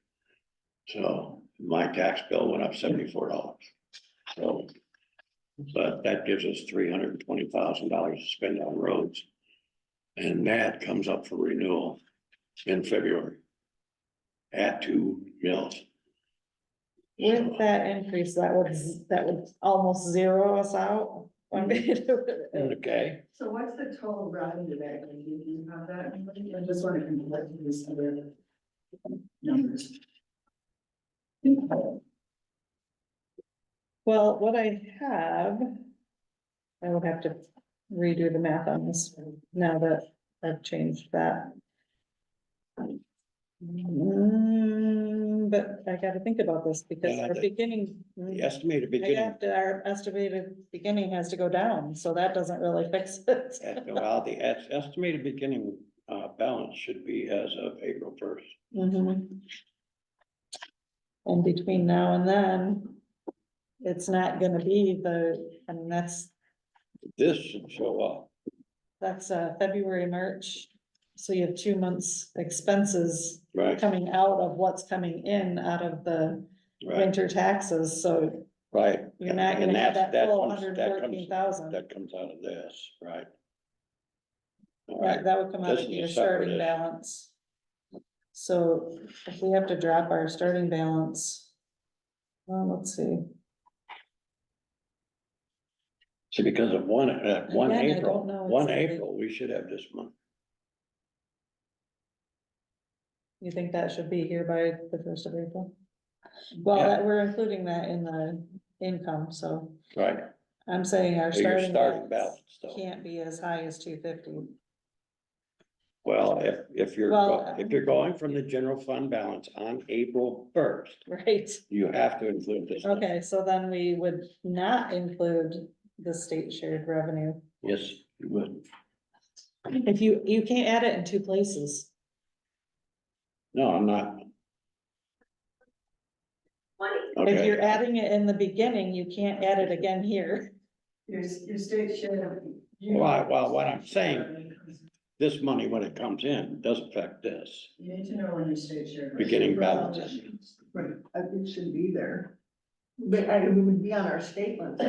So my tax bill went up $74. So, but that gives us $320,000 to spend on roads. And that comes up for renewal in February at 2 mills.
With that increase, that would almost zero us out.
Okay,
So what's the total revenue there? Do you have that? I just want to compare these other numbers.
Well, what I have, I would have to redo the math on this now that I've changed that. But I gotta think about this because
Yeah,
our
the-
beginning.
the estimated beginning,
Our estimated beginning has to go down, so that doesn't really fix it.
well, the estimated beginning, balance should be as of April 1st.
Mhm. And between now and then, it's not gonna be I mean,
This should show up.
that's February, March. So you have 2 months expenses
Right,
coming out of what's coming in out of the
right,
winter taxes, so
right.
you're not
And
gonna have
that's-
that full
comes-
114,000.
That comes out of this, right? All
Yeah,
right,
that would come out
This
of
is a
your
separate
starting
issue.
balance. So if we have to drop our starting balance. Well, let's see.
See, because of one
Again, I don't
April,
know
1
exactly.
April, we should have this month.
You think that should be here by the 1st of April? Well,
Yeah.
we're including that in the income, so
Right,
I'm saying our
so your
starting
starting
balance
balance though.
can't be as high as 250.
Well, if you're,
Well,
if you're going from the general fund balance on April 1st,
Right,
you have to include this.
okay, so then we would not include the state shared revenue.
Yes, you would.
If you can't add it in 2 places.
No, I'm not.
If
Okay,
you're adding it in the beginning, you can't add it again here.
Your state share.
well, what I'm saying, this money, when it comes in, does affect this
You need to know when your state share.
beginning balance.
Right, it should be there. But it would be on our statements.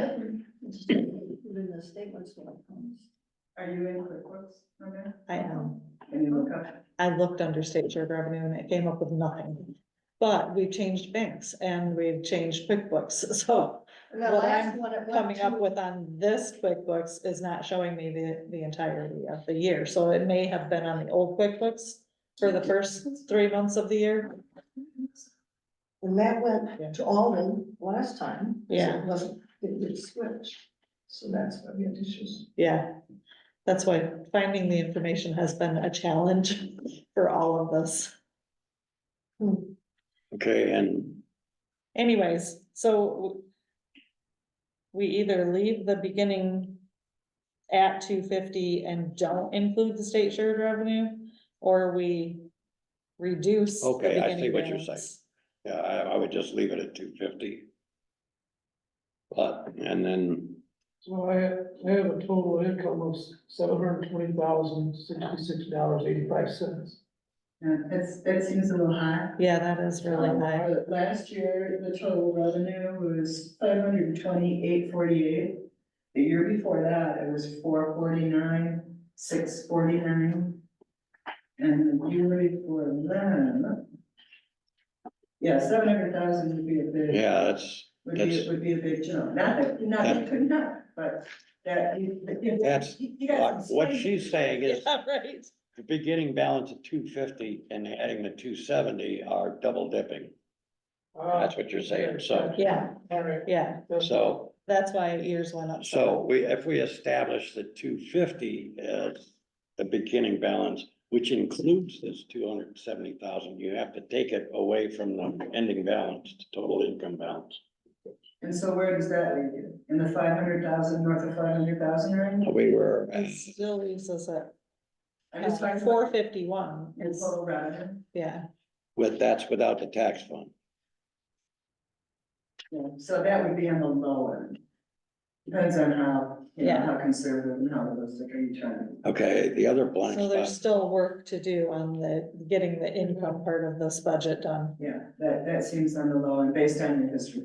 It's just in the statements when it comes.
Are you in QuickBooks? Okay.
I am.
Can you look up?
I looked under state shared revenue and it came up with nothing. But we've changed banks and we've changed QuickBooks, so
And the
what
last
I'm
one, it went
coming up
to-
with on this QuickBooks is not showing me the entirety of the year. So it may have been on the old QuickBooks for the first 3 months of the year.
And that
Yeah.
went to Alden last time. so
Yeah.
It wasn't, it did switch. So that's why we had issues.
Yeah, that's why finding the information has been a challenge for all of us.
Okay, and
Anyways, so we either leave the beginning at 250 and don't include the state shared revenue, or we reduce the
Okay, I see
beginning
what you're
balance.
yeah, I would just leave it at 250. But, and then,
So I have a total income of $720,066.85.
That seems a little high.
Yeah, that is really high.
But last year, the total revenue was 528.48. The year before that, it was 449,649. And the year before that. Yeah, 700,000 would be a big.
yeah, that's,
Would be a big jump. Not that it couldn't happen, but
That's, what she's saying is
Yeah, right.
the beginning balance of 250 and adding the 270 are double dipping. That's what you're saying, so,
Yeah,
All right.
yeah,
so,
that's why yours went up.
so if we establish the 250 as the beginning balance, which includes this 270,000, you have to take it away from the ending balance, to total income balance.
And so where does that leave you? In the 500,000, north of 500,000 range?
We were,
It still leaves us at
I just find
451
in
is,
total revenue.
yeah,
that's without the tax fund.
Yeah, so that would be on the low end. Depends on how, you know,
Yeah.
how conservative and how realistic are you trying.
Okay, the other blank
so there's
spot,
still work to do on the, getting the income part of this budget done.
Yeah, that seems on the low end based on your history.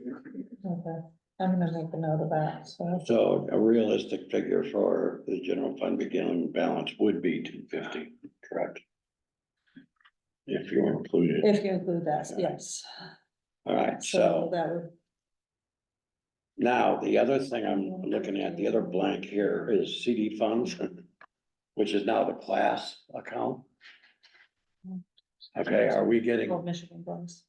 Okay, I'm gonna make a note of that, so.
so a realistic figure for the general fund beginning balance would be 250, correct? If you include it,
If you include that, yes.
all right,
So
so
that would,
now the other thing I'm looking at, the other blank here is CD funds, which is now the class account. Okay, are we getting,
oh, Michigan funds.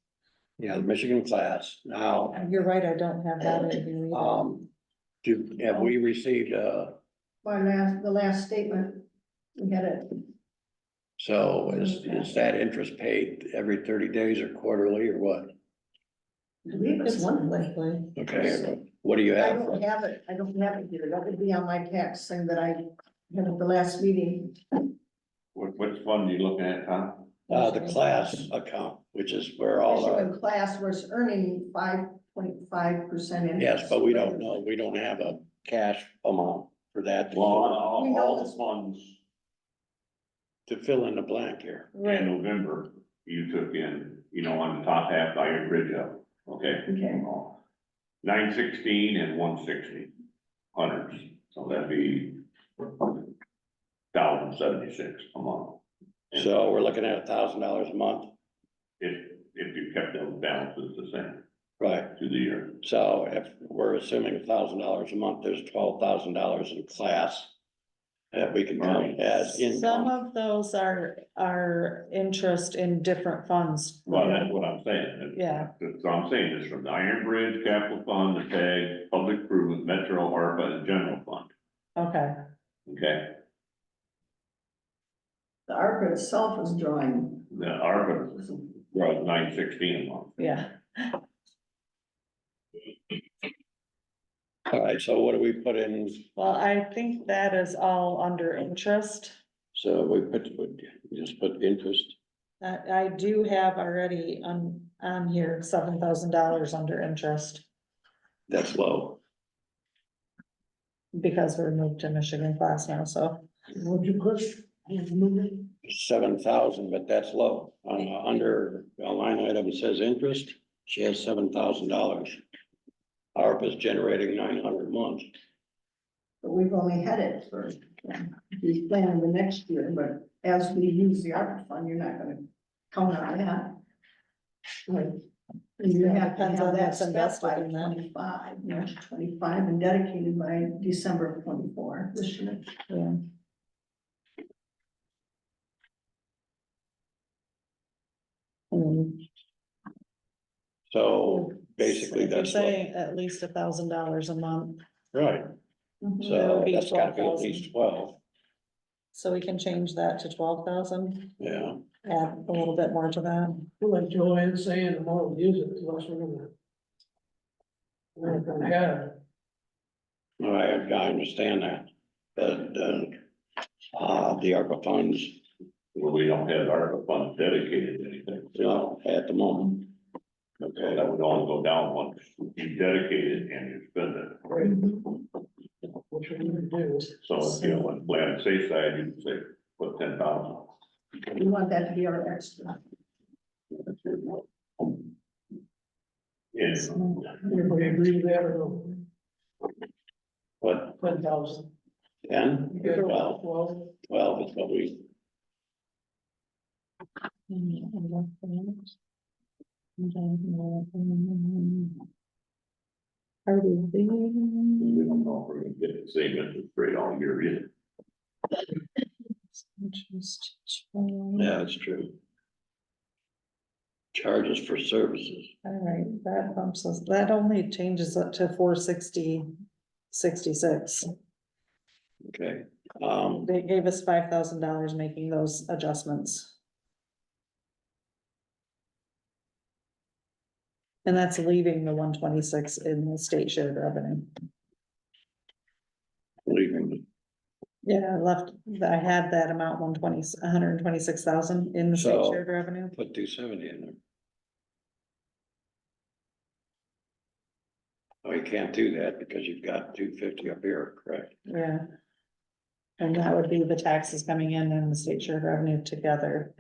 yeah, the Michigan class, now,
You're right, I don't have that in here either.
have we received,
The last statement, we had it,
so is that interest paid every 30 days or quarterly or what?
I believe it's
It's
monthly.
monthly.
Okay, what do you
I
have?
don't have it, I don't have it here, that would be on my tax thing that I had at the last meeting.
Which fund are you looking at, Tom?
The class account, which is where all our,
Michigan class was earning 5.5% interest.
yes, but we don't know, we don't have a cash amount for that.
Well,
We know
all the
it's-
funds
To fill in the blank here.
in November, you took in, you know, on the top half by your bridge up, okay?
Okay.
916 and 160 hundreds, so that'd be 1,076 a month.
So we're looking at $1,000 a month,
If you kept those balances the same
right?
through the year.
So if we're assuming $1,000 a month, there's $12,000 in class that we can count as
Some
income.
of those are interest in different funds.
Well, that's what I'm saying.
Yeah.
So I'm saying this from the Iron Bridge, Capital Fund, the TAG, Public Improvement, Metro, ARPA, and General Fund,
Okay,
okay?
The ARPA itself is drawing.
The ARPA was 916 a month.
yeah,
All right, so what do we put in?
well, I think that is all under interest.
So we just put interest.
I do have already on here $7,000 under interest
That's low.
because we're moved to Michigan class now, so.
What'd you put?
7,000, but that's low. Under a line item that says interest, she has $7,000. ARPA's generating 900 a month.
But we've only had it for, the plan of the next year, but as we use the ARPA fund, you're not gonna count on that. Like, you have to
Depends on
have that
what's
spent
invested
by
in that.
25, March 25, and dedicated by December of 24 this year.
Yeah.
So basically
If you're
that's what,
saying at least $1,000 a month.
right.
that
So
would be
that's gotta be at
12,000.
least 12,
So we can change that to 12,000,
yeah.
add a little bit more to that.
Like Joanne's saying, the more we use it, the less we're gonna have.
All right, I understand that, but, the ARPA funds,
Well, we don't have ARPA funds dedicated to anything.
you know, at the moment.
So
Okay,
that would only go down once you dedicate it and you spend it.
Which we're gonna do.
So if you want to play on the safe side, you can say, put 10,000.
We want that to be our extra.
Yes.
Everybody agree with that or no?
what,
10,000.
10,
You got
12,
12.
12 is what we,
We don't know if we're gonna get the same interest rate all year either.
Yeah, that's true. Charges for services.
All right, that bumps us, that only changes up to 460.66.
Okay,
They gave us $5,000 making those adjustments. And that's leaving the 126 in the state shared revenue.
leaving.
Yeah, I left, I had that amount 126,000 in the state
So-
shared revenue.
Put 270 in there. Oh, you can't do that because you've got 250 up here, correct?
Yeah. And that would be the taxes coming in and the state shared revenue together.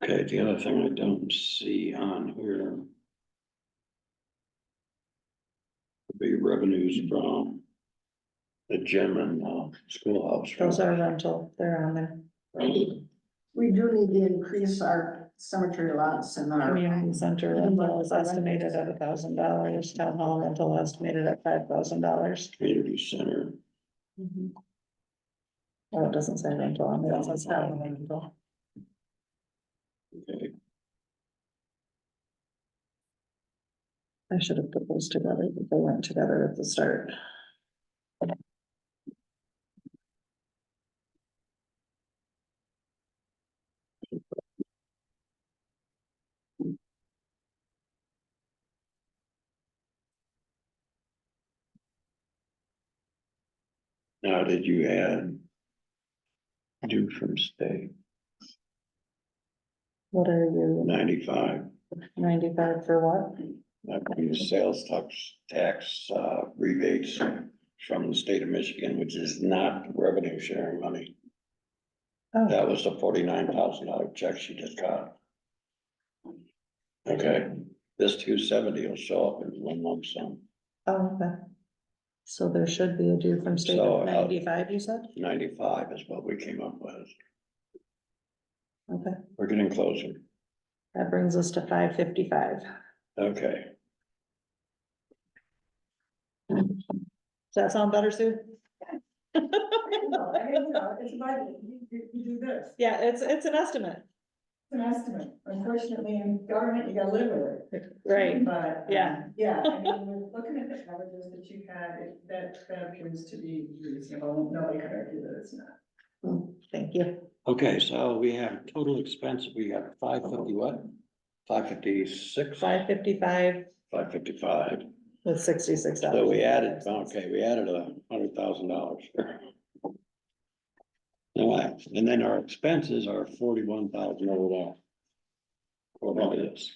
Okay, the other thing I don't see on here. Would be revenues from the gym and schoolhouse.
Those are rental, they're on there.
We do need to increase our cemetery lots and our.
Community center rental is estimated at $1,000, town hall rental estimated at $5,000.
Community center.
Oh, it doesn't say rental on there, it says town rental.
Okay,
I should have put those together, but they weren't together at the start.
now did you add? Due from state,
What are you,
95,
95 for what?
that would be the sales tax rebates from the state of Michigan, which is not revenue sharing money.
Oh,
That was the $49,000 check she just got. Okay, this 270 will show up in one lump sum,
oh, okay. So there should be a due from state
So,
of 95, you said?
95 is what we came up with.
Okay,
We're getting closer.
that brings us to 555.
Okay,
Does that sound better, Sue?
It's a budget, you do this,
Yeah, it's an estimate,
it's an estimate, unfortunately, in government, you gotta live with it.
right?
But,
Yeah.
yeah, I mean, we're looking at the averages that you had, that appears to be reasonable, nobody could argue that it's not.
Thank you.
okay, so we have total expense, we got 550 what? 556?
555
555.
with $66.
So we added, okay, we added $100,000. And then our expenses are 41,000 over there. What about this?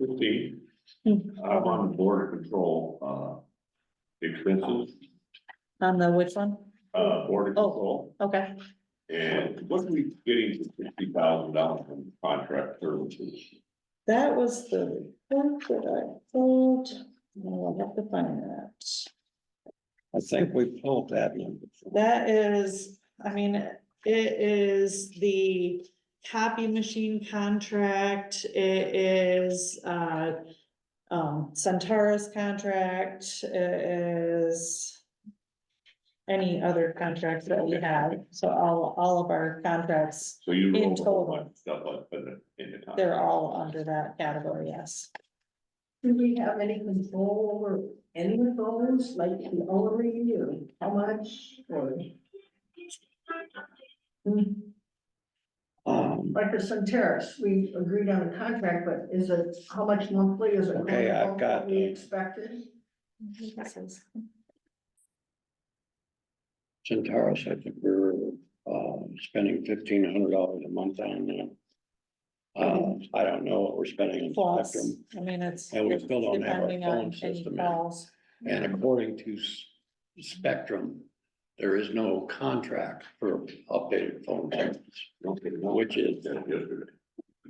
15, I'm on the border control, expenses,
On the which one?
border
Oh.
control.
Okay,
And what are we getting for $50,000 from contract services?
that was the report that I pulled. I'll have to find that.
I think we pulled that number.
That is, I mean, it is the copy machine contract, it is, Centaurus contract, it is any other contracts that we have, so all of our contracts,
So you
In
roll a whole
total.
bunch of stuff like that in the contract.
they're all under that category, yes.
Do we have any control over any of those, like the hourly or how much, or? Like the Centaurus, we agreed on a contract, but is it, how much monthly is it?
Okay, I've got,
What we expected?
Centaurus, I think we're, spending $1,500 a month on that. I don't know what we're spending on
Plus,
Spectrum,
I mean, it's.
and we still don't have our
depending on
phone
any
system.
calls.
And according to Spectrum, there is no contract for updated phone systems, which is,
Yesterday.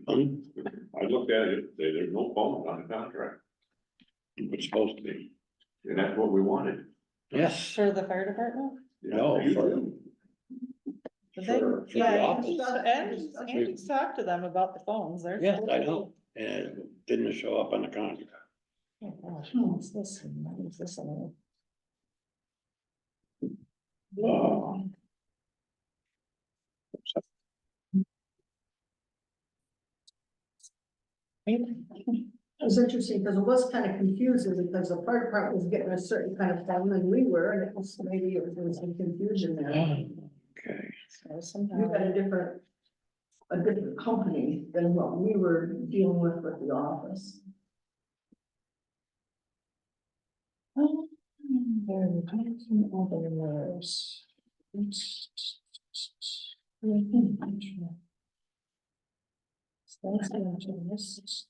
um,
I looked at it, yesterday. There's no phone on the contract,
it's supposed to be.
and that's what we wanted.
Yes,
For the fire department?
no, for,
They-
for the
Yeah,
office.
Andy's talked to them about the phones, they're.
Yes, I know, and it didn't show up on the contract.
Oh, gosh, what's this? What is this one?
Oh.
It was interesting, because it was kind of confusing, because the fire department was getting a certain kind of phone and we were, and it was, maybe there was some confusion there.
Okay,
So
We
somehow,
had a different company than what we were dealing with the office.
Very constant others. So that's the interest.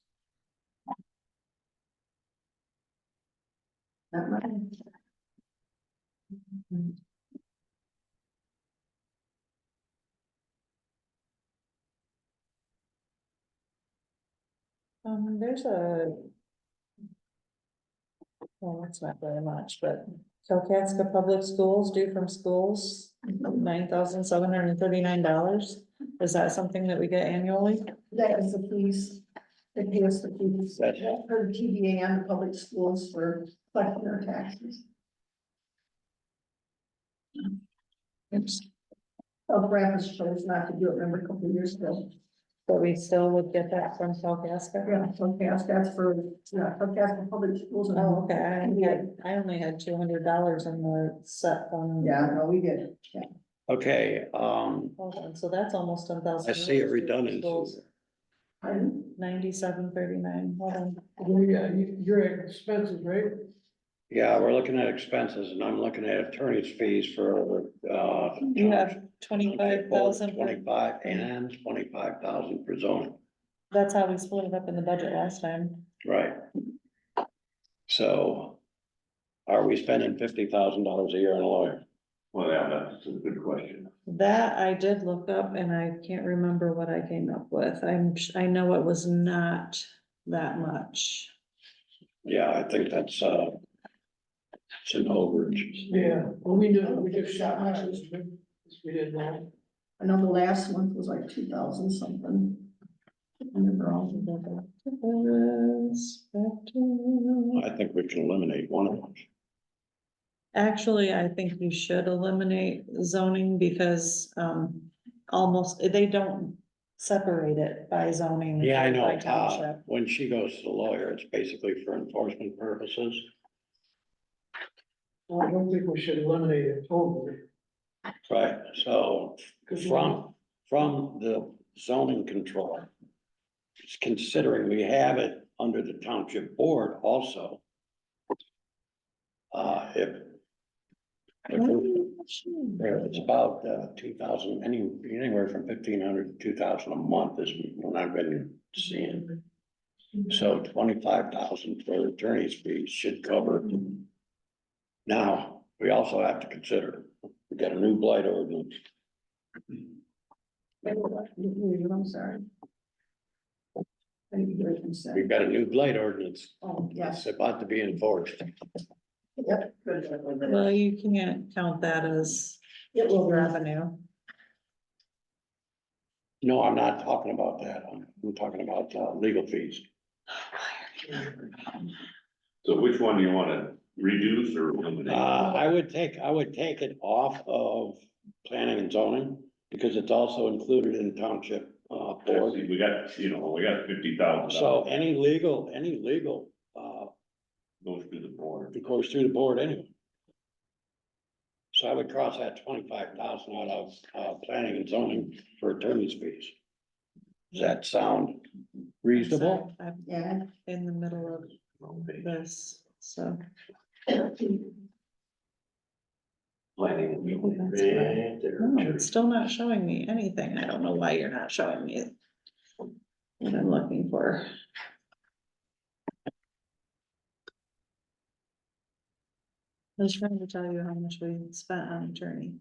Not mine.
There's a. Well, it's not very much, but Cowcaska Public Schools due from schools, $9,739. Is that something that we get annually?
That is the fees. They pay us the fees
That's-
for the TVA and the public schools for collecting their taxes.
Oops.
South Rapids chose not to do it, remember, a couple of years ago.
But we still would get that from Cowcaska?
Yeah, Cowcaska, that's for, Cowcaska Public Schools. and-
Oh, okay, I only had $200 in the set fund.
Yeah, no, we did, yeah.
okay,
Hold on, so that's almost 10,000.
I see it redundant.
Pardon?
9739, hold on.
Your expenses, right?
Yeah, we're looking at expenses and I'm looking at attorney's fees for,
You have 25,000.
25 and 25,000 for zoning,
That's how we split it up in the budget last time.
right? So are we spending $50,000 a year on a lawyer?
Well, yeah, that's a good question.
That I did look up and I can't remember what I came up with. I know it was not that much.
Yeah, I think that's, it's an overage.
Yeah, well, we knew, we just shot matches, we didn't know.
I know the last month was like 2,000 something. I remember all of that.
I think we can eliminate one of them.
Actually, I think you should eliminate zoning because, almost, they don't separate it by zoning.
Yeah, I know,
by township.
when she goes to the lawyer, it's basically for enforcement purposes.
Well, I don't think we should eliminate it totally.
Right, so
'Cause
from the zoning control. It's considering we have it under the township board also. If it's about 2,000, anywhere from 1,500 to 2,000 a month is what I've been seeing. So 25,000 for attorney's fees should cover. Now, we also have to consider, we got a new blight ordinance.
I'm sorry. I didn't hear what you said.
We've got a new blight ordinance.
Oh, yes.
It's about to be enforced.
Yep. Good.
Well, you can't count that as
It will
revenue.
No, I'm not talking about that. I'm talking about legal fees.
So which one do you wanna reduce or eliminate?
I would take it off of planning and zoning because it's also included in township board.
See, we got 50,000.
So any legal,
Goes to the board.
it goes through the board anyway. So I would cross that 25,000 out of planning and zoning for attorney's fees. Does that sound reasonable?
I'm
Yeah.
in the middle of this, so.
Planning.
No, it's still not showing me anything. I don't know why you're not showing me what I'm looking for. I was trying to tell you how much we spent on attorney.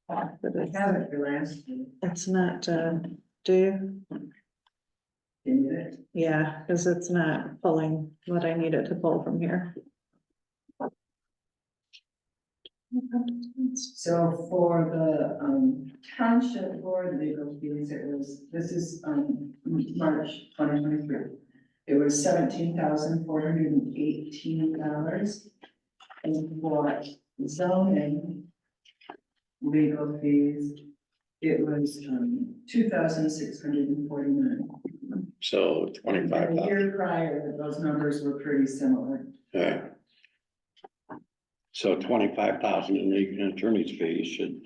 But
I have it for last year.
it's not, do you? Yeah, cause it's not pulling what I need it to pull from here.
So for the township board legal fees, this is March 2023. It was $17,418. And for zoning legal fees, it was $2,649.
So
And
25,000.
the year prior, those numbers were pretty similar.
Yeah. So 25,000 in legal and attorney's fees should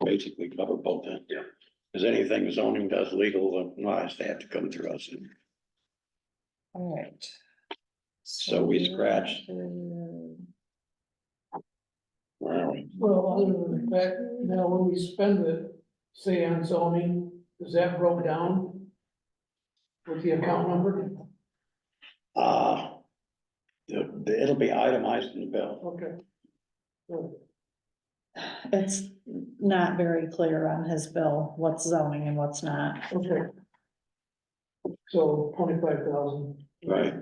basically cover both ends.
Yeah.
Because anything zoning does legal, unless they have to come through us.
All right.
So we scratched. Where are we?
Well, other than the fact, now when we spend it, say on zoning, is that broke down? With the account number?
It'll be itemized in the bill.
Okay. Good.
It's not very clear on his bill, what's zoning and what's not.
Okay. So 25,000.
Right.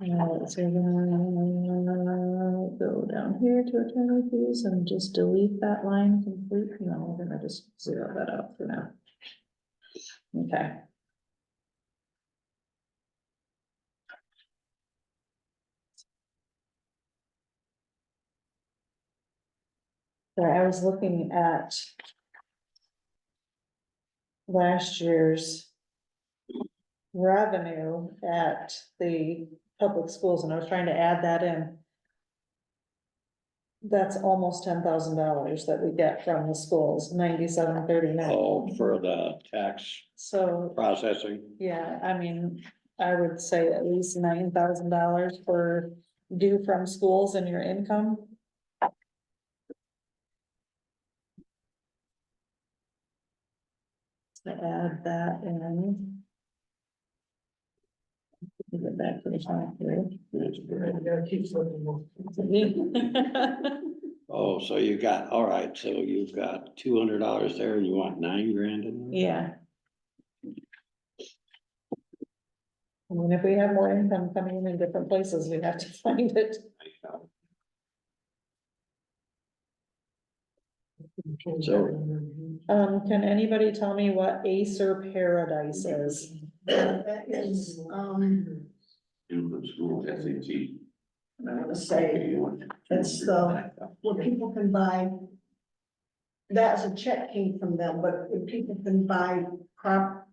So we're gonna go down here to attorney fees and just delete that line completely. No, we're gonna just zero that out for now. Okay. So I was looking at last year's revenue at the public schools, and I was trying to add that in. That's almost $10,000 that we get from the schools, 9739.
Oh, for the tax
So,
processing.
yeah, I mean, I would say at least $9,000 for due from schools and your income. To add that in. Get back to the top here.
You gotta keep something.
Oh, so you got, all right, so you've got $200 there and you want $9,000 in there?
Yeah. I mean, if we have more income coming in different places, we have to find it.
So,
Can anybody tell me what Acer Paradise is?
That is,
In the school, SAT.
I'm gonna say, it's the, where people can buy. That's a check came from them, but if people can buy have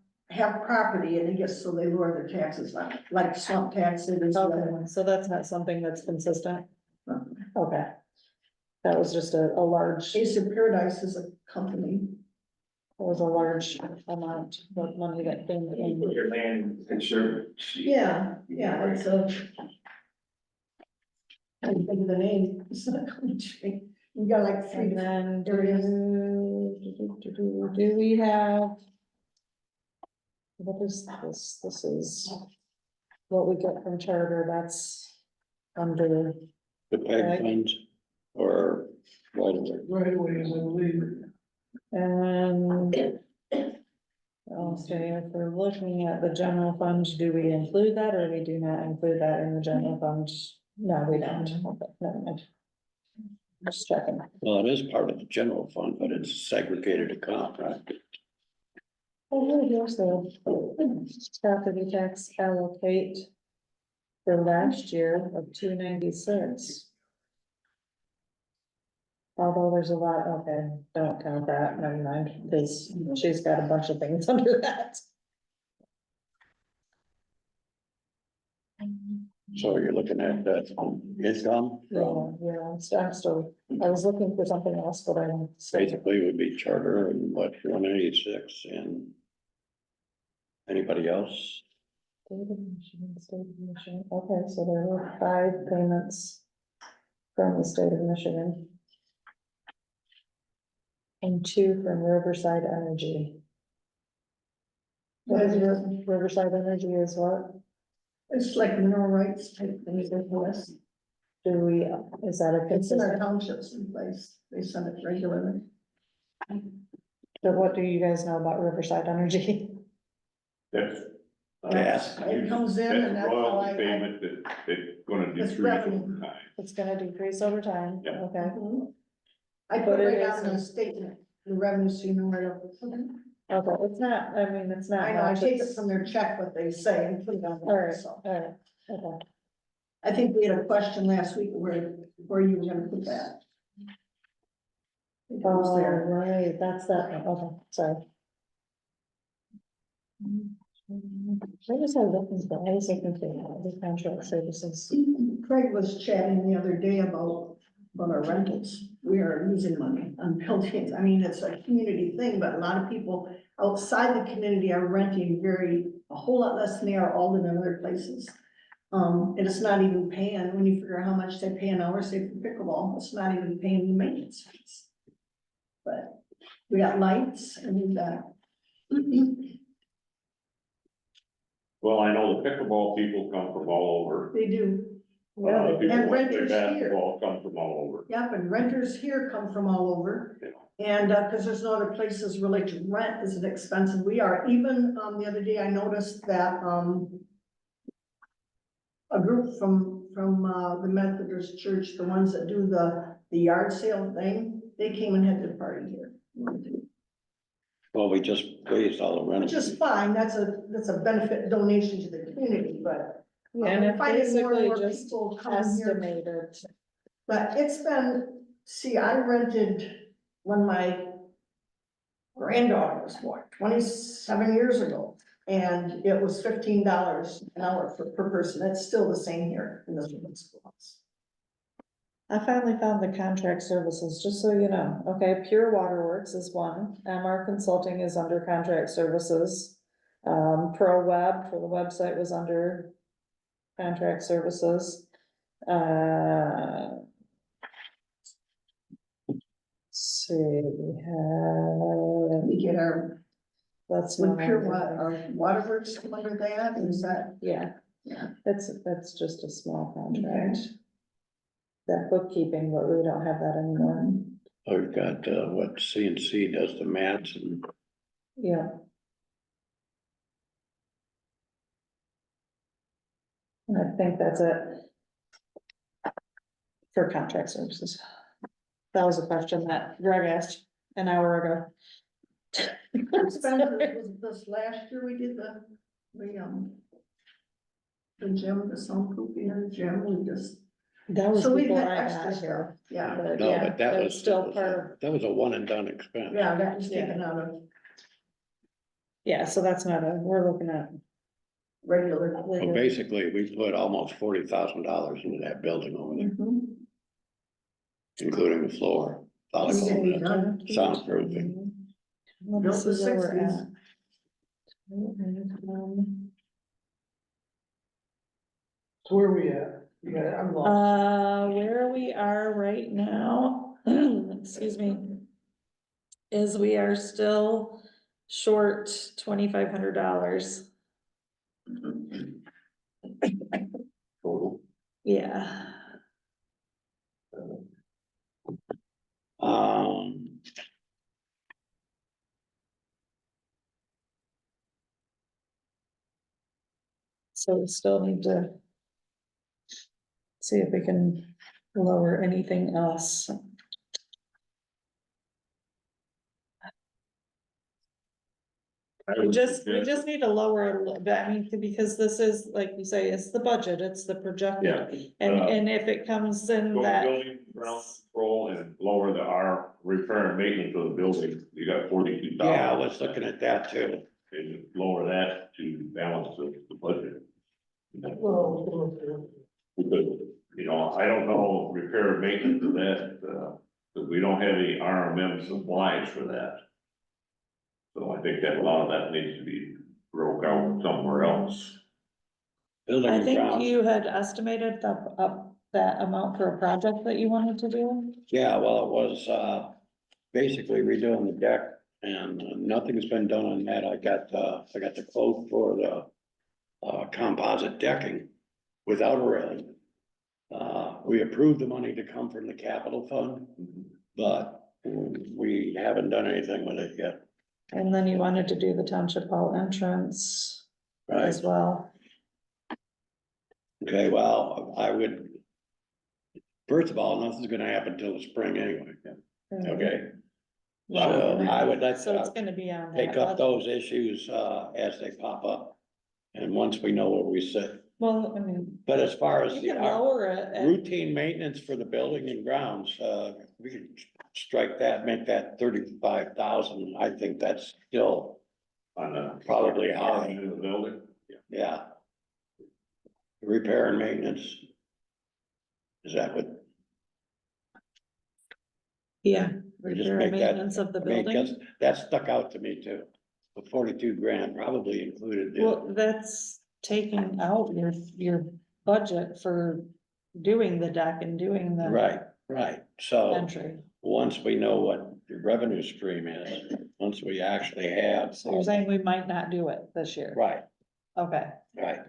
property and I guess so they lower their taxes, like swamp taxes.
Okay, so that's not something that's consistent? Okay. That was just a large, it
Ace of Paradise is a company.
was a large amount of money that came in.
Your land insurance.
Yeah, it's a. I can't think of the name, it's not coming to me. We got like three
And then
areas.
do we have? What is this? This is what we get from charter, that's under,
the PEG funds or whatever.
Right away, I believe.
and. Okay, if we're looking at the general fund, do we include that or we do not include that in the general fund? No, we don't. Okay, never mind. Just checking.
Well, it is part of the general fund, but it's a segregated account, right?
Oh, here's the property tax allocate for last year of $296. Although there's a lot, okay, don't count that, never mind, because she's got a bunch of things under that.
So you're looking at that income from,
Yeah, so I'm still, I was looking for something else, but I don't.
basically would be charter and what, 186 and anybody else?
State of Michigan. Okay, so there were 5 payments from the state of Michigan. And 2 from Riverside Energy. What is Riverside Energy is what?
It's like mineral rights type things in us.
Do we, is that a
It's in our
consistent?
townships in place. They send it regularly.
But what do you guys know about Riverside Energy?
That's
gas.
It comes in and that's how
royalty
I,
payment that, that's gonna
It's
decrease
revenue.
over time.
It's gonna decrease over time,
Yeah.
okay?
I
But
put
it
right
is
out in the statement, the revenue, so you know where to.
Okay, it's not, I mean, it's not
I know, I
much.
take it
It's-
from their check, what they say, and put it on
All
there,
right,
so.
all right, okay.
I think we had a question last week where you were gonna put that. I think it was
Oh,
there.
right, that's that, one. Okay, sorry. I just had looking, but I was looking for the contract services.
Craig was chatting the other day about our rentals. We are losing money on buildings. I mean, it's a community thing, but a lot of people outside the community are renting a whole lot less than they are all in other places. And it's not even paying, when you figure out how much they pay an hour, say for pickleball, it's not even paying the maintenance fees. But we got lights and we got.
Well, I know the pickleball people come from all over.
They do.
People
And
who play
renters here.
basketball come from all over.
Yep, and renters here come from all over.
Yeah.
And, cause there's no other places really to rent as expensive we are. Even, the other day I noticed that, a group from, the Methodist Church, the ones that do the yard sale thing, they came and had their party here.
Well, we just raised all the rentals.
Which is fine, that's a benefit donation to the community, but.
Yeah, and it
finding more and
basically
more
just
people coming here.
estimated.
But it's been, see, I rented when my granddaughter was born, 27 years ago. And it was $15 an hour per person. It's still the same here in this women's schools.
I finally found the contract services, just so you know. Okay, Pure Waterworks is one. MR Consulting is under contract services. Pro Web for the website was under contract services. Let's see,
We get
that's
when
not
Pure
under-
Water, our waterworks come under that, is that?
Yeah,
Yeah.
that's just a small contract. That bookkeeping, but we don't have that anymore.
Oh, we've got, what CNC does the mats and
Yeah. I think that's it. For contract services. That was a question that Greg asked an hour ago.
Expenses, was this last year we did the gym, the soundproofing in the gym, we just.
That was
So we've
before
had
I
extra
got
stuff,
here.
yeah,
But
no,
yeah,
but that was
still part of,
that was a one and done expense.
yeah, that was taken out of
yeah, so that's not we're looking at.
regular.
So basically, we put almost $40,000 into that building over there,
Mhm.
including the floor,
It's gonna be
volleyball,
done.
soundproofing.
Let me
Built
see
the
where we're
60s.
at.
So where are we at? Yeah, I'm lost.
Where we are right now, excuse me, is we are still short $2,500.
Total.
Yeah, so we still need to see if we can lower anything else. We just need to lower it a little bit, I mean, because this is, like you say, it's the budget, it's the projected. And if it comes in
Go to
that,
building ground control and lower the R repair and maintenance of the building, you got 42,000.
Yeah, I was looking at that too.
And lower that to balance the budget. Because, you know, I don't know repair and maintenance of that, because we don't have any RMM supplies for that. So I think that a lot of that needs to be broke out somewhere else.
Building
I
and
think
grounds.
you had estimated that amount for a project that you wanted to do.
Yeah, well, it was, basically redoing the deck and nothing's been done on that. I got the quote for the, composite decking without a railing. We approved the money to come from the capital fund, but we haven't done anything with it yet.
And then you wanted to do the township hall entrance.
Right,
as well.
okay, well, I would. First of all, nothing's gonna happen till the spring anyway, okay? So I would like
So it's
to
gonna be on
take
that.
up those issues, as they pop up. And once we know where we sit,
Well, I mean,
but as far as
you
the
can lower it.
routine maintenance for the building and grounds, we could strike that, make that 35,000. I think that's still
On the.
probably high,
In the building.
yeah. Repair and maintenance. Is that what?
Yeah,
we just
repair
make
and
that-
maintenance of the
I mean,
building.
'cause that stuck out to me too. The 42 grand probably included.
Well, that's taking out your budget for doing the deck and doing the
Right, so.
entry.
Once we know what the revenue stream is, once we actually have.
So you're saying we might not do it this year?
Right,
Okay,
right.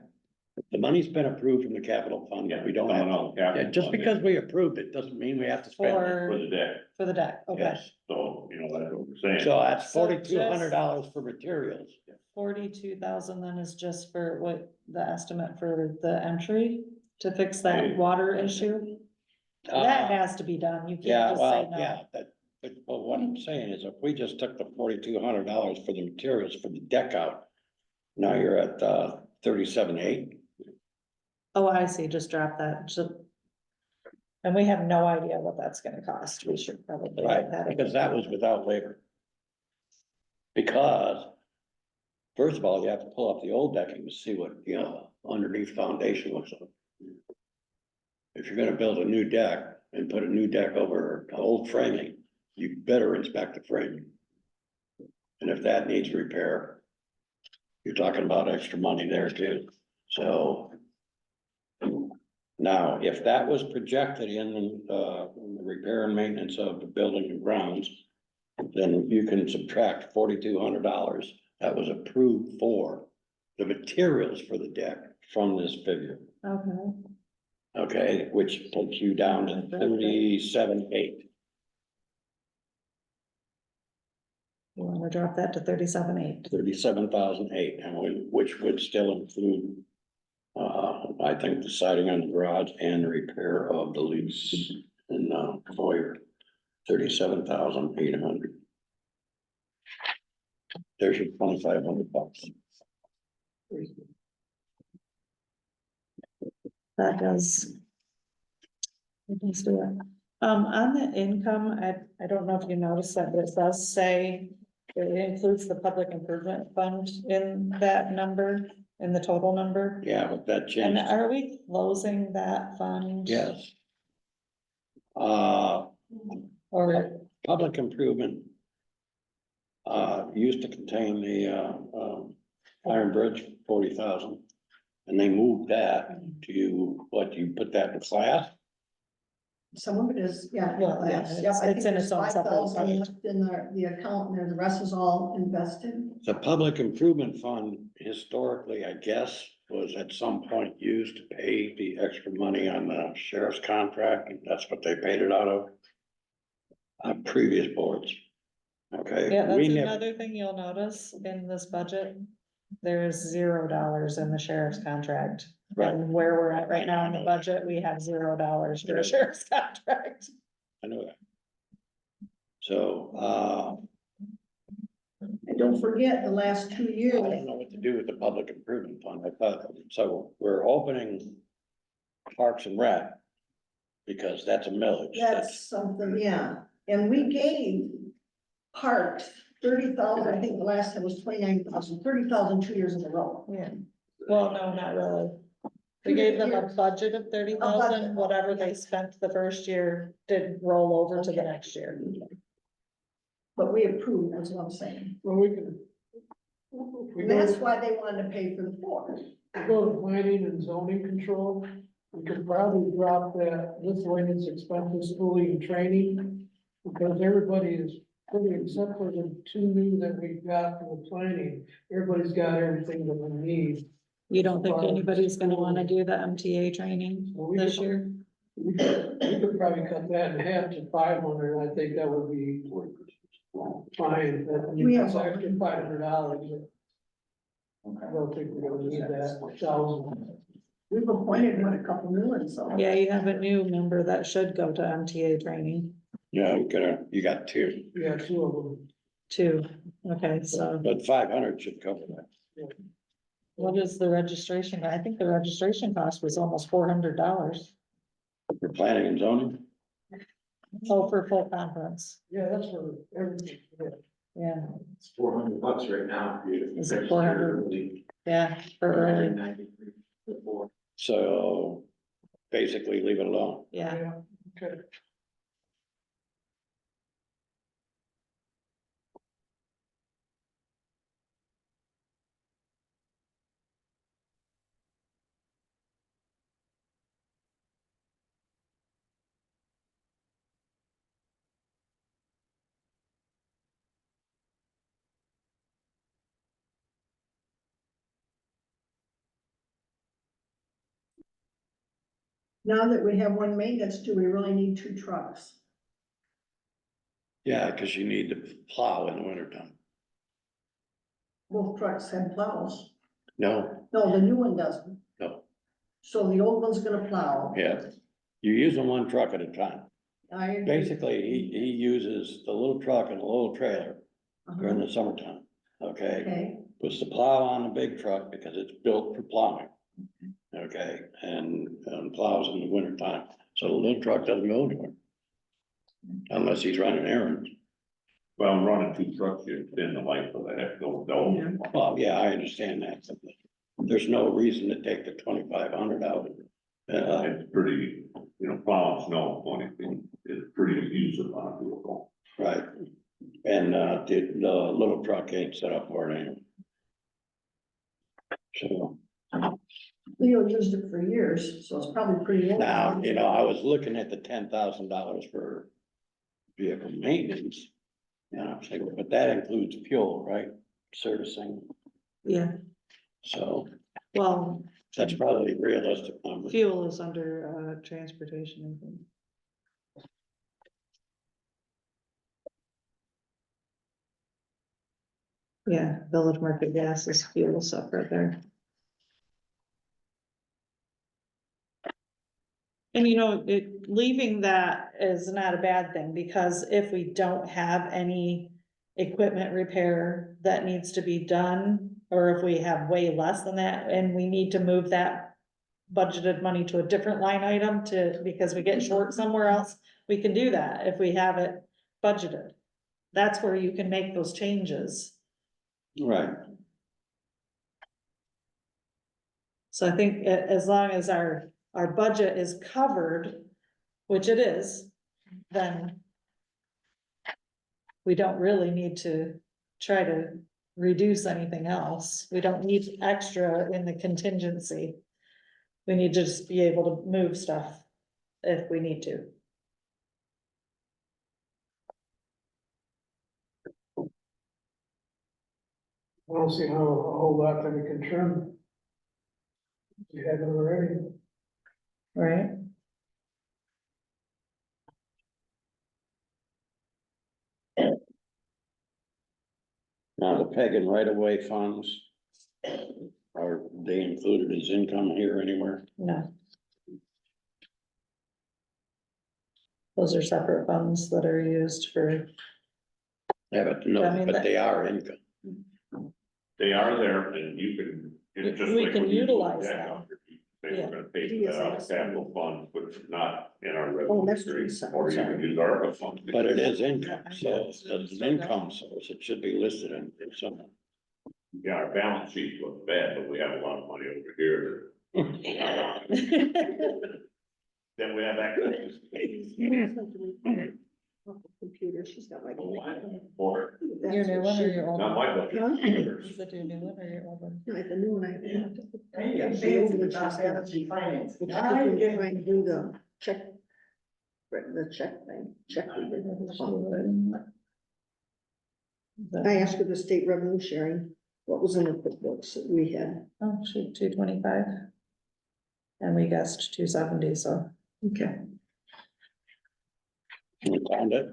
The money's been approved from the capital fund, we don't have,
Coming out of the capital
yeah, just
fund,
because we approved it, doesn't mean we have to spend it.
For the deck,
for the deck, okay.
Yes,
so, you know, that's what we're saying.
so that's
So
$4,200 for materials.
42,000 then is just for what the estimate for the entry to fix that
Hey.
water issue? That
Uh,
has to be done, you
Yeah,
can't just say
well,
no.
yeah, but what I'm saying is if we just took the $4,200 for the materials for the deck out, now you're at, 37,800.
Oh, I see, just drop that, and we have no idea what that's gonna cost, we should probably.
Right,
have that.
because that was without labor. Because, first of all, you have to pull up the old decking to see what, underneath foundation looks like. If you're gonna build a new deck and put a new deck over old framing, you better inspect the framing. And if that needs repair, you're talking about extra money there too, so. Now, if that was projected in the repair and maintenance of the building and grounds, then you can subtract $4,200 that was approved for the materials for the deck from this figure.
Okay,
Okay, which takes you down to 37,800.
you wanna drop that to 37,800?
37,800, and which would still include. I think the siding on the garage and the repair of the leaks in foyer, 37,800. There's your $2,500.
That does. It does do it. On the income, I don't know if you noticed that, but it does say it includes the public improvement fund in that number, in the total number.
Yeah, but that
And
changed,
are we closing that fund?
yes.
Or,
Public improvement. Used to contain the Iron Bridge, 40,000. And they moved that to, you put that in class?
Some of it is, yeah.
Well, yeah,
yes,
it's-
yep, I
it's
think
in its
there's
own separate
5,000
fund.
left in the account, and then the rest is all invested.
The public improvement fund historically, I guess, was at some point used to pay the extra money on the sheriff's contract, and that's what they paid it out of. Previous boards. Okay.
yeah,
we
that's
never-
another thing you'll notice in this budget. There's $0 in the sheriff's contract.
Right.
And where we're at right now in the budget, we have $0 for the sheriff's contract.
I know that. So,
And don't forget, the last 2
I
years,
don't know what to do with the public improvement fund. I thought, so we're opening Parks and Rec. Because that's a millage.
that's something, yeah, and we gave parks 30,000, I think the last time was 29,000, 30,000 2 years in a row.
Yeah, well, no, not really. We gave them a budget of 30,000, whatever they spent the first year did roll over to the
Okay.
next year.
But we approved, that's what I'm saying.
Well, we can. if we
And
go
that's
to-
why they wanted to pay for the floor.
Go to planning and zoning control, we could probably drop that miscellaneous expenses, schooling and training. Because everybody is, pretty except for the two new that we've got for the planning, everybody's got everything that we need.
You don't think anybody's gonna wanna do the MTA training
Well, we
this
could-
year?
We could probably cut that in half to 500, I think that would be fine, but I mean,
We have-
it's extra $500. I don't think we're gonna need that 1,000.
We've appointed a couple new ones, so.
Yeah, you have a new member that should go to MTA training,
Yeah, you got two,
Yeah, 2 of them.
too. Okay, so
but 500 should cover that.
what is the registration? I think the registration cost was almost $400.
For planning and zoning,
Oh, for full conference,
Yeah, that's for everything.
yeah,
It's $400 right now.
Is it 400? Yeah, for early,
so basically leave it alone.
yeah.
Okay.
Now that we have one maintenance, do we really need 2 trucks?
Yeah, cause you need to plow in the wintertime.
Both trucks have plows.
No,
No, the new one doesn't.
no,
So the old one's gonna plow.
yeah, you're using one truck at a time.
I agree.
Basically, he uses the little truck and a little trailer during the summertime, okay?
Okay,
Puts the plow on the big truck because it's built for plowing. Okay, and plows in the wintertime, so the little truck doesn't go anywhere. Unless he's running errands.
Well, running 2 trucks, you extend the life of that, don't.
Well, yeah, I understand that, but there's no reason to take the 2,500 out.
It's pretty, plowing snow, it's pretty abusive on a vehicle.
Right, and, the little truck ain't set up for it anyway. So,
Leo used it for years, so it's probably pretty old.
now, I was looking at the $10,000 for vehicle maintenance. And I'm saying, but that includes fuel, right? Servicing,
Yeah,
so
well,
that's probably a realistic number.
fuel is under, transportation, I think. Yeah, village market gas is fuel stuff right there. And leaving that is not a bad thing, because if we don't have any equipment repair that needs to be done, or if we have way less than that, and we need to move that budgeted money to a different line item because we get short somewhere else, we can do that if we have it budgeted. That's where you can make those changes.
Right,
So I think as long as our budget is covered, which it is, then we don't really need to try to reduce anything else. We don't need extra in the contingency. We need to just be able to move stuff if we need to.
I don't see how a whole lot that we can trim. We have it already.
Right?
now the peg and right of way funds. Are they included as income here anywhere?
No. Those are separate funds that are used for,
Yeah, but no,
I mean,
but they are income.
They are there and you can, it's just
We
like
can
when you
utilize
look at
them.
that, They were
Yeah.
gonna pay for that out of capital funds, but it's not in our revenue
that's
stream,
true.
or you can use ARPA funds.
But it is income, so it's an income source, it should be listed in some.
Yeah, our balance sheet looks bad, but we have a lot of money over here. Then we have access.
Computer, she's got like.
Or,
your new one or your old
not
one?
my budget.
Is it your new one or your old one?
Like the new one, I.
Yeah, fancy about energy finance.
I can get right and do the check. The check thing, check. I asked her the state revenue sharing, what was in the QuickBooks that we had.
Oh, shoot, 225. And we guessed 270, so.
Okay.
You found it?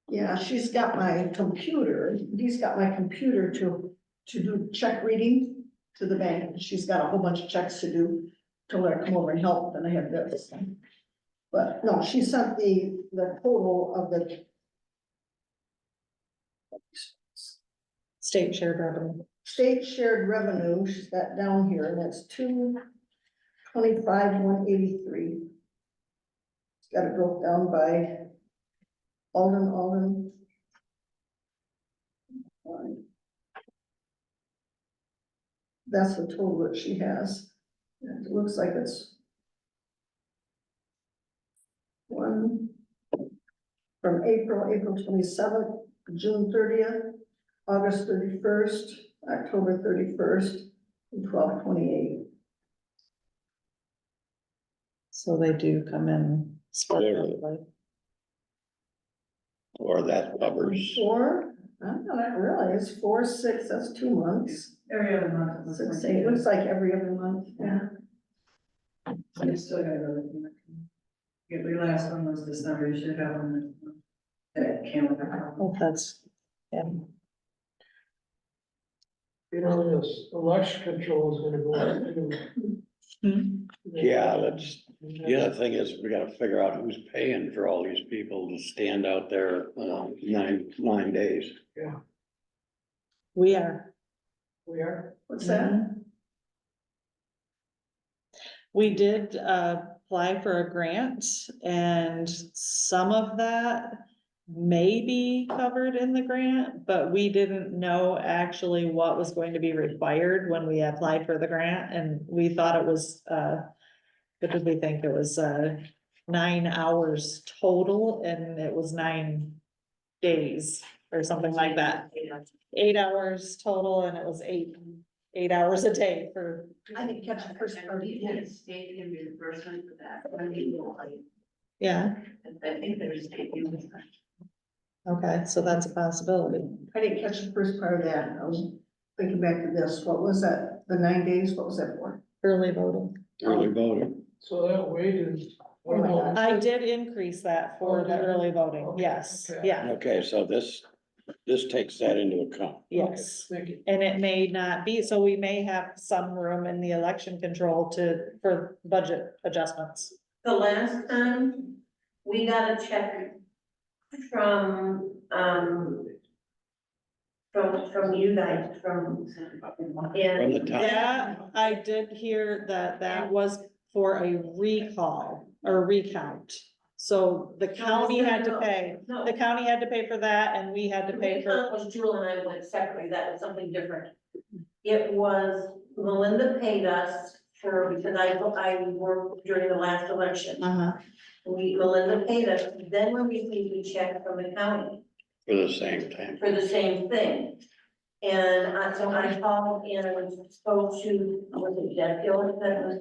Yeah, she's got my computer, he's got my computer to do check reading. to the bank, she's got a whole bunch of checks to do. Told her to come over and help, and I have this. But no, she sent the total of the
State shared revenue.
state shared revenue, she's got down here, and that's 225,183. It's got it broke down by Alden. That's the total that she has. And it looks like it's one from April 27th, June 30th, August 31st, October 31st, and 12/28.
So they do come in split.
Or that covers.
Four, not really, it's 4, 6, that's 2 months.
Every other month. it looks
6,
like
8, looks like every other month, yeah.
You still got another. Yeah, the last one was December, you should have one. That calendar.
Oh, that's, yeah.
You know, this election control is gonna go up too.
Yeah, that's, the other thing is, we gotta figure out who's paying for all these people to stand out there, 9 days.
Yeah,
We are.
we are.
What's that?
We did apply for a grant, and some of that may be covered in the grant, but we didn't know actually what was going to be required when we applied for the grant, and we thought it was, what did we think? It was 9 hours total, and it was 9 days or something like that. 8 hours total, and it was eight hours a day for.
I didn't catch the first part.
State can be the first one for that.
Yeah,
I think there's state.
okay, so that's a possibility.
I didn't catch the first part of that, I was thinking back to this, what was that, the 9 days, what was that for?
Early voting.
Early voting.
So that wage is.
Oh my God.
I did increase that for the early voting,
Okay,
yes,
okay.
yeah,
Okay, so this takes that into account.
yes.
Thank you.
And it may not be, so we may have some room in the election control for budget adjustments.
The last time, we got a check from you guys,
From the
and
town.
That, I did hear that was for a recall or recount. So the county had to pay,
No.
the county had to pay for that, and we had to pay for.
Recount was Jewel and I went separately, that was something different. It was, Melinda paid us for, because I worked during the last election.
Uh-huh.
Melinda paid us, then we received a check from the county
For the same thing.
for the same thing. And so I called and spoke to, was it Deb Gillis that was?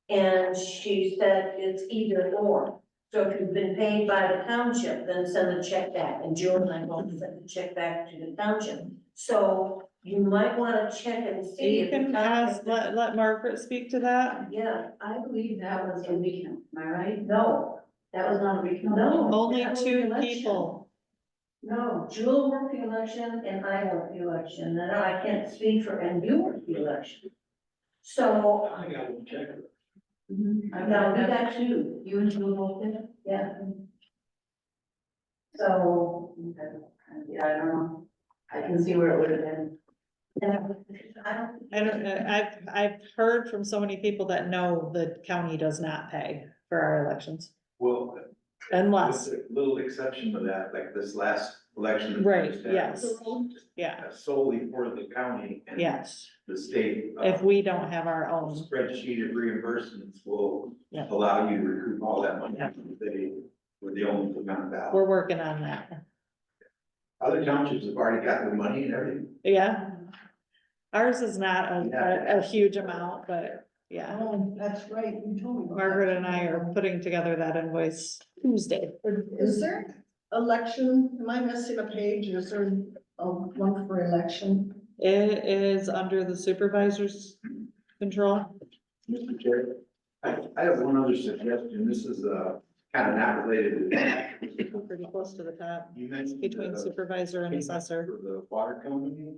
And she said it's either or. So if you've been paid by the township, then send the check back. And Joe and I both sent the check back to the township. So you might wanna check and see.
You
if the
can ask, let Margaret speak to that.
Yeah,
I believe that was a recount, am I right?
no,
That was not a recount.
No.
Only
that was
2
election.
people.
no, Jewel worked the election and I worked the election, and I can't speak for, and you worked the election. So,
I got one check.
no, we got 2.
You and Jewel both did it?
Yeah. So,
Yeah, I don't know. I can see where it would have been.
I don't know, I've heard from so many people that know the county does not pay for our elections.
Well,
Unless,
with a little exception to that, like this last election. that we
right,
just had,
yes, yeah,
Solely for the county and
yes.
the state.
If we don't have our own,
Spreadsheet of reimbursements will
Yeah.
allow you to recoup all that money.
Yeah.
They were the only thing on ballot.
we're working on that,
Other townships have already got their money and everything.
yeah. Ours is not a huge amount, but yeah,
Oh, that's right, you told me. about that.
Margaret and I are putting together that invoice Tuesday.
Is there election, am I missing a page, is there a one for election?
It is under the supervisor's control.
Mr. Chair, I have one other suggestion. This is, kind of not related to.
Pretty close to the top,
You mentioned.
between supervisor and assessor.
For the water company.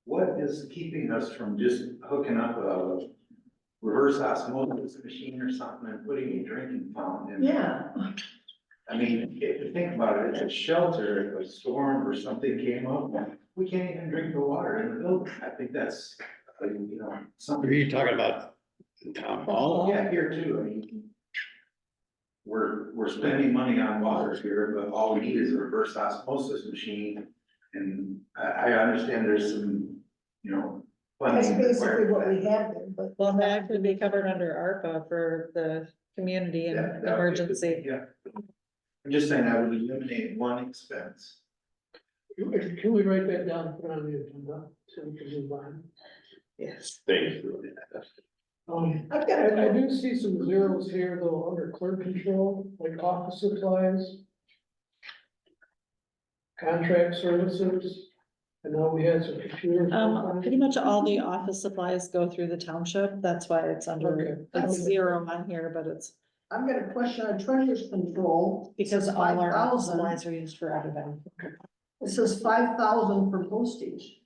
what is keeping us from just hooking up a reverse osmosis machine or something and putting a drinking fountain in?
Yeah,
I mean, if you think about it, it's a shelter, if a storm or something came up, we can't even drink the water in the building. I think that's, you know, something.
Are you talking about town hall?
Yeah, here too, I mean. We're spending money on water here, but all we need is a reverse osmosis machine. And I understand there's some, you know.
that's
funding
basically
required for
what
that.
we have there, but.
Well, that could be covered under ARPA for the community and
That would be-
emergency.
Yeah. I'm just saying I would eliminate one expense.
Can we write that down, put it on the agenda, so we can move on?
Yes.
Thank you.
I've got
I
a,
do see some zeros here though, under clerk control, like office supplies. Contract services, and now we had some computers.
Pretty much all the office supplies go through the township, that's why it's under,
Okay.
it's zero on here, but it's
I've got a question on treasurer's control.
because all our office
5,000.
supplies are used for everything.
It says 5,000 for postage.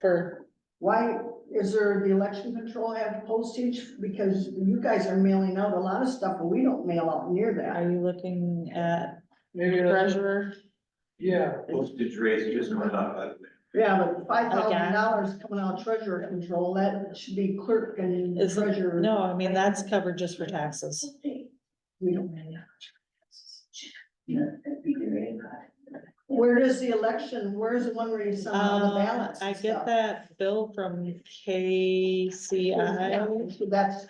For,
Why, is there the election control have postage? Because you guys are mailing out a lot of stuff, and we don't mail out near that.
are you looking at
Maybe that's,
treasurer?
yeah,
Postage rates just went up, by the way.
Yeah, but $5,000 coming out of treasurer control, that should be clerk and
Is,
treasurer.
no, I mean, that's covered just for taxes.
We don't. Where does the election, where's the one where you send all the ballots
I
and
get
stuff?
that bill from KCI,
So that's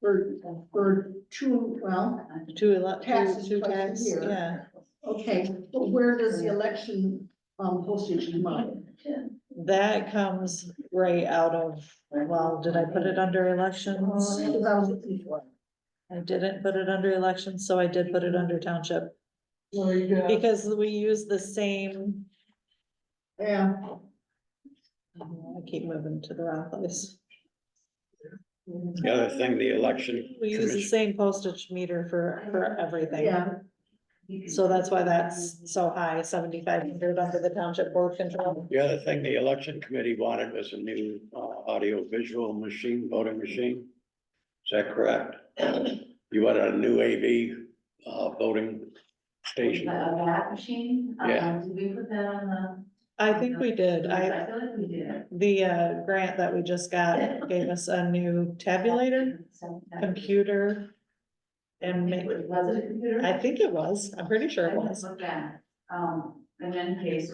for two, well, taxes
two
twice a
tax,
year.
yeah.
okay, but where does the election, postage come out?
That comes right out of, well, did I put it under elections?
Because I was looking for it.
I didn't put it under elections, so I did put it under township,
well, you got,
because we use the same.
Yeah,
I keep moving to the wrong place.
The other thing, the election
We use the
commission,
same postage meter for everything.
yeah.
So that's why that's so high, 7,500 under the township board control.
the other thing the election committee wanted was a new audio visual machine, voting machine. Is that correct? You wanted a new AV voting station?
That machine,
Yeah.
did we put that on the?
I think we did.
I feel like we did.
The grant that we just got gave us a new tabulator, computer. And
Was it a computer?
I think it was, I'm pretty sure
I
it
went
was,
and looked at it. And then in case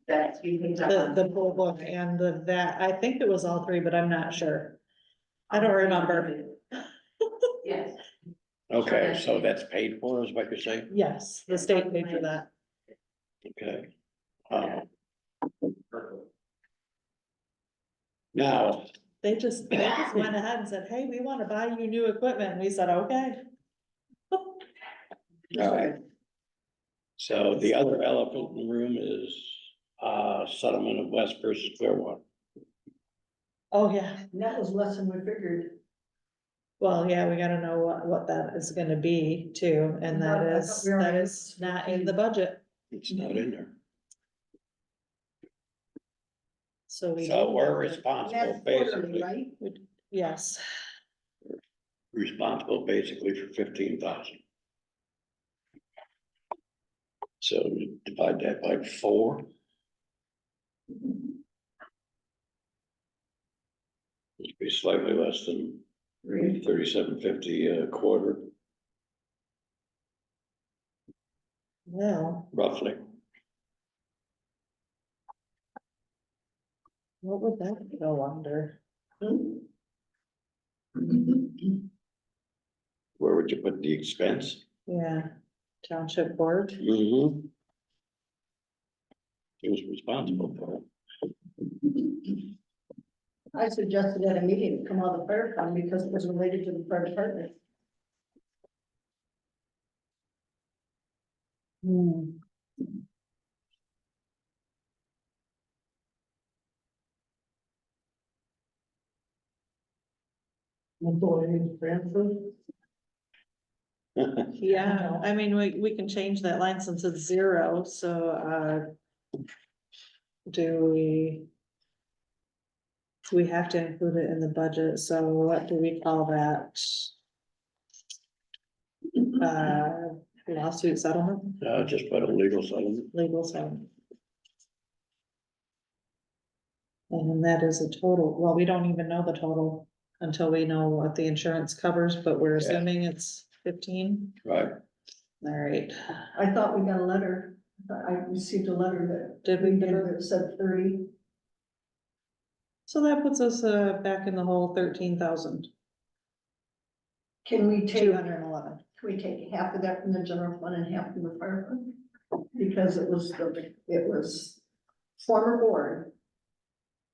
that you picked up
the
on.
poll book and that, I think it was all three, but I'm not sure. I don't remember.
Yes.
Okay, so that's paid for, is what you're saying?
Yes, the state paid for that.
Okay. Now,
They just went ahead and said, hey, we want to buy you new equipment, and we said, okay.
all right. So the other elephant in the room is settlement of West versus Clearwater.
Oh, yeah,
And that was less than we figured.
well, yeah, we gotta know what that is gonna be too, and
I thought we already-
that is not in the budget,
It's not in there.
so we.
So we're
And
responsible
that's quarterly,
basically,
right?
Yes,
responsible basically for 15,000. So you divide that by 4. It'd be slightly less than 3750 a quarter,
well,
roughly.
what would that go under?
Where would you put the expense?
Yeah, township board,
Mm-hmm. Who's responsible for it?
I suggested at a meeting to come out of the fire fund because it was related to the fire department.
employee transfer.
yeah, I mean, we can change that line since it's 0, so, do we? We have to include it in the budget, so what do we call that? Lawsuit settlement,
Just put a legal settlement.
legal settlement. And that is a total, well, we don't even know the total until we know what the insurance covers, but we're assuming it's 15.
Right.
All right,
I thought we got a letter, I received a letter that.
Did we get
That said 30.
so that puts us back in the whole 13,000.
Can we take,
211.
can we take half of that from the general fund and half from the fire fund? Because it was former board.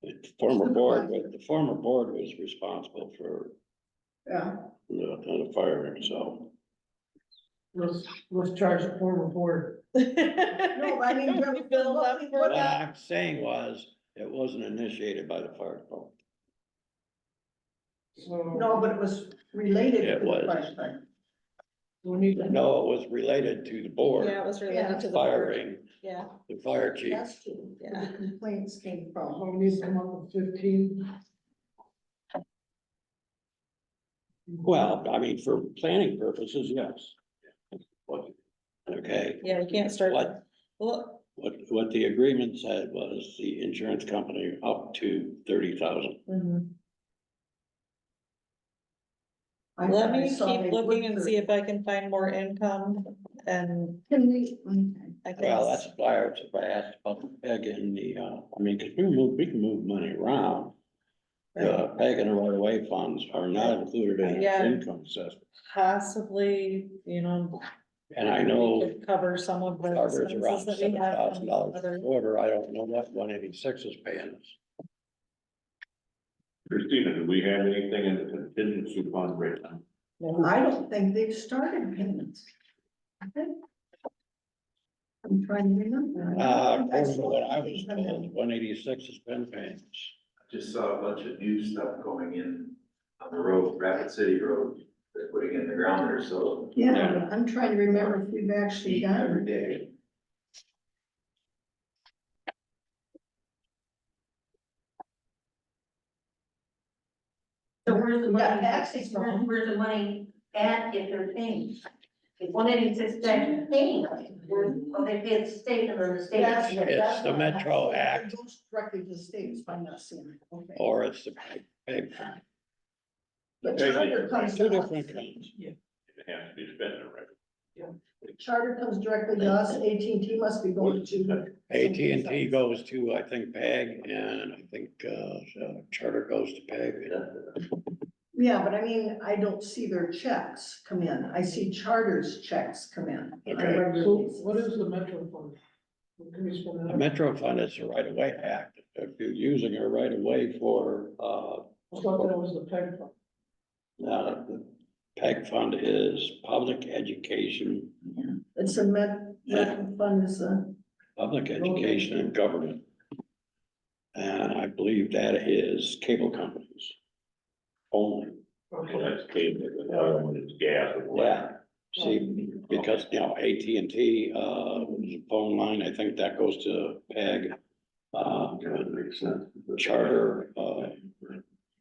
The former board was responsible for
Yeah.
the firing, so.
Let's charge the former board.
No, I mean.
We bill them for
What
that.
I'm saying was, it wasn't initiated by the fire department.
So.
No, but it was related
It
to the
was.
fire department.
We need to.
No, it was related to the board.
Yeah, it was related
Yeah.
to the board.
Firing
Yeah,
the fire chief.
That's true. Where
Yeah.
the complaints came from.
Well, we need to come up with 15.
Well, I mean, for planning purposes, yes. Okay,
yeah, we can't start.
What?
Well,
what the agreement said was the insurance company up to 30,000.
mhm.
I
Let
thought I
me
saw
keep
they
looking
would
and see if I can find more income and
Can we,
I can.
Well, that's why I asked about Peg and the, I mean, cause we can move money around. The Peg and the right of way funds are not included in the
Yeah.
income assessment.
Possibly,
And I
we
know
could cover some of the
Carver's
expenses
around
that we have. from
$7,000 a
other-
quarter. I don't know what 186 is paying us.
Christina, do we have anything in the contingency fund right now?
I don't think they've started payments. I'm trying to remember.
According to what I was told, 186 has been paying us.
Just saw a bunch of new stuff going in on the road, Rapid City Road, they're putting in the ground there, so.
Yeah, I'm trying to remember if we've actually
Eat every
gotten.
day.
So where's the
We got
money,
taxes from.
where's the money at if they're paying? If 186 is actually paying, well, they pay the state and then the state.
It's the Metro Act.
It goes directly to the state, if I'm not seeing it, okay.
Or it's the Peg fund.
But charter comes,
Two different accounts.
It has to be spent, right?
charter comes directly to us, AT&T must be going to.
AT&T goes to, I think, Peg, and I think, Charter goes to Peg.
Yeah, but I mean, I don't see their checks come in. I see charters checks come in. on a
Okay.
regular
So
basis.
what is the Metro fund? What can we spend that
The
on?
Metro Fund is the right of way act. If you're using a right of way for,
I thought that was the PEG fund.
the PEG fund is public education,
It's a Metro fund is a,
public education and government. And I believe that is cable companies only.
Well, that's cable, the other one is gas. and
Yeah,
electric.
see, because, AT&T, phone line, I think that goes to PEG.
That makes sense.
Charter,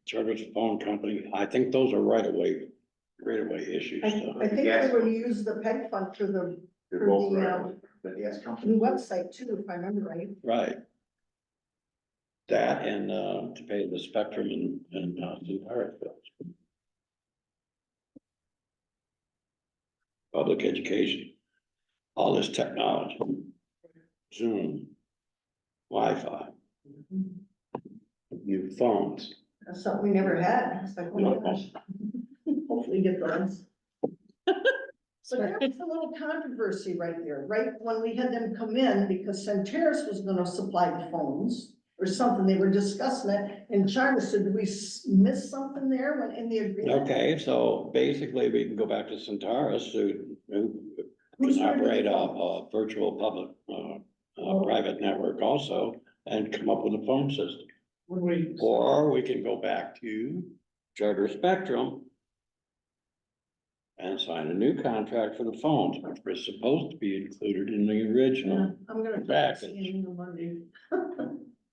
Charter's a phone company. I think those are right of way issues.
I
So.
think they would use the PEG fund for
They're
for
both
the,
right, but gas company.
new website too, if I remember right.
Right. That and, to pay the spectrum and the RF bills. Public education, all this technology, Zoom, Wi-Fi, new phones.
That's something we never had. It's like, oh my gosh. Hopefully get those. So there was a little controversy right there, right when we had them come in, because Centerras was gonna supply the phones. Or something, they were discussing it, and Charter said, did we miss something there when in the agreement?
Okay, so basically we can go back to Centaurus who
Who's
can operate
running
a
the
virtual public, private network also and come up with a phone system.
When we.
Or we can go back to Charter Spectrum and sign a new contract for the phones, which was supposed to be included in the
Yeah,
original.
I'm gonna.
Back.
See you on Monday.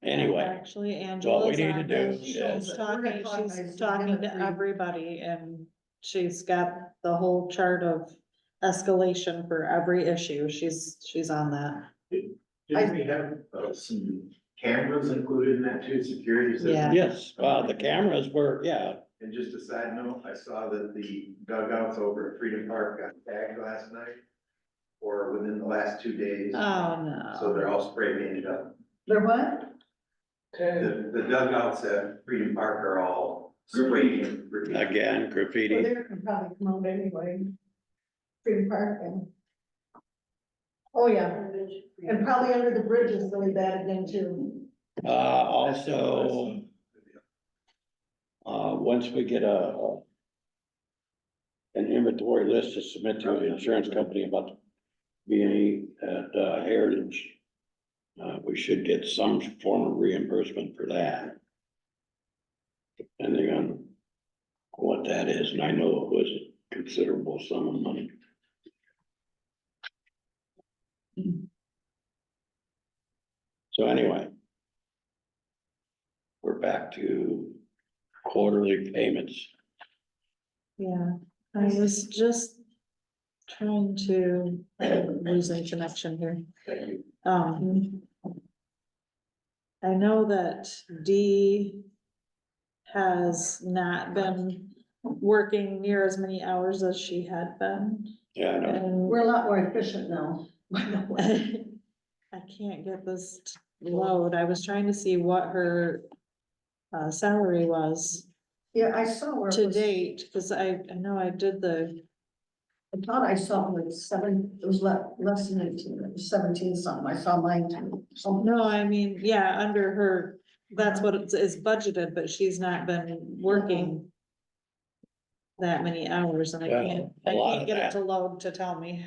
Anyway,
Actually,
what we
Angela's
need to
on
do
it.
is,
She's talking to everybody and she's got the whole chart of escalation for every issue. She's on that.
Didn't we have some cameras included in that too, security system?
Yeah.
yes, the cameras were, yeah,
And just a side note, I saw that the dugouts over at Freedom Park got tagged last night, or within the last 2 days.
Oh,
So
no.
they're all spray painted up.
They're what?
The dugouts at Freedom Park are all spray painted.
again,
Well,
graffiti.
they're gonna probably come out anyway. Freedom Park and. Oh, yeah, and probably under the bridge is really bad again too.
Also, once we get an inventory list to submit to the insurance company about the B&E at Heritage, we should get some form of reimbursement for that. Depending on what that is, and I know it was a considerable sum of money. So anyway, we're back to quarterly payments.
Yeah, I was just trying to, losing connection here. I know that D has not been working near as many hours as she had been.
Yeah, I know.
And
We're a lot more efficient now.
I can't get this to load. I was trying to see what her salary was
Yeah, I saw where it
to
was,
date, because I know I did
I thought I saw it was it was less than 18, it was 17 something, I saw mine too. So,
no, I mean, yeah, under her, that's what it is budgeted, but she's not been working that many hours and I
Well,
can't,
a
I
lot
can't
of
get it
that.
to load to tell me.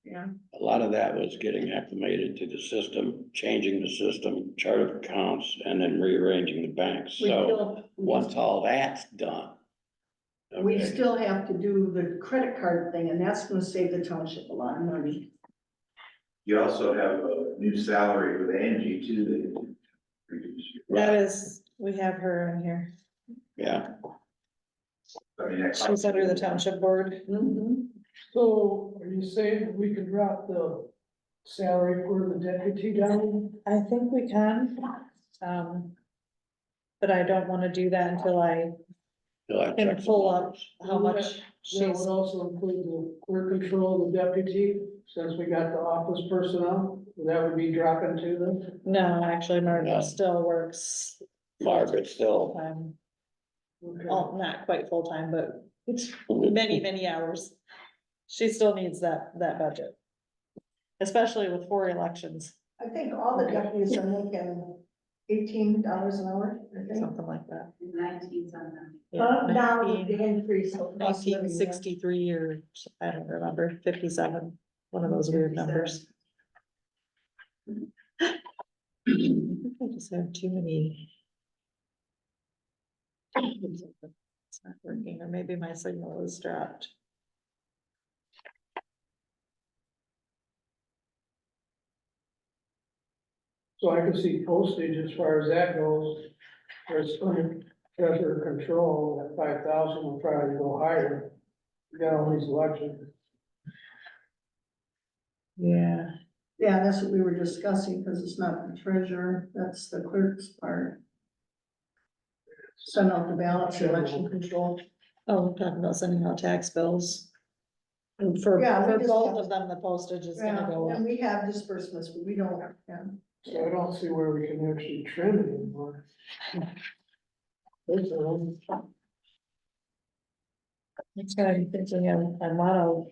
yeah,
A lot of that was getting acclimated to the system, changing the system, chart of accounts, and then rearranging the banks.
we
So
still,
once all that's done.
we
okay,
still have to do the credit card thing, and that's gonna save the township a lot of money.
You also have a new salary with Angie too, that
That is, we have her in here.
Yeah,
I mean, that
She's under the township board.
So are you saying we could drop the salary for the deputy down?
I think we can. But I don't wanna do that until I
till I
can
check some
pull up
numbers.
how much
That
she's,
would also include the clerk control, the deputy, since we got the office personnel, that would be dropping to them.
no, actually
No.
Margaret still works
Margaret still,
full-time.
Okay.
Oh, not quite full-time, but it's many, many hours. She still needs that budget. Especially with 4 elections,
I think all the deputies are making $18 an hour, I think.
something like that.
19 something.
Now with the increase of cost of living, yeah.
1963 or, I don't remember, 57, one of those weird numbers. I think I just have too many. It's not working, or maybe my signal is dropped.
So I can see postage as far as that goes, there's under treasurer control at 5,000, will probably go higher. We got all these elections.
Yeah.
Yeah, that's what we were discussing, because it's not the treasurer, that's the clerk's part. Send out the ballots, election control.
Oh, we're talking about sending out tax bills. And for
Yeah, we just
both
have-
of them, the postage is
Yeah,
gonna go up.
and we have disbursements, but we don't, yeah.
So I don't see where we can actually trim it anymore. There's a-
It's gonna be thinking of a lot of,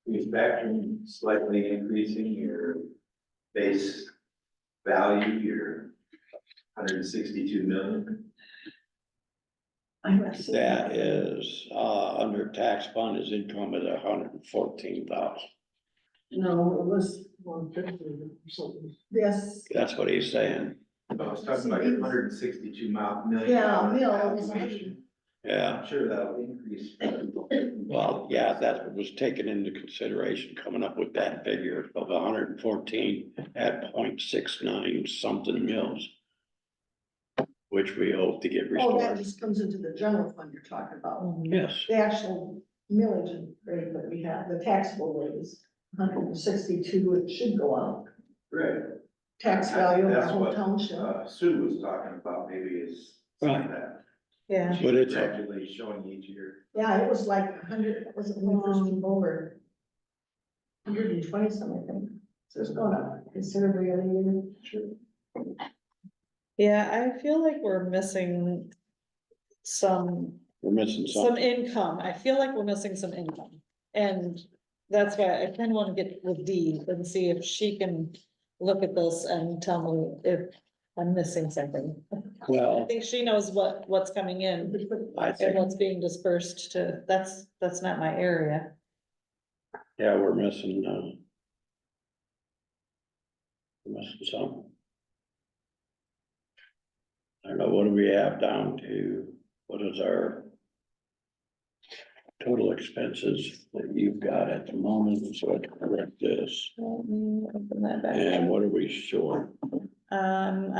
you factor slightly increasing your base value, your 162 million.
that is, under tax fund, his income is 114,000.
No, it was
150 or something.
this,
That's what he's saying.
I was talking about your 162 million.
yeah, Mill was
valuation.
Yeah,
I'm sure that'll increase.
well, yeah, that was taken into consideration, coming up with that figure of 114 at 0.69 something mils. which we hope to get
Oh, that
restored.
just comes into the general fund you're talking about.
Yes,
The actual millage rate that we have, the taxable rate is 162, it should go up.
Right.
Tax value of our
That's
whole
what,
township.
Sue was talking about, maybe is some of
Right.
that.
Yeah.
but it's,
Gradually showing each year.
Yeah, it was like 100, was it when we first took over? 120 something, I think. So it's going up considerably every year. Sure.
Yeah, I feel like we're missing some
we're missing
some
something.
income. I feel like we're missing some income. And that's why I kind of want to get with Dee and see if she can look at this and tell me if I'm missing something. I
Well,
think she knows what's coming in
I
and
think,
what's being dispersed to, that's not my area.
yeah, we're missing some. I don't know, what do we have down to, what is our total expenses that you've got at the moment, so I can correct this,
Let me open that back
and
up.
what are we short?
I am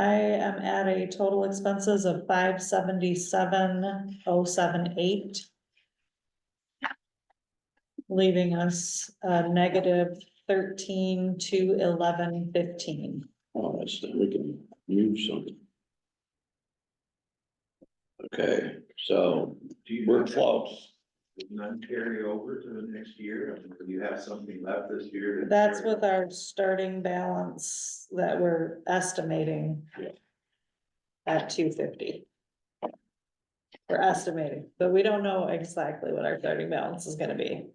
at a total expenses of 577,078. Leaving us negative 13,211,15.
Oh, that's, we can move something. Okay, so we're close.
Did none carry over to the next year? I mean, do you have something left this year?
That's with our starting balance that we're estimating. At 250. We're estimating, but we don't know exactly what our starting balance is gonna be.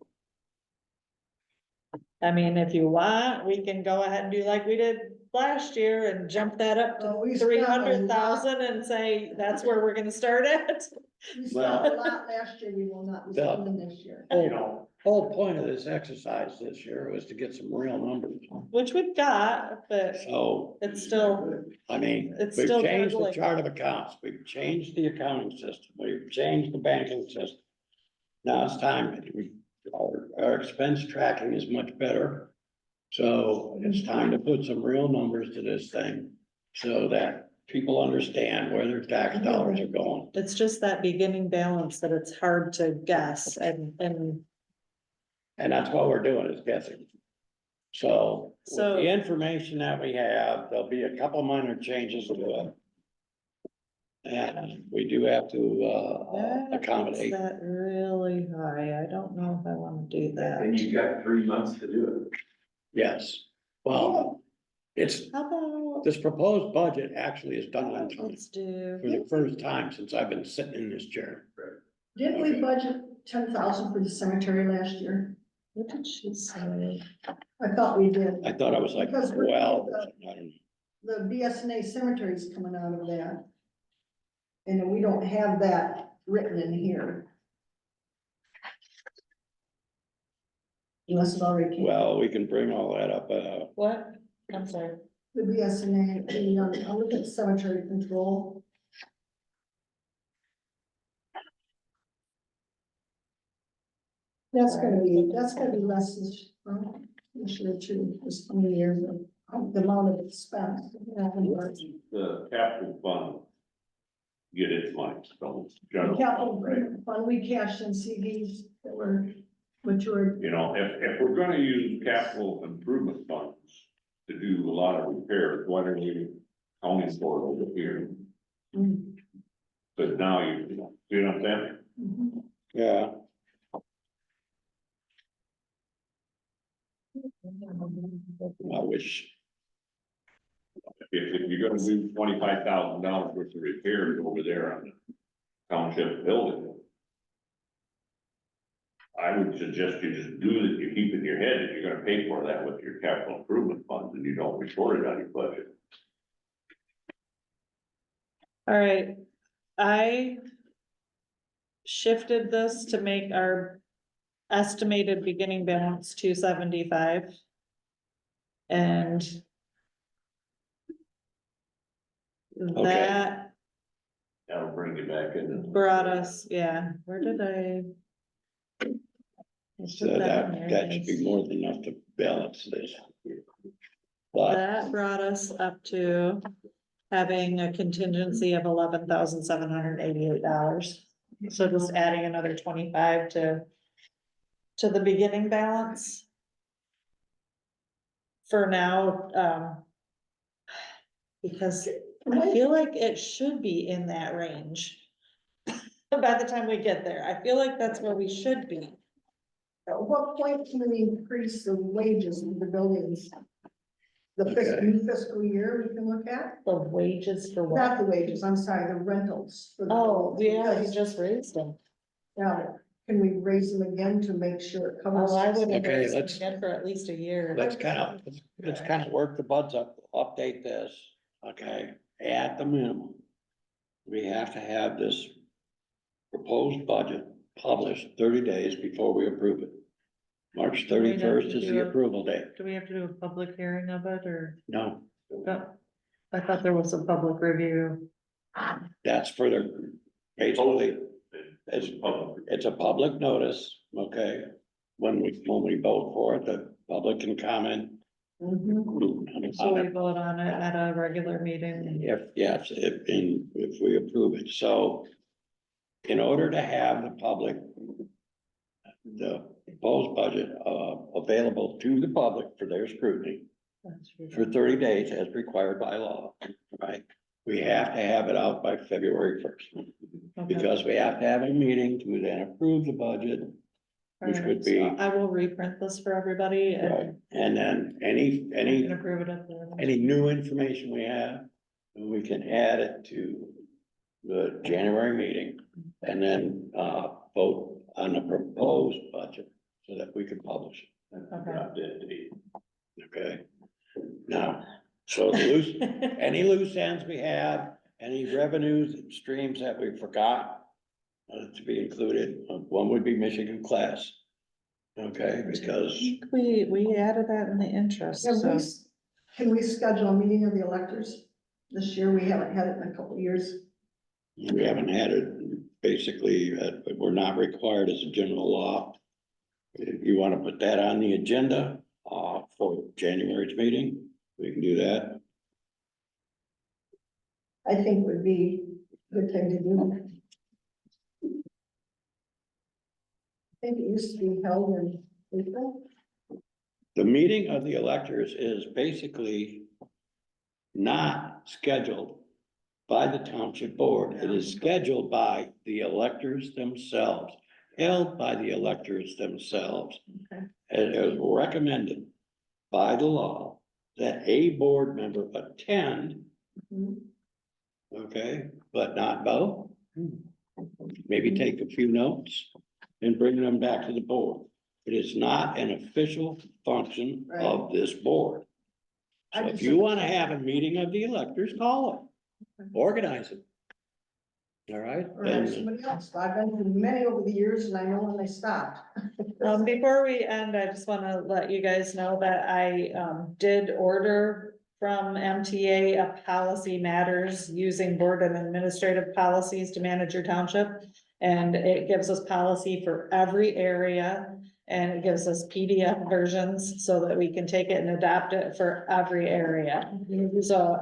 I mean, if you want, we can go ahead and do like we did last year and jump that up
Well,
to
we spent a lot.
300,000 and say, that's where we're gonna start at.
We spent a lot last year, we will not be
Yeah.
spending this year.
You know,
Whole point of this exercise this year was to get some real numbers.
Which we've got, but
So,
it's still,
I mean,
It's
we've
still
changed the
gurgling.
chart of accounts, we've changed the accounting system, we've changed the banking system. Now it's time, our expense tracking is much better. So it's time to put some real numbers to this thing, so that people understand where their tax dollars are going.
it's just that beginning balance that it's hard to guess and
And that's what we're doing, is guessing. So with
So-
the information that we have, there'll be a couple minor changes to it. And we do have to
that makes
accommodate.
that really high. I don't know if I wanna do
And
that.
you've got 3 months to do it.
Yes, well, it's,
How about,
this proposed budget actually is done on time
let's do,
for the first time since I've been sitting in this chair.
Didn't we budget 10,000 for the cemetery last year?
what did she say?
I thought we did.
I thought I was like,
Because we're-
well, I don't know.
The BSNA cemetery is coming out of that. And then we don't have that written in here. Unless it already came.
Well, we can bring all that up,
What? I'm sorry.
The BSNA, I'll look at cemetery control. That's gonna be less this year too, this coming year, the amount of expense.
The capital fund. Get its money, so general.
Capital
Right.
improvement fund, we cashed in CDs that were matured.
You know, if we're gonna use capital improvement funds to do a lot of repairs, why don't we only for it over here?
Mm.
But now you know what I'm saying?
Mhm.
yeah. I wish,
If you're gonna do $25,000 worth of repairs over there on the township building. I would suggest you just do that, you keep in your head that you're gonna pay for that with your capital improvement funds and you don't report it on your budget.
All right, I shifted this to make our estimated beginning balance 275. And that
That'll bring you back in.
brought us, yeah, where did I? put
so
in
that
there.
should be more than enough to balance this. But
That brought us up to having a contingency of $11,788. So just adding another 25 to the beginning balance. For now, because I feel like it should be in that range. By the time we get there, I feel like that's where we should be.
At what point can we increase the wages in the buildings? The new fiscal year we can look at?
The wages for what?
Not the wages, I'm sorry, the rentals. For the
Oh,
buildings,
yeah, you
because
just raised them.
Now, can we raise them again to make sure it covers?
Oh, I would have
Okay,
raised them
let's-
again for at least a year.
let's kind of work the buds up, update this, okay? At the minimum, we have to have this proposed budget published 30 days before we approve it. March 31st is the approval date.
Do we have to do a public hearing of it, or?
No,
No? I thought there was a public review.
that's for the, basically, it's a public notice, okay? When we vote for it, the public can comment.
Mhm.
So we vote on it at a regular meeting.
If we approve it, so. In order to have the public. The proposed budget, available to the public for their scrutiny for 30 days as required by law, right? We have to have it out by February 1st. Because we have to have a meeting to then approve the budget, which would be.
So I will reprint this for everybody
Right,
and
and then
we can approve it at the.
any new information we have, we can add it to the January meeting and then, vote on the proposed budget so that we can publish it.
Okay.
Okay, now, so the loose, any loose ends we have, any revenues and streams that we forgot to be included, one would be Michigan class. Okay, because
We added that in the interest, so.
Can we schedule a meeting of the electors this year? We haven't had it in a couple of years.
we haven't had it, basically, but we're not required as a general law. If you want to put that on the agenda, for January's meeting, we can do that.
I think would be a good thing to do. I think it used to be held in April.
The meeting of the electors is basically not scheduled by the township board. It is scheduled by the electors themselves, held by the electors themselves.
Okay.
And it is recommended by the law that a board member attend,
Mhm.
okay, but not vote. Maybe take a few notes and bring them back to the board. It is not an official function of this board. So if you want to have a meeting of the electors, call it, organize it. All right?
Or have
And
somebody else. I've been to many over the years and I know when they stopped.
Before we end, I just wanna let you guys know that I, did order from MTA a policy matters using board and administrative policies to manage your township. And it gives us policy for every area and it gives us PDF versions so that we can take it and adapt it for every area. So,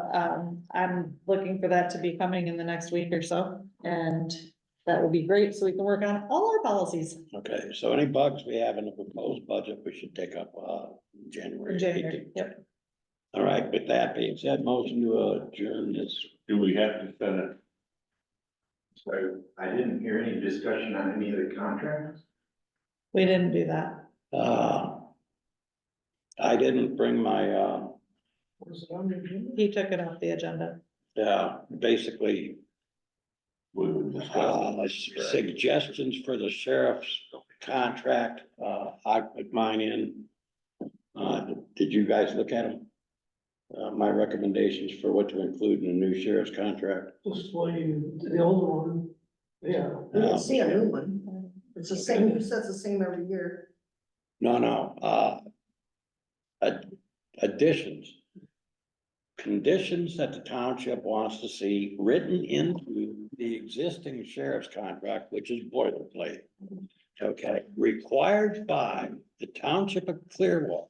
I'm looking for that to be coming in the next week or so, and that would be great, so we can work on all our policies.
okay, so any bugs we have in the proposed budget, we should take up, January.
In January,
18th.
yep.
All right, with that being said, motion to adjourn this.
Do we have to send it?
So I didn't hear any discussion on any of the contracts.
We didn't do that.
I didn't bring my,
Was it on the agenda?
He took it off the agenda.
basically,
We would discuss.
suggestions for the sheriff's contract. I put mine in. Did you guys look at them? My recommendations for what to include in the new sheriff's contract.
Just like the old one, yeah.
We didn't see a new one. It's the same, who says the same every year?
No, additions. Conditions that the township wants to see written into the existing sheriff's contract, which is boilerplate. Okay, required by the township of Clearwater.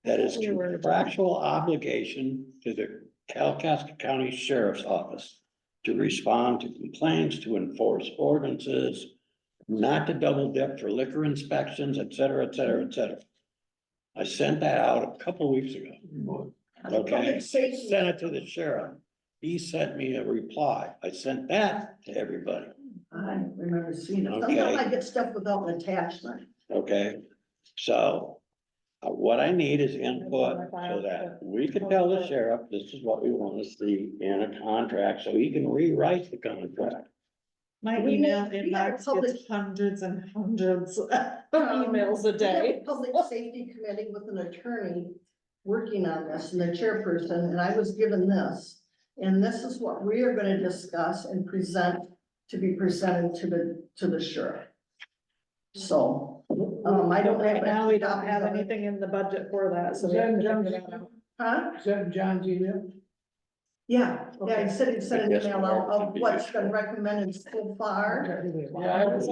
That is contractual obligation to the Kalkaska County Sheriff's Office to respond to complaints, to enforce ordinances, not to double dip for liquor inspections, et cetera, et cetera, et cetera. I sent that out a couple weeks ago. Okay, sent it to the sheriff. He sent me a reply. I sent that to everybody.
I remember seeing it.
Okay.
Sometimes I get stuff without an attachment.
Okay, so what I need is input so that we can tell the sheriff, this is what we want to see in a contract, so he can rewrite the contract.
My
We
email
have- we
inbox
have public-
gets hundreds and hundreds of emails a
We have
day.
a Public Safety Committee with an attorney working on this and the chairperson, and I was given this. And this is what we are gonna discuss and present, to be presented to the sheriff. So, I don't have.
Right now, we don't have anything in the budget for that, so
Is
we
that
have
in
to
John's
figure that
email?
out.
Huh?
Is that in John's email?
Yeah, he said he sent an
I guess
email out of what's been recommended so far.
Yeah, I haven't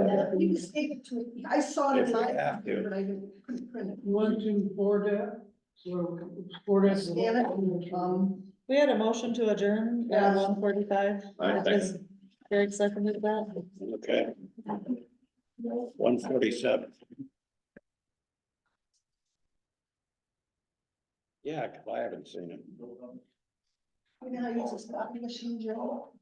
got the
You
email.
just gave it to me. I saw it
If
in
we
my,
have to.
but I couldn't print it.
You want to forward that? So forward that. to-
Scan it,
We had a motion to adjourn at
Yes.
1:45.
I
Is Greg seconded that?
Okay. 147. Yeah, 'cause I haven't seen it.
you know, how you use this copy machine, Joe?